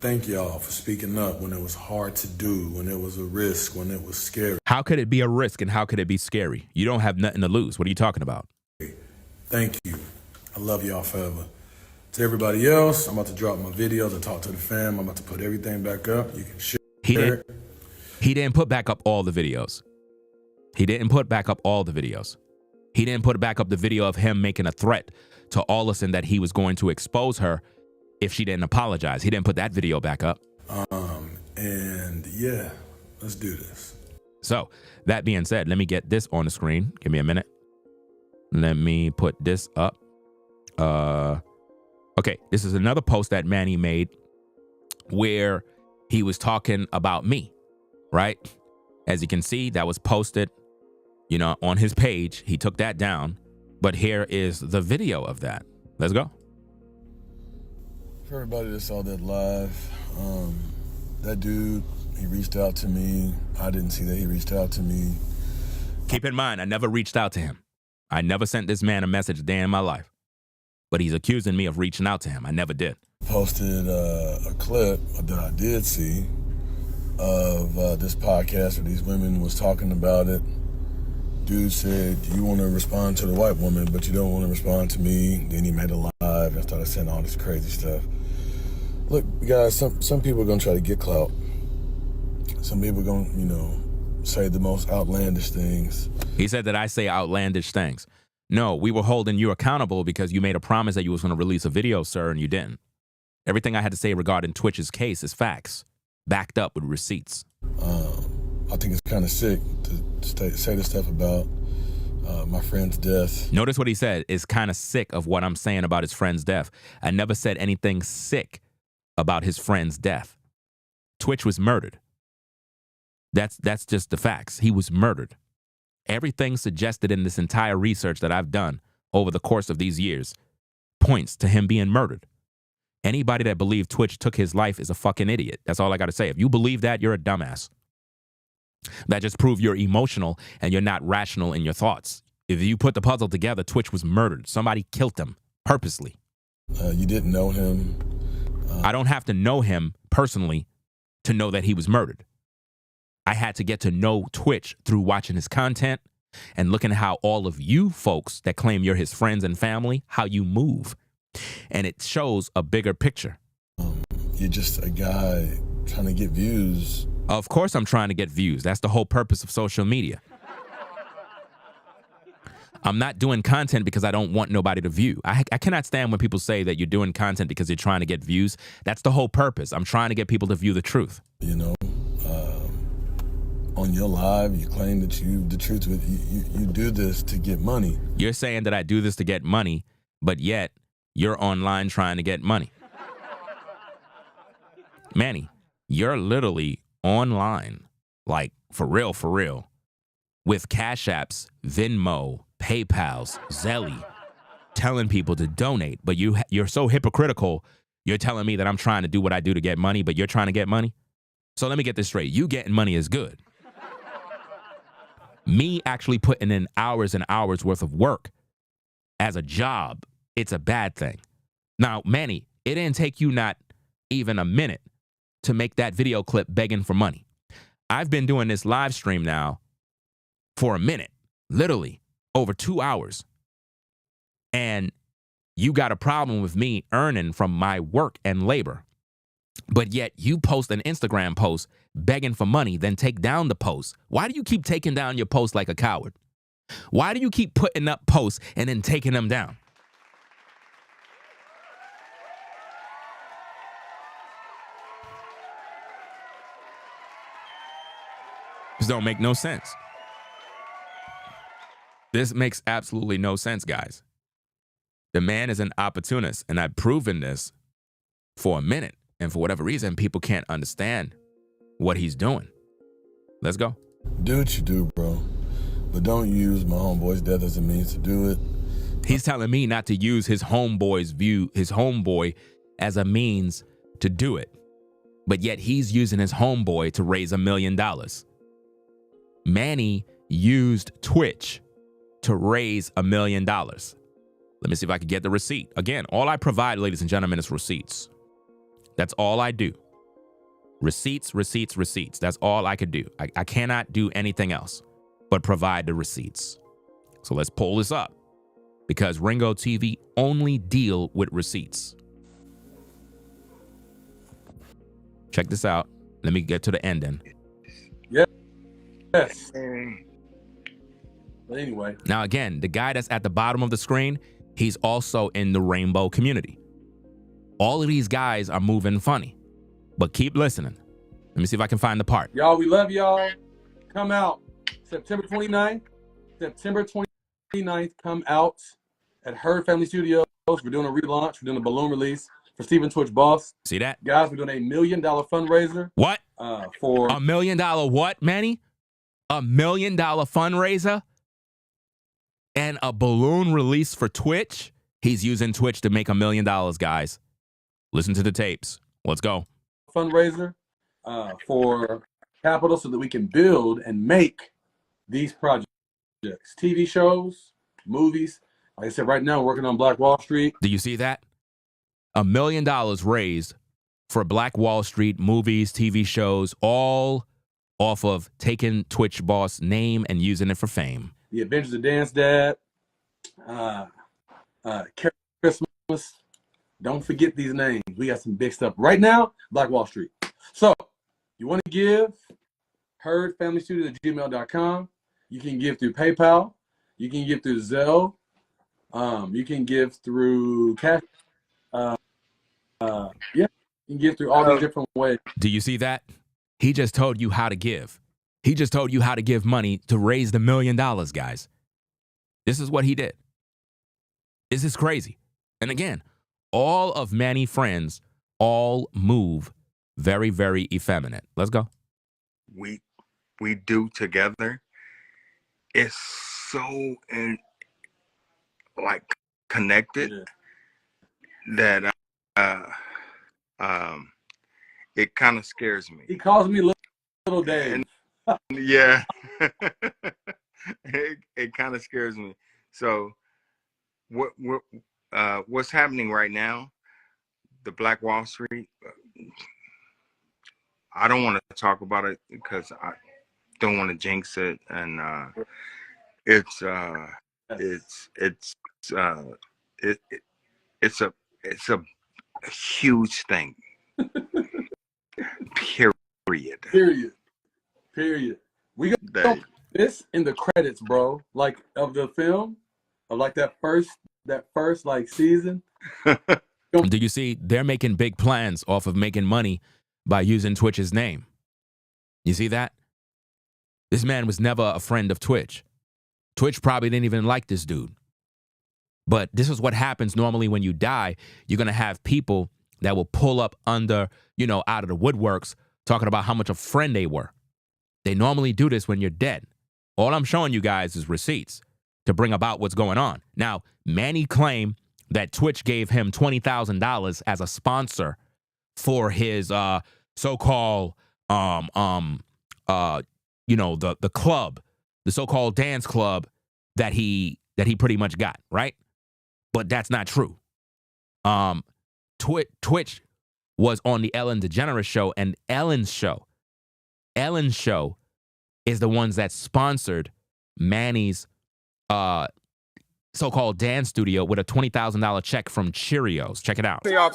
Thank y'all for speaking up when it was hard to do, when it was a risk, when it was scary. How could it be a risk and how could it be scary? You don't have nothing to lose. What are you talking about? Thank you. I love y'all forever. To everybody else, I'm about to drop my videos and talk to the fam. I'm about to put everything back up. You can share it. He didn't put back up all the videos. He didn't put back up all the videos. He didn't put back up the video of him making a threat to Allison that he was going to expose her if she didn't apologize. He didn't put that video back up. And yeah, let's do this. So that being said, let me get this on the screen. Give me a minute. Let me put this up. Okay, this is another post that Manny made where he was talking about me, right? As you can see, that was posted, on his page. He took that down, but here is the video of that. Let's go. For everybody that saw that live, that dude, he reached out to me. I didn't see that he reached out to me. Keep in mind, I never reached out to him. I never sent this man a message a day in my life. But he's accusing me of reaching out to him. I never did. Posted a clip that I did see of this podcast where these women was talking about it. Dude said, you want to respond to the white woman, but you don't want to respond to me. Then he made a live and started saying all this crazy stuff. Look, guys, some people are going to try to get clout. Some people are going to, say the most outlandish things. He said that I say outlandish things. No, we were holding you accountable because you made a promise that you was going to release a video, sir, and you didn't. Everything I had to say regarding Twitch's case is facts, backed up with receipts. I think it's kind of sick to say this stuff about my friend's death. Notice what he said. Is kind of sick of what I'm saying about his friend's death. I never said anything sick about his friend's death. Twitch was murdered. That's just the facts. He was murdered. Everything suggested in this entire research that I've done over the course of these years points to him being murdered. Anybody that believed Twitch took his life is a fucking idiot. That's all I got to say. If you believe that, you're a dumbass. That just proves you're emotional and you're not rational in your thoughts. If you put the puzzle together, Twitch was murdered. Somebody killed him purposely. You didn't know him. I don't have to know him personally to know that he was murdered. I had to get to know Twitch through watching his content and looking at how all of you folks that claim you're his friends and family, how you move. And it shows a bigger picture. you're just a guy trying to get views. Of course I'm trying to get views. That's the whole purpose of social media. I'm not doing content because I don't want nobody to view. I cannot stand when people say that you're doing content because you're trying to get views. That's the whole purpose. I'm trying to get people to view the truth. You know, on your live, you claim that the truth with you do this to get money. You're saying that I do this to get money, but yet you're online trying to get money. Manny, you're literally online, like for real, with Cash Apps, Venmo, PayPal's, Zelly, telling people to donate, but you're so hypocritical. You're telling me that I'm trying to do what I do to get money, but you're trying to get money? So let me get this straight. You getting money is good. Me actually putting in hours and hours worth of work as a job, it's a bad thing. Now, Manny, it didn't take you not even a minute to make that video clip begging for money. I've been doing this live stream now for a minute, literally over 2 hours. And you got a problem with me earning from my work and labor. But yet you post an Instagram post begging for money, then take down the post. Why do you keep taking down your post like a coward? Why do you keep putting up posts and then taking them down? This don't make no sense. This makes absolutely no sense, guys. The man is an opportunist, and I've proven this for a minute. And for whatever reason, people can't understand what he's doing. Let's go. Do what you do, bro. But don't use my homeboy's death as a means to do it. He's telling me not to use his homeboy as a means to do it. But yet he's using his homeboy to raise $1 million. Manny used Twitch to raise $1 million. Let me see if I can get the receipt. Again, all I provide, ladies and gentlemen, is receipts. That's all I do. Receipts. That's all I could do. I cannot do anything else but provide the receipts. So let's pull this up, because Ringo TV only deal with receipts. Check this out. Let me get to the ending. Yes. But anyway. Now, again, the guy that's at the bottom of the screen, he's also in the rainbow community. All of these guys are moving funny, but keep listening. Let me see if I can find the part. Y'all, we love y'all. Come out September 29th. September 29th, come out at Herd Family Studios. We're doing a relaunch. We're doing a balloon release for Stephen Twitch Boss. See that? Guys, we're doing $1 million fundraiser. What? For $1 million what, Manny? $1 million fundraiser? And a balloon release for Twitch? He's using Twitch to make $1 million, guys. Listen to the tapes. Let's go. Fundraiser for capital so that we can build and make these projects. TV shows, movies. Like I said, right now, we're working on Black Wall Street. Do you see that? $1 million raised for Black Wall Street movies, TV shows, all off of taking Twitch Boss name and using it for fame. The Adventures of Dance Dad, Christmas. Don't forget these names. We got some big stuff right now. Black Wall Street. So, you want to give? herdfamilystudio@gmail.com. You can give through PayPal. You can give through Zelle. You can give through Cash. You can give through all these different ways. Do you see that? He just told you how to give. He just told you how to give money to raise the $1 million, guys. This is what he did. This is crazy. And again, all of Manny's friends all move very, very effeminate. Let's go. We do together is so connected that it kind of scares me. He calls me little Dave. And, yeah, it kind of scares me. So what's happening right now? The Black Wall Street. I don't want to talk about it because I don't want to jinx it, and it's a huge thing. Period. Period. We There got you this in the credits, bro. Like of the film, of like that first like season. Do you see? They're making big plans off of making money by using Twitch's name. You see that? This man was never a friend of Twitch. Twitch probably didn't even like this dude. But this is what happens normally when you die. You're going to have people that will pull up under, out of the woodworks talking about how much a friend they were. They normally do this when you're dead. All I'm showing you guys is receipts to bring about what's going on. Now, Manny claimed that Twitch gave him $20,000 as a sponsor for his so-called the club, the so-called dance club that he pretty much got, right? But that's not true. Twitch was on the Ellen DeGeneres show, and Ellen's show is the ones that sponsored Manny's so-called dance studio with a $20,000 check from Cheerios. Check it out. Hey, y'all,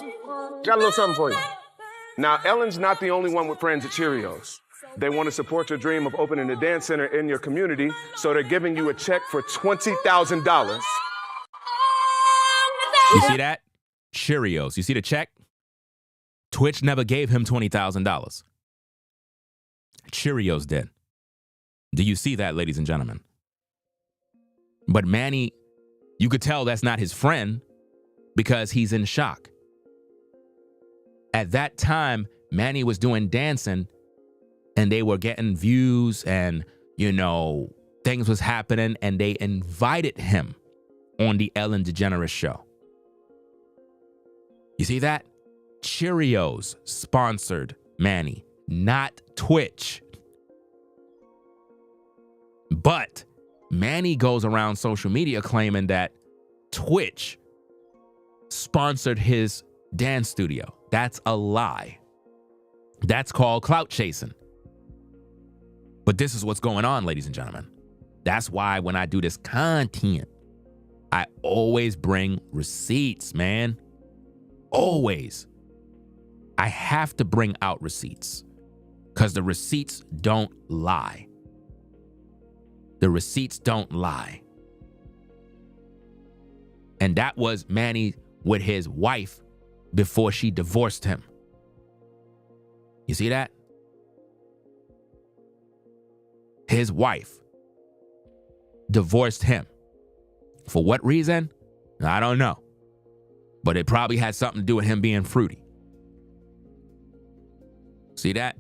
got a little something for you. Now, Ellen's not the only one with friends at Cheerios. They want to support your dream of opening a dance center in your community, so they're giving you a check for $20,000. You see that? Cheerios. You see the check? Twitch never gave him $20,000. Cheerios did. Do you see that, ladies and gentlemen? But Manny, you could tell that's not his friend because he's in shock. At that time, Manny was doing dancing and they were getting views and, things was happening, and they invited him on the Ellen DeGeneres show. You see that? Cheerios sponsored Manny, not Twitch. But Manny goes around social media claiming that Twitch sponsored his dance studio. That's a lie. That's called clout chasing. But this is what's going on, ladies and gentlemen. That's why when I do this content, I always bring receipts, man. Always. I have to bring out receipts because the receipts don't lie. The receipts don't lie. And that was Manny with his wife before she divorced him. You see that? His wife divorced him. For what reason? I don't know. But it probably had something to do with him being fruity. See that?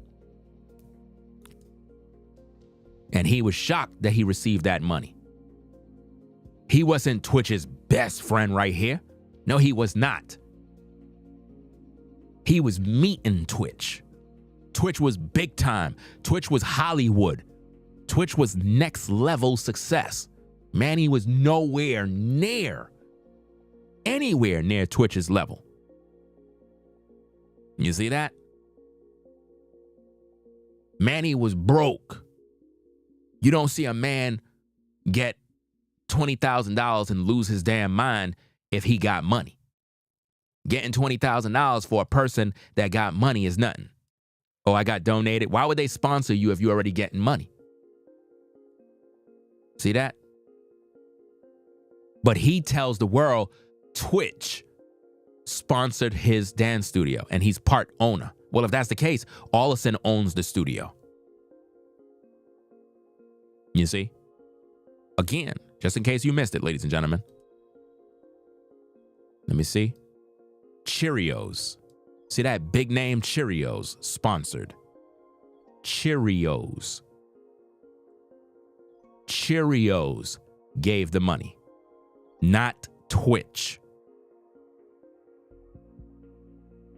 And he was shocked that he received that money. He wasn't Twitch's best friend right here. No, he was not. He was meeting Twitch. Twitch was big time. Twitch was Hollywood. Twitch was next level success. Manny was anywhere near Twitch's level. You see that? Manny was broke. You don't see a man get $20,000 and lose his damn mind if he got money. Getting $20,000 for a person that got money is nothing. Oh, I got donated. Why would they sponsor you if you're already getting money? See that? But he tells the world Twitch sponsored his dance studio and he's part owner. Well, if that's the case, Allison owns the studio. You see? Again, just in case you missed it, ladies and gentlemen. Let me see. Cheerios. See that big name? Cheerios sponsored. Cheerios. Cheerios gave the money, not Twitch.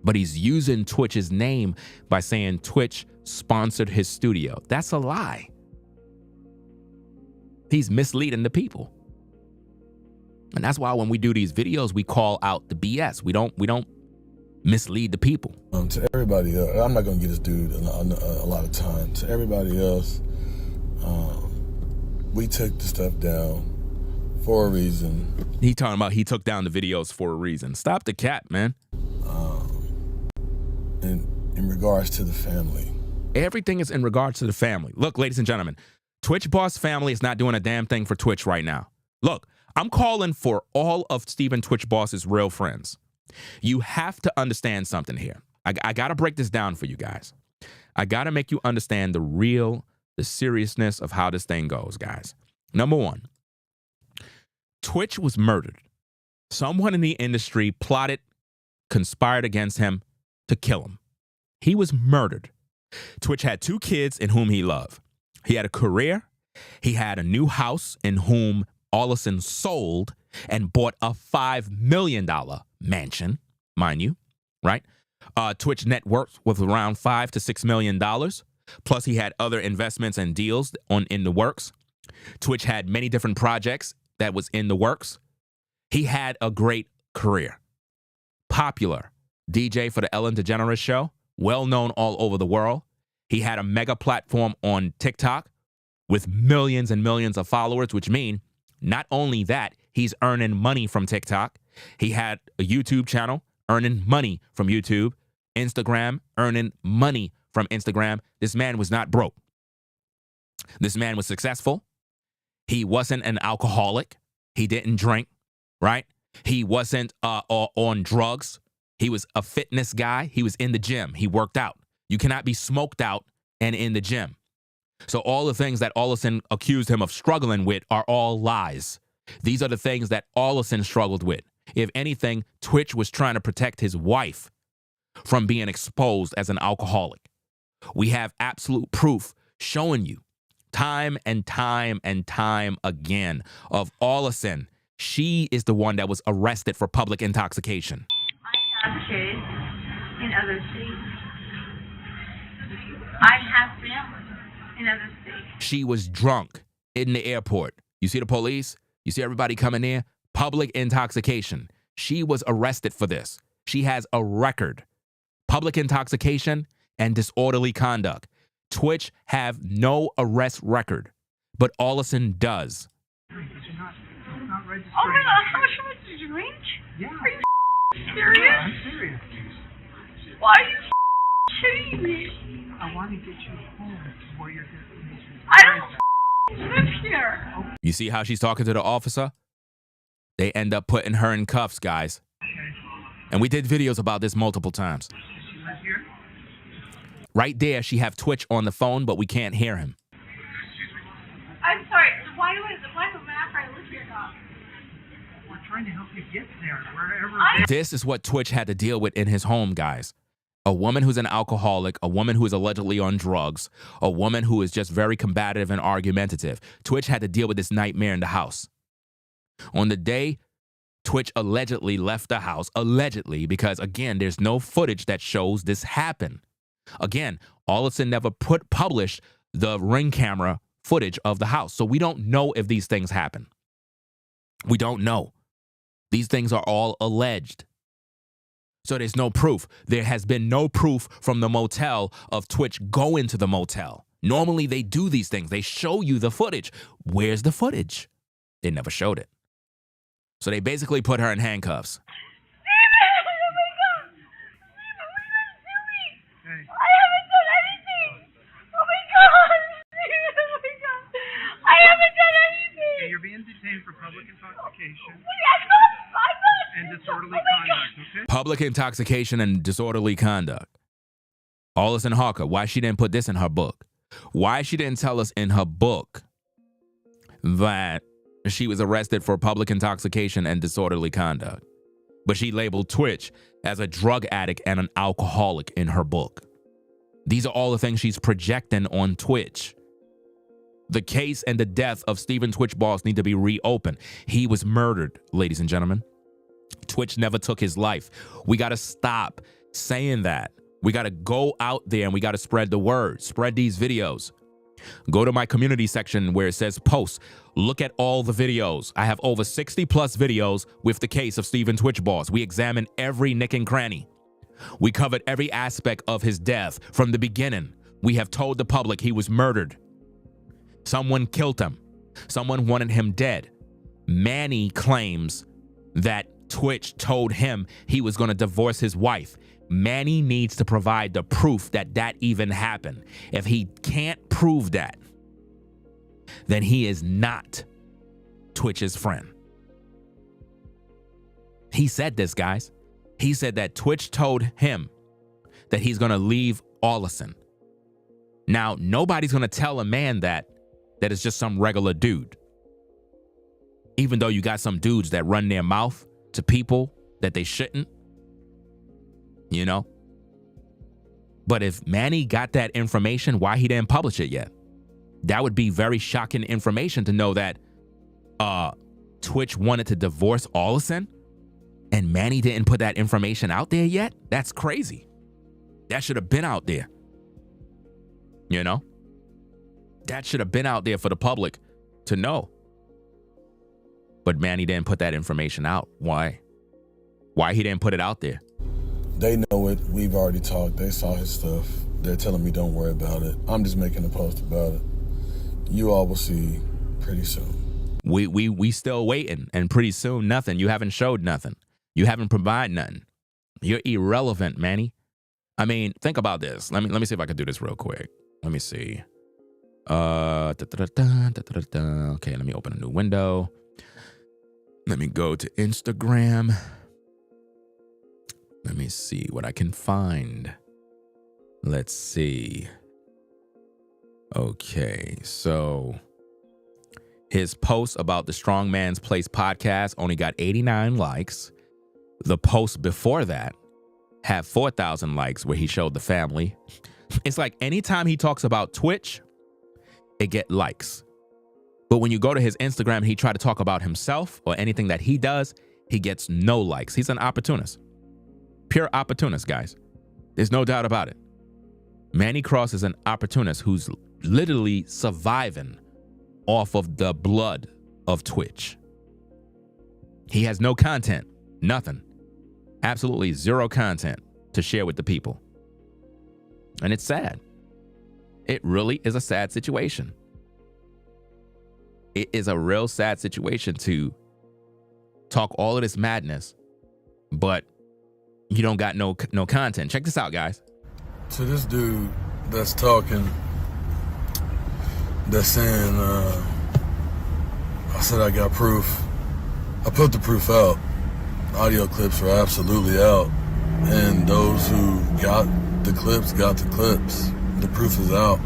But he's using Twitch's name by saying Twitch sponsored his studio. That's a lie. He's misleading the people. And that's why when we do these videos, we call out the BS. We don't mislead the people. To everybody else, I'm not going to give this dude a lot of time. To everybody else, we took the stuff down for a reason. He talking about he took down the videos for a reason. Stop the cap, man. In regards to the family. Everything is in regards to the family. Look, ladies and gentlemen, Twitch Boss family is not doing a damn thing for Twitch right now. Look, I'm calling for all of Stephen Twitch Boss's real friends. You have to understand something here. I got to break this down for you guys. I got to make you understand the seriousness of how this thing goes, guys. Number one, Twitch was murdered. Someone in the industry plotted, conspired against him to kill him. He was murdered. Twitch had 2 kids in whom he loved. He had a career. He had a new house in whom Ollison sold and bought a $5 million mansion, mind you, right? Twitch net worth was around $5 to $6 million. Plus, he had other investments and deals in the works. Twitch had many different projects that was in the works. He had a great career. Popular DJ for the Ellen DeGeneres Show, well known all over the world. He had a mega platform on TikTok with millions and millions of followers, which mean not only that, he's earning money from TikTok. He had a YouTube channel earning money from YouTube, Instagram earning money from Instagram. This man was not broke. This man was successful. He wasn't an alcoholic. He didn't drink, right? He wasn't on drugs. He was a fitness guy. He was in the gym. He worked out. You cannot be smoked out and in the gym. So all the things that Ollison accused him of struggling with are all lies. These are the things that Ollison struggled with. If anything, Twitch was trying to protect his wife from being exposed as an alcoholic. We have absolute proof showing you time and time and time again of Ollison. She is the one that was arrested for public intoxication. I have kids in other states. I have family in other states. She was drunk in the airport. You see the police? You see everybody coming in? Public intoxication. She was arrested for this. She has a record. Public intoxication and disorderly conduct. Twitch have no arrest record, but Ollison does. Oh my God, how much did you drink? Yeah. Are you serious? Yeah, I'm serious. Why are you shitting me? I want to get you home where your destination is. I don't live here. You see how she's talking to the officer? They end up putting her in cuffs, guys. Okay. And we did videos about this multiple times. Does she live here? Right there, she have Twitch on the phone, but we can't hear him. I'm sorry. Why do I live here now? We're trying to help you get there, wherever. This is what Twitch had to deal with in his home, guys. A woman who's an alcoholic, a woman who is allegedly on drugs, a woman who is just very combative and argumentative. Twitch had to deal with this nightmare in the house. On the day Twitch allegedly left the house, allegedly, because again, there's no footage that shows this happen. Again, Ollison never published the Ring camera footage of the house. So we don't know if these things happen. We don't know. These things are all alleged. So there's no proof. There has been no proof from the motel of Twitch going to the motel. Normally they do these things. They show you the footage. Where's the footage? They never showed it. So they basically put her in handcuffs. You're being detained for public intoxication I'm not. and disorderly conduct, okay? Public intoxication and disorderly conduct. Ollison Hawker, why she didn't put this in her book? Why she didn't tell us in her book that she was arrested for public intoxication and disorderly conduct? But she labeled Twitch as a drug addict and an alcoholic in her book. These are all the things she's projecting on Twitch. The case and the death of Stephen Twitch Boss need to be reopened. He was murdered, ladies and gentlemen. Twitch never took his life. We got to stop saying that. We got to go out there and we got to spread the word. Spread these videos. Go to my community section where it says posts. Look at all the videos. I have over 60 plus videos with the case of Stephen Twitch Boss. We examined every nick and cranny. We covered every aspect of his death from the beginning. We have told the public he was murdered. Someone killed him. Someone wanted him dead. Manny claims that Twitch told him he was going to divorce his wife. Manny needs to provide the proof that that even happened. If he can't prove that, then he is not Twitch's friend. He said this, guys. He said that Twitch told him that he's going to leave Allison. Now, nobody's going to tell a man that is just some regular dude. Even though you got some dudes that run their mouth to people that they shouldn't, you know? But if Manny got that information, why he didn't publish it yet? That would be very shocking information to know that Twitch wanted to divorce Allison and Manny didn't put that information out there yet. That's crazy. That should have been out there. You know? That should have been out there for the public to know. But Manny didn't put that information out. Why? Why he didn't put it out there? They know it. We've already talked. They saw his stuff. They're telling me don't worry about it. I'm just making a post about it. You all will see pretty soon. We still waiting, and pretty soon nothing. You haven't showed nothing. You haven't provided nothing. You're irrelevant, Manny. I mean, think about this. Let me see if I can do this real quick. Let me see. Okay, let me open a new window. Let me go to Instagram. Let me see what I can find. Let's see. Okay, so his post about the Strong Man's Place podcast only got 89 likes. The post before that had 4,000 likes where he showed the family. It's like anytime he talks about Twitch, it get likes. But when you go to his Instagram and he try to talk about himself or anything that he does, he gets no likes. He's an opportunist. Pure opportunist, guys. There's no doubt about it. Manny Cross is an opportunist who's literally surviving off of the blood of Twitch. He has no content, nothing. Absolutely zero content to share with the people. And it's sad. It really is a sad situation. It is a real sad situation to talk all of this madness, but you don't got no content. Check this out, guys. To this dude that's talking, that's saying, I said I got proof. I put the proof out. Audio clips are absolutely out. And those who got the clips got the clips. The proof is out.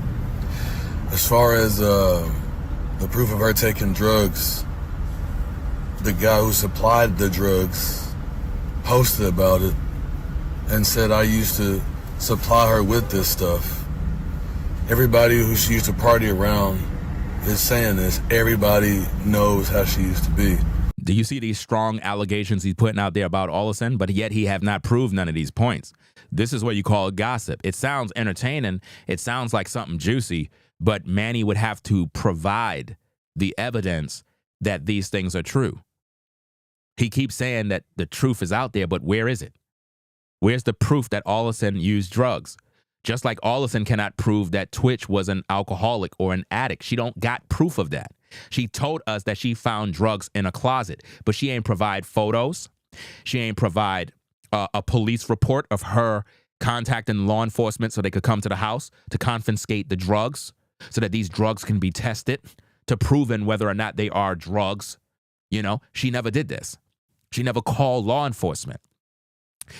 As far as the proof of her taking drugs, the guy who supplied the drugs posted about it and said, I used to supply her with this stuff. Everybody who she used to party around is saying this. Everybody knows how she used to be. Do you see these strong allegations he's putting out there about Allison, but yet he have not proved none of these points? This is what you call gossip. It sounds entertaining. It sounds like something juicy, but Manny would have to provide the evidence that these things are true. He keeps saying that the truth is out there, but where is it? Where's the proof that Allison used drugs? Just like Allison cannot prove that Twitch was an alcoholic or an addict. She don't got proof of that. She told us that she found drugs in a closet, but she ain't provide photos. She ain't provide a police report of her contacting law enforcement so they could come to the house to confiscate the drugs so that these drugs can be tested to proven whether or not they are drugs. You know, she never did this. She never called law enforcement.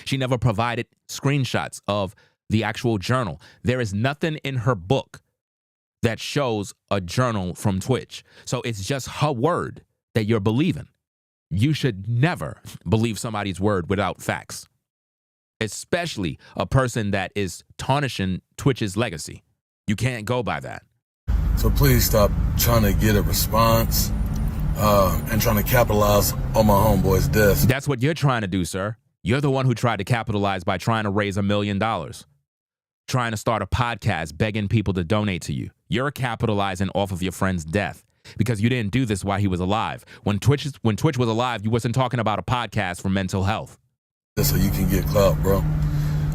She never provided screenshots of the actual journal. There is nothing in her book that shows a journal from Twitch. So it's just her word that you're believing. You should never believe somebody's word without facts, especially a person that is tarnishing Twitch's legacy. You can't go by that. So please stop trying to get a response and trying to capitalize on my homeboy's death. That's what you're trying to do, sir. You're the one who tried to capitalize by trying to raise $1 million, trying to start a podcast, begging people to donate to you. You're capitalizing off of your friend's death because you didn't do this while he was alive. When Twitch was alive, you wasn't talking about a podcast for mental health. So you can get clout, bro.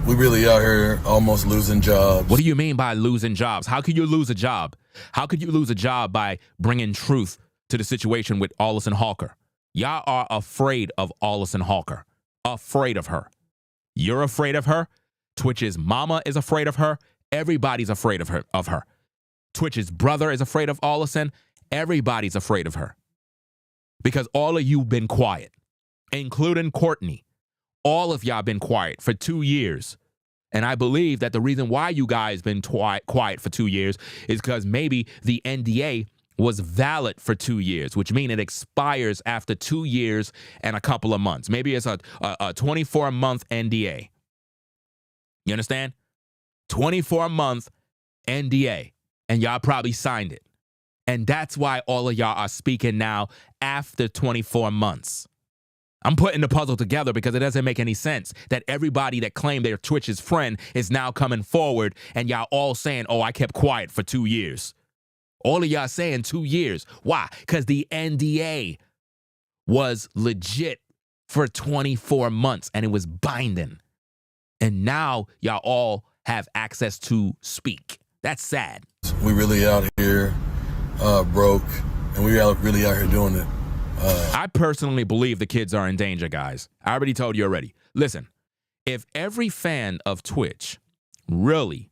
We really out here almost losing jobs. What do you mean by losing jobs? How could you lose a job? How could you lose a job by bringing truth to the situation with Allison Hawker? Y'all are afraid of Allison Hawker. Afraid of her. You're afraid of her. Twitch's mama is afraid of her. Everybody's afraid of her. Twitch's brother is afraid of Allison. Everybody's afraid of her. Because all of you been quiet, including Courtney. All of y'all been quiet for 2 years. And I believe that the reason why you guys been quiet for 2 years is because maybe the NDA was valid for 2 years, which means it expires after 2 years and a couple of months. Maybe it's a 24-month NDA. You understand? 24-month NDA. And y'all probably signed it. And that's why all of y'all are speaking now after 24 months. I'm putting the puzzle together because it doesn't make any sense that everybody that claimed they're Twitch's friend is now coming forward and y'all all saying, oh, I kept quiet for 2 years. All of y'all saying 2 years. Why? Because the NDA was legit for 24 months and it was binding. And now y'all all have access to speak. That's sad. We really out here broke, and we really out here doing it. I personally believe the kids are in danger, guys. I already told you already. Listen, if every fan of Twitch really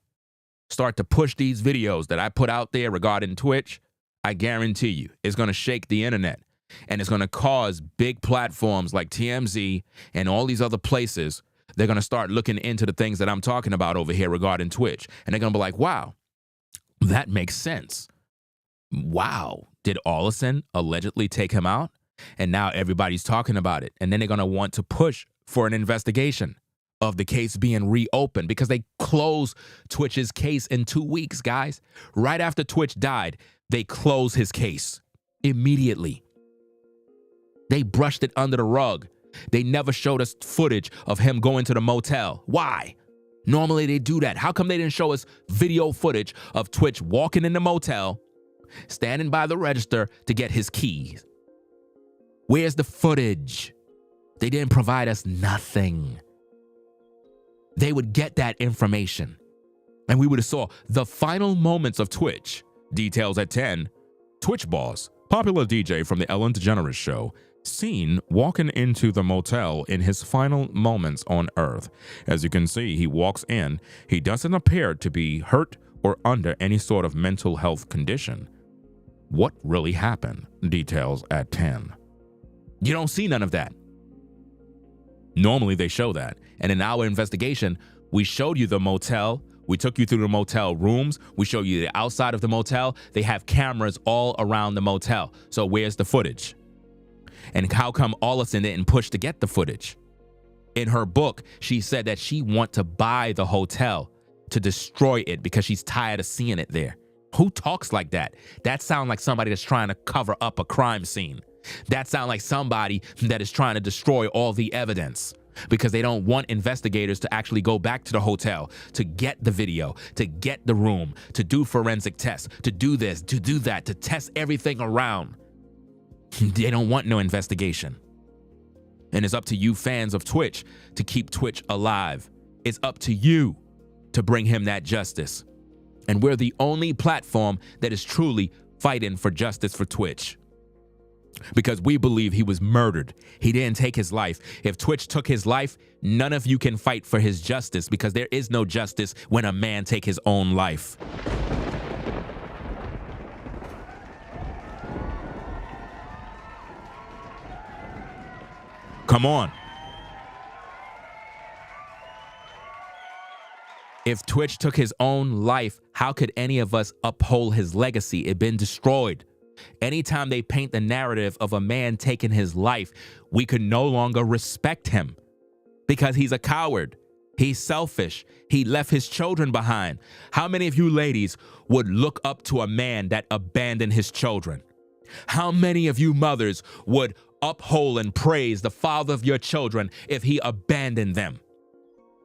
start to push these videos that I put out there regarding Twitch, I guarantee you it's going to shake the internet. And it's going to cause big platforms like TMZ and all these other places. They're going to start looking into the things that I'm talking about over here regarding Twitch. And they're going to be like, wow, that makes sense. Wow, did Allison allegedly take him out? And now everybody's talking about it. And then they're going to want to push for an investigation of the case being reopened because they closed Twitch's case in 2 weeks, guys. Right after Twitch died, they closed his case immediately. They brushed it under the rug. They never showed us footage of him going to the motel. Why? Normally they do that. How come they didn't show us video footage of Twitch walking in the motel, standing by the register to get his keys? Where's the footage? They didn't provide us nothing. They would get that information. And we would have saw the final moments of Twitch. Details at 10. Twitch boss, popular DJ from the Ellen DeGeneres show, seen walking into the motel in his final moments on Earth. As you can see, he walks in. He doesn't appear to be hurt or under any sort of mental health condition. What really happened? Details at 10. You don't see none of that. Normally they show that. And in our investigation, we showed you the motel. We took you through the motel rooms. We showed you the outside of the motel. They have cameras all around the motel. So where's the footage? And how come Allison didn't push to get the footage? In her book, she said that she wants to buy the hotel to destroy it because she's tired of seeing it there. Who talks like that? That sounds like somebody that's trying to cover up a crime scene. That sounds like somebody that is trying to destroy all the evidence because they don't want investigators to actually go back to the hotel, to get the video, to get the room, to do forensic tests, to do this, to do that, to test everything around. They don't want no investigation. And it's up to you fans of Twitch to keep Twitch alive. It's up to you to bring him that justice. And we're the only platform that is truly fighting for justice for Twitch. Because we believe he was murdered. He didn't take his life. If Twitch took his life, none of you can fight for his justice because there is no justice when a man take his own life. Come on. If Twitch took his own life, how could any of us uphold his legacy? It been destroyed. Anytime they paint the narrative of a man taking his life, we could no longer respect him because he's a coward. He's selfish. He left his children behind. How many of you ladies would look up to a man that abandoned his children? How many of you mothers would uphold and praise the father of your children if he abandoned them?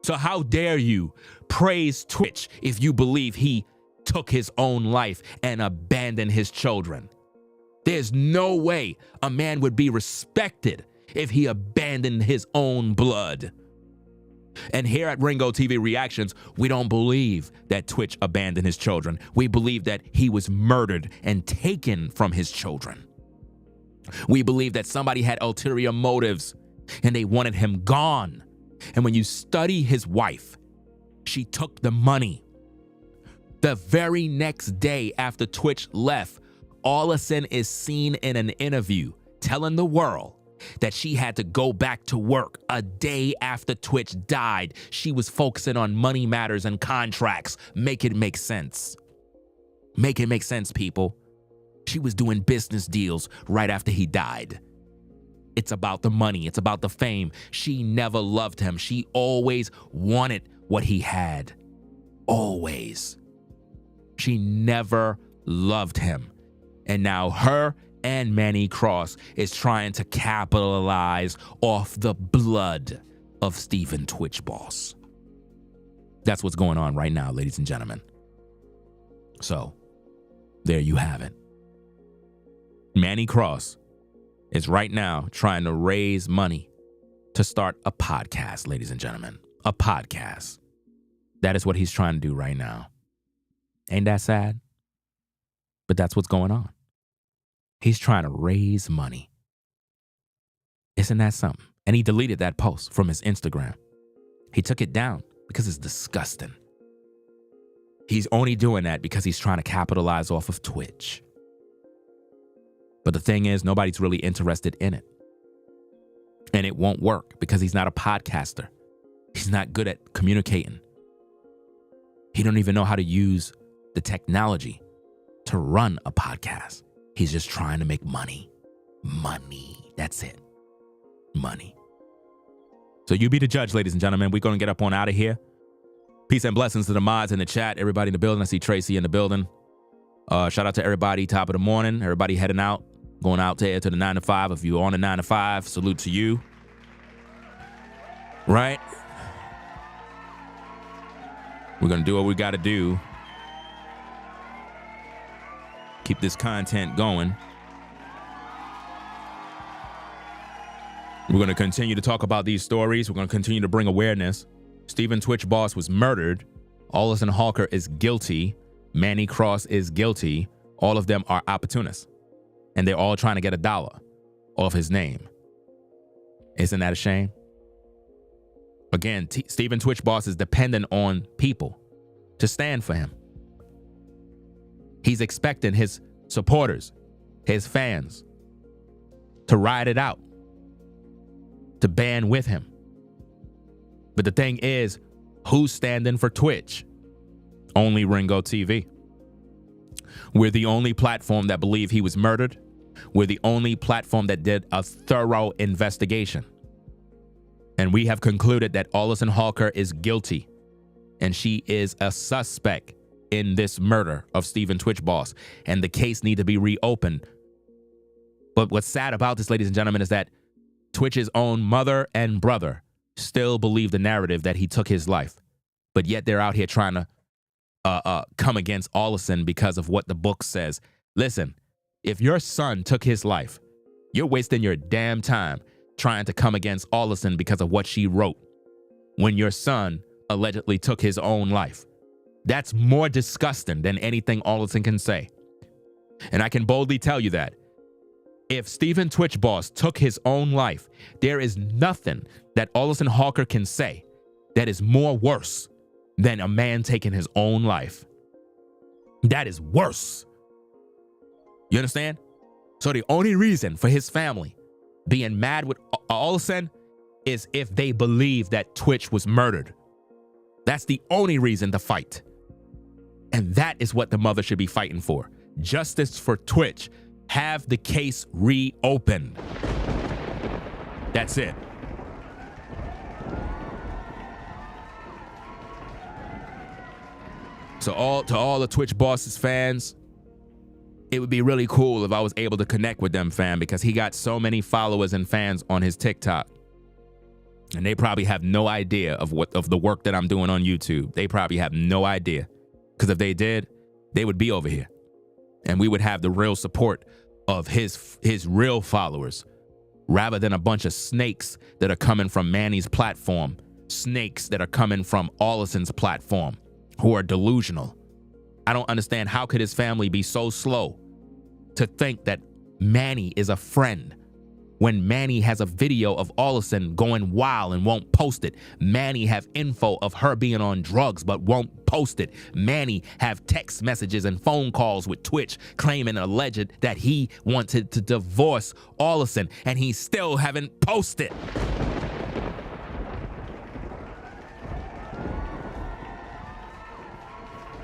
So how dare you praise Twitch if you believe he took his own life and abandoned his children? There's no way a man would be respected if he abandoned his own blood. And here at Ringo TV Reactions, we don't believe that Twitch abandoned his children. We believe that he was murdered and taken from his children. We believe that somebody had ulterior motives and they wanted him gone. And when you study his wife, she took the money. The very next day after Twitch left, Allison is seen in an interview telling the world that she had to go back to work a day after Twitch died. She was focusing on money matters and contracts. Make it make sense. Make it make sense, people. She was doing business deals right after he died. It's about the money. It's about the fame. She never loved him. She always wanted what he had. Always. She never loved him. And now her and Manny Cross is trying to capitalize off the blood of Stephen Twitch Boss. That's what's going on right now, ladies and gentlemen. So, there you have it. Manny Cross is right now trying to raise money to start a podcast, ladies and gentlemen. A podcast. That is what he's trying to do right now. Ain't that sad? But that's what's going on. He's trying to raise money. Isn't that something? And he deleted that post from his Instagram. He took it down because it's disgusting. He's only doing that because he's trying to capitalize off of Twitch. But the thing is, nobody's really interested in it. And it won't work because he's not a podcaster. He's not good at communicating. He don't even know how to use the technology to run a podcast. He's just trying to make money. Money. That's it. Money. So you be the judge, ladies and gentlemen. We're going to get up on out of here. Peace and blessings to the mods in the chat. Everybody in the building. I see Tracy in the building. Shout out to everybody. Top of the morning. Everybody heading out. Going out there to the 9 to 5. If you're on the 9 to 5, salute to you. Right? We're going to do what we got to do. Keep this content going. We're going to continue to talk about these stories. We're going to continue to bring awareness. Stephen Twitch Boss was murdered. Allison Hawker is guilty. Manny Cross is guilty. All of them are opportunists. And they're all trying to get $1 off his name. Isn't that a shame? Again, Stephen Twitch Boss is dependent on people to stand for him. He's expecting his supporters, his fans, to ride it out, to band with him. But the thing is, who's standing for Twitch? Only Ringo TV. We're the only platform that believe he was murdered. We're the only platform that did a thorough investigation. And we have concluded that Allison Hawker is guilty. And she is a suspect in this murder of Stephen Twitch Boss. And the case need to be reopened. But what's sad about this, ladies and gentlemen, is that Twitch's own mother and brother still believe the narrative that he took his life. But yet they're out here trying to come against Allison because of what the book says. Listen, if your son took his life, you're wasting your damn time trying to come against Allison because of what she wrote when your son allegedly took his own life. That's more disgusting than anything Allison can say. And I can boldly tell you that if Stephen Twitch Boss took his own life, there is nothing that Allison Hawker can say that is more worse than a man taking his own life. That is worse. You understand? So the only reason for his family being mad with Allison is if they believe that Twitch was murdered. That's the only reason to fight. And that is what the mother should be fighting for. Justice for Twitch. Have the case reopened. That's it. So to all the Twitch Bosses fans, it would be really cool if I was able to connect with them, fam, because he got so many followers and fans on his TikTok. And they probably have no idea of the work that I'm doing on YouTube. They probably have no idea. Because if they did, they would be over here. And we would have the real support of his real followers, rather than a bunch of snakes that are coming from Manny's platform, snakes that are coming from Allison's platform, who are delusional. I don't understand, how could his family be so slow to think that Manny is a friend When Manny has a video of Allison going wild and won't post it. Manny have info of her being on drugs but won't post it. Manny have text messages and phone calls with Twitch claiming alleged that he wanted to divorce Allison and he still haven't posted.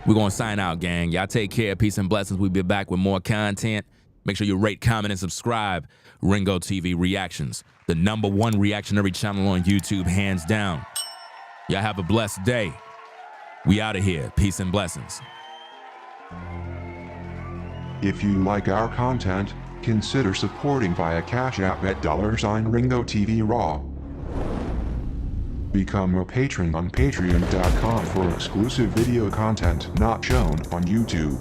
We're going to sign out, gang. Y'all take care. Peace and blessings. We'll be back with more content. Make sure you rate, comment, and subscribe. Ringo TV Reactions, the #1 reactionary channel on YouTube, hands down. Y'all have a blessed day. We out of here. Peace and blessings. If you like our content, consider supporting via Cash App at $Ringo TV Raw. Become a patron on patreon.com for exclusive video content not shown on YouTube.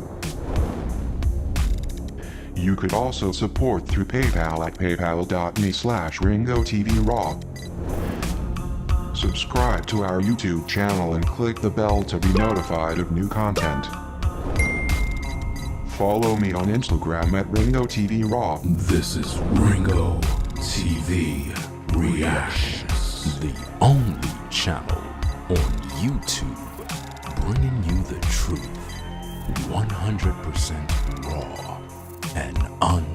You could also support through PayPal at paypal.me/Ringo TV Raw. Subscribe to our YouTube channel and click the bell to be notified of new content. Follow me on Instagram at Ringo TV Raw. This is Ringo TV Reactions, the only channel on YouTube bringing you the truth 100% raw and uncut.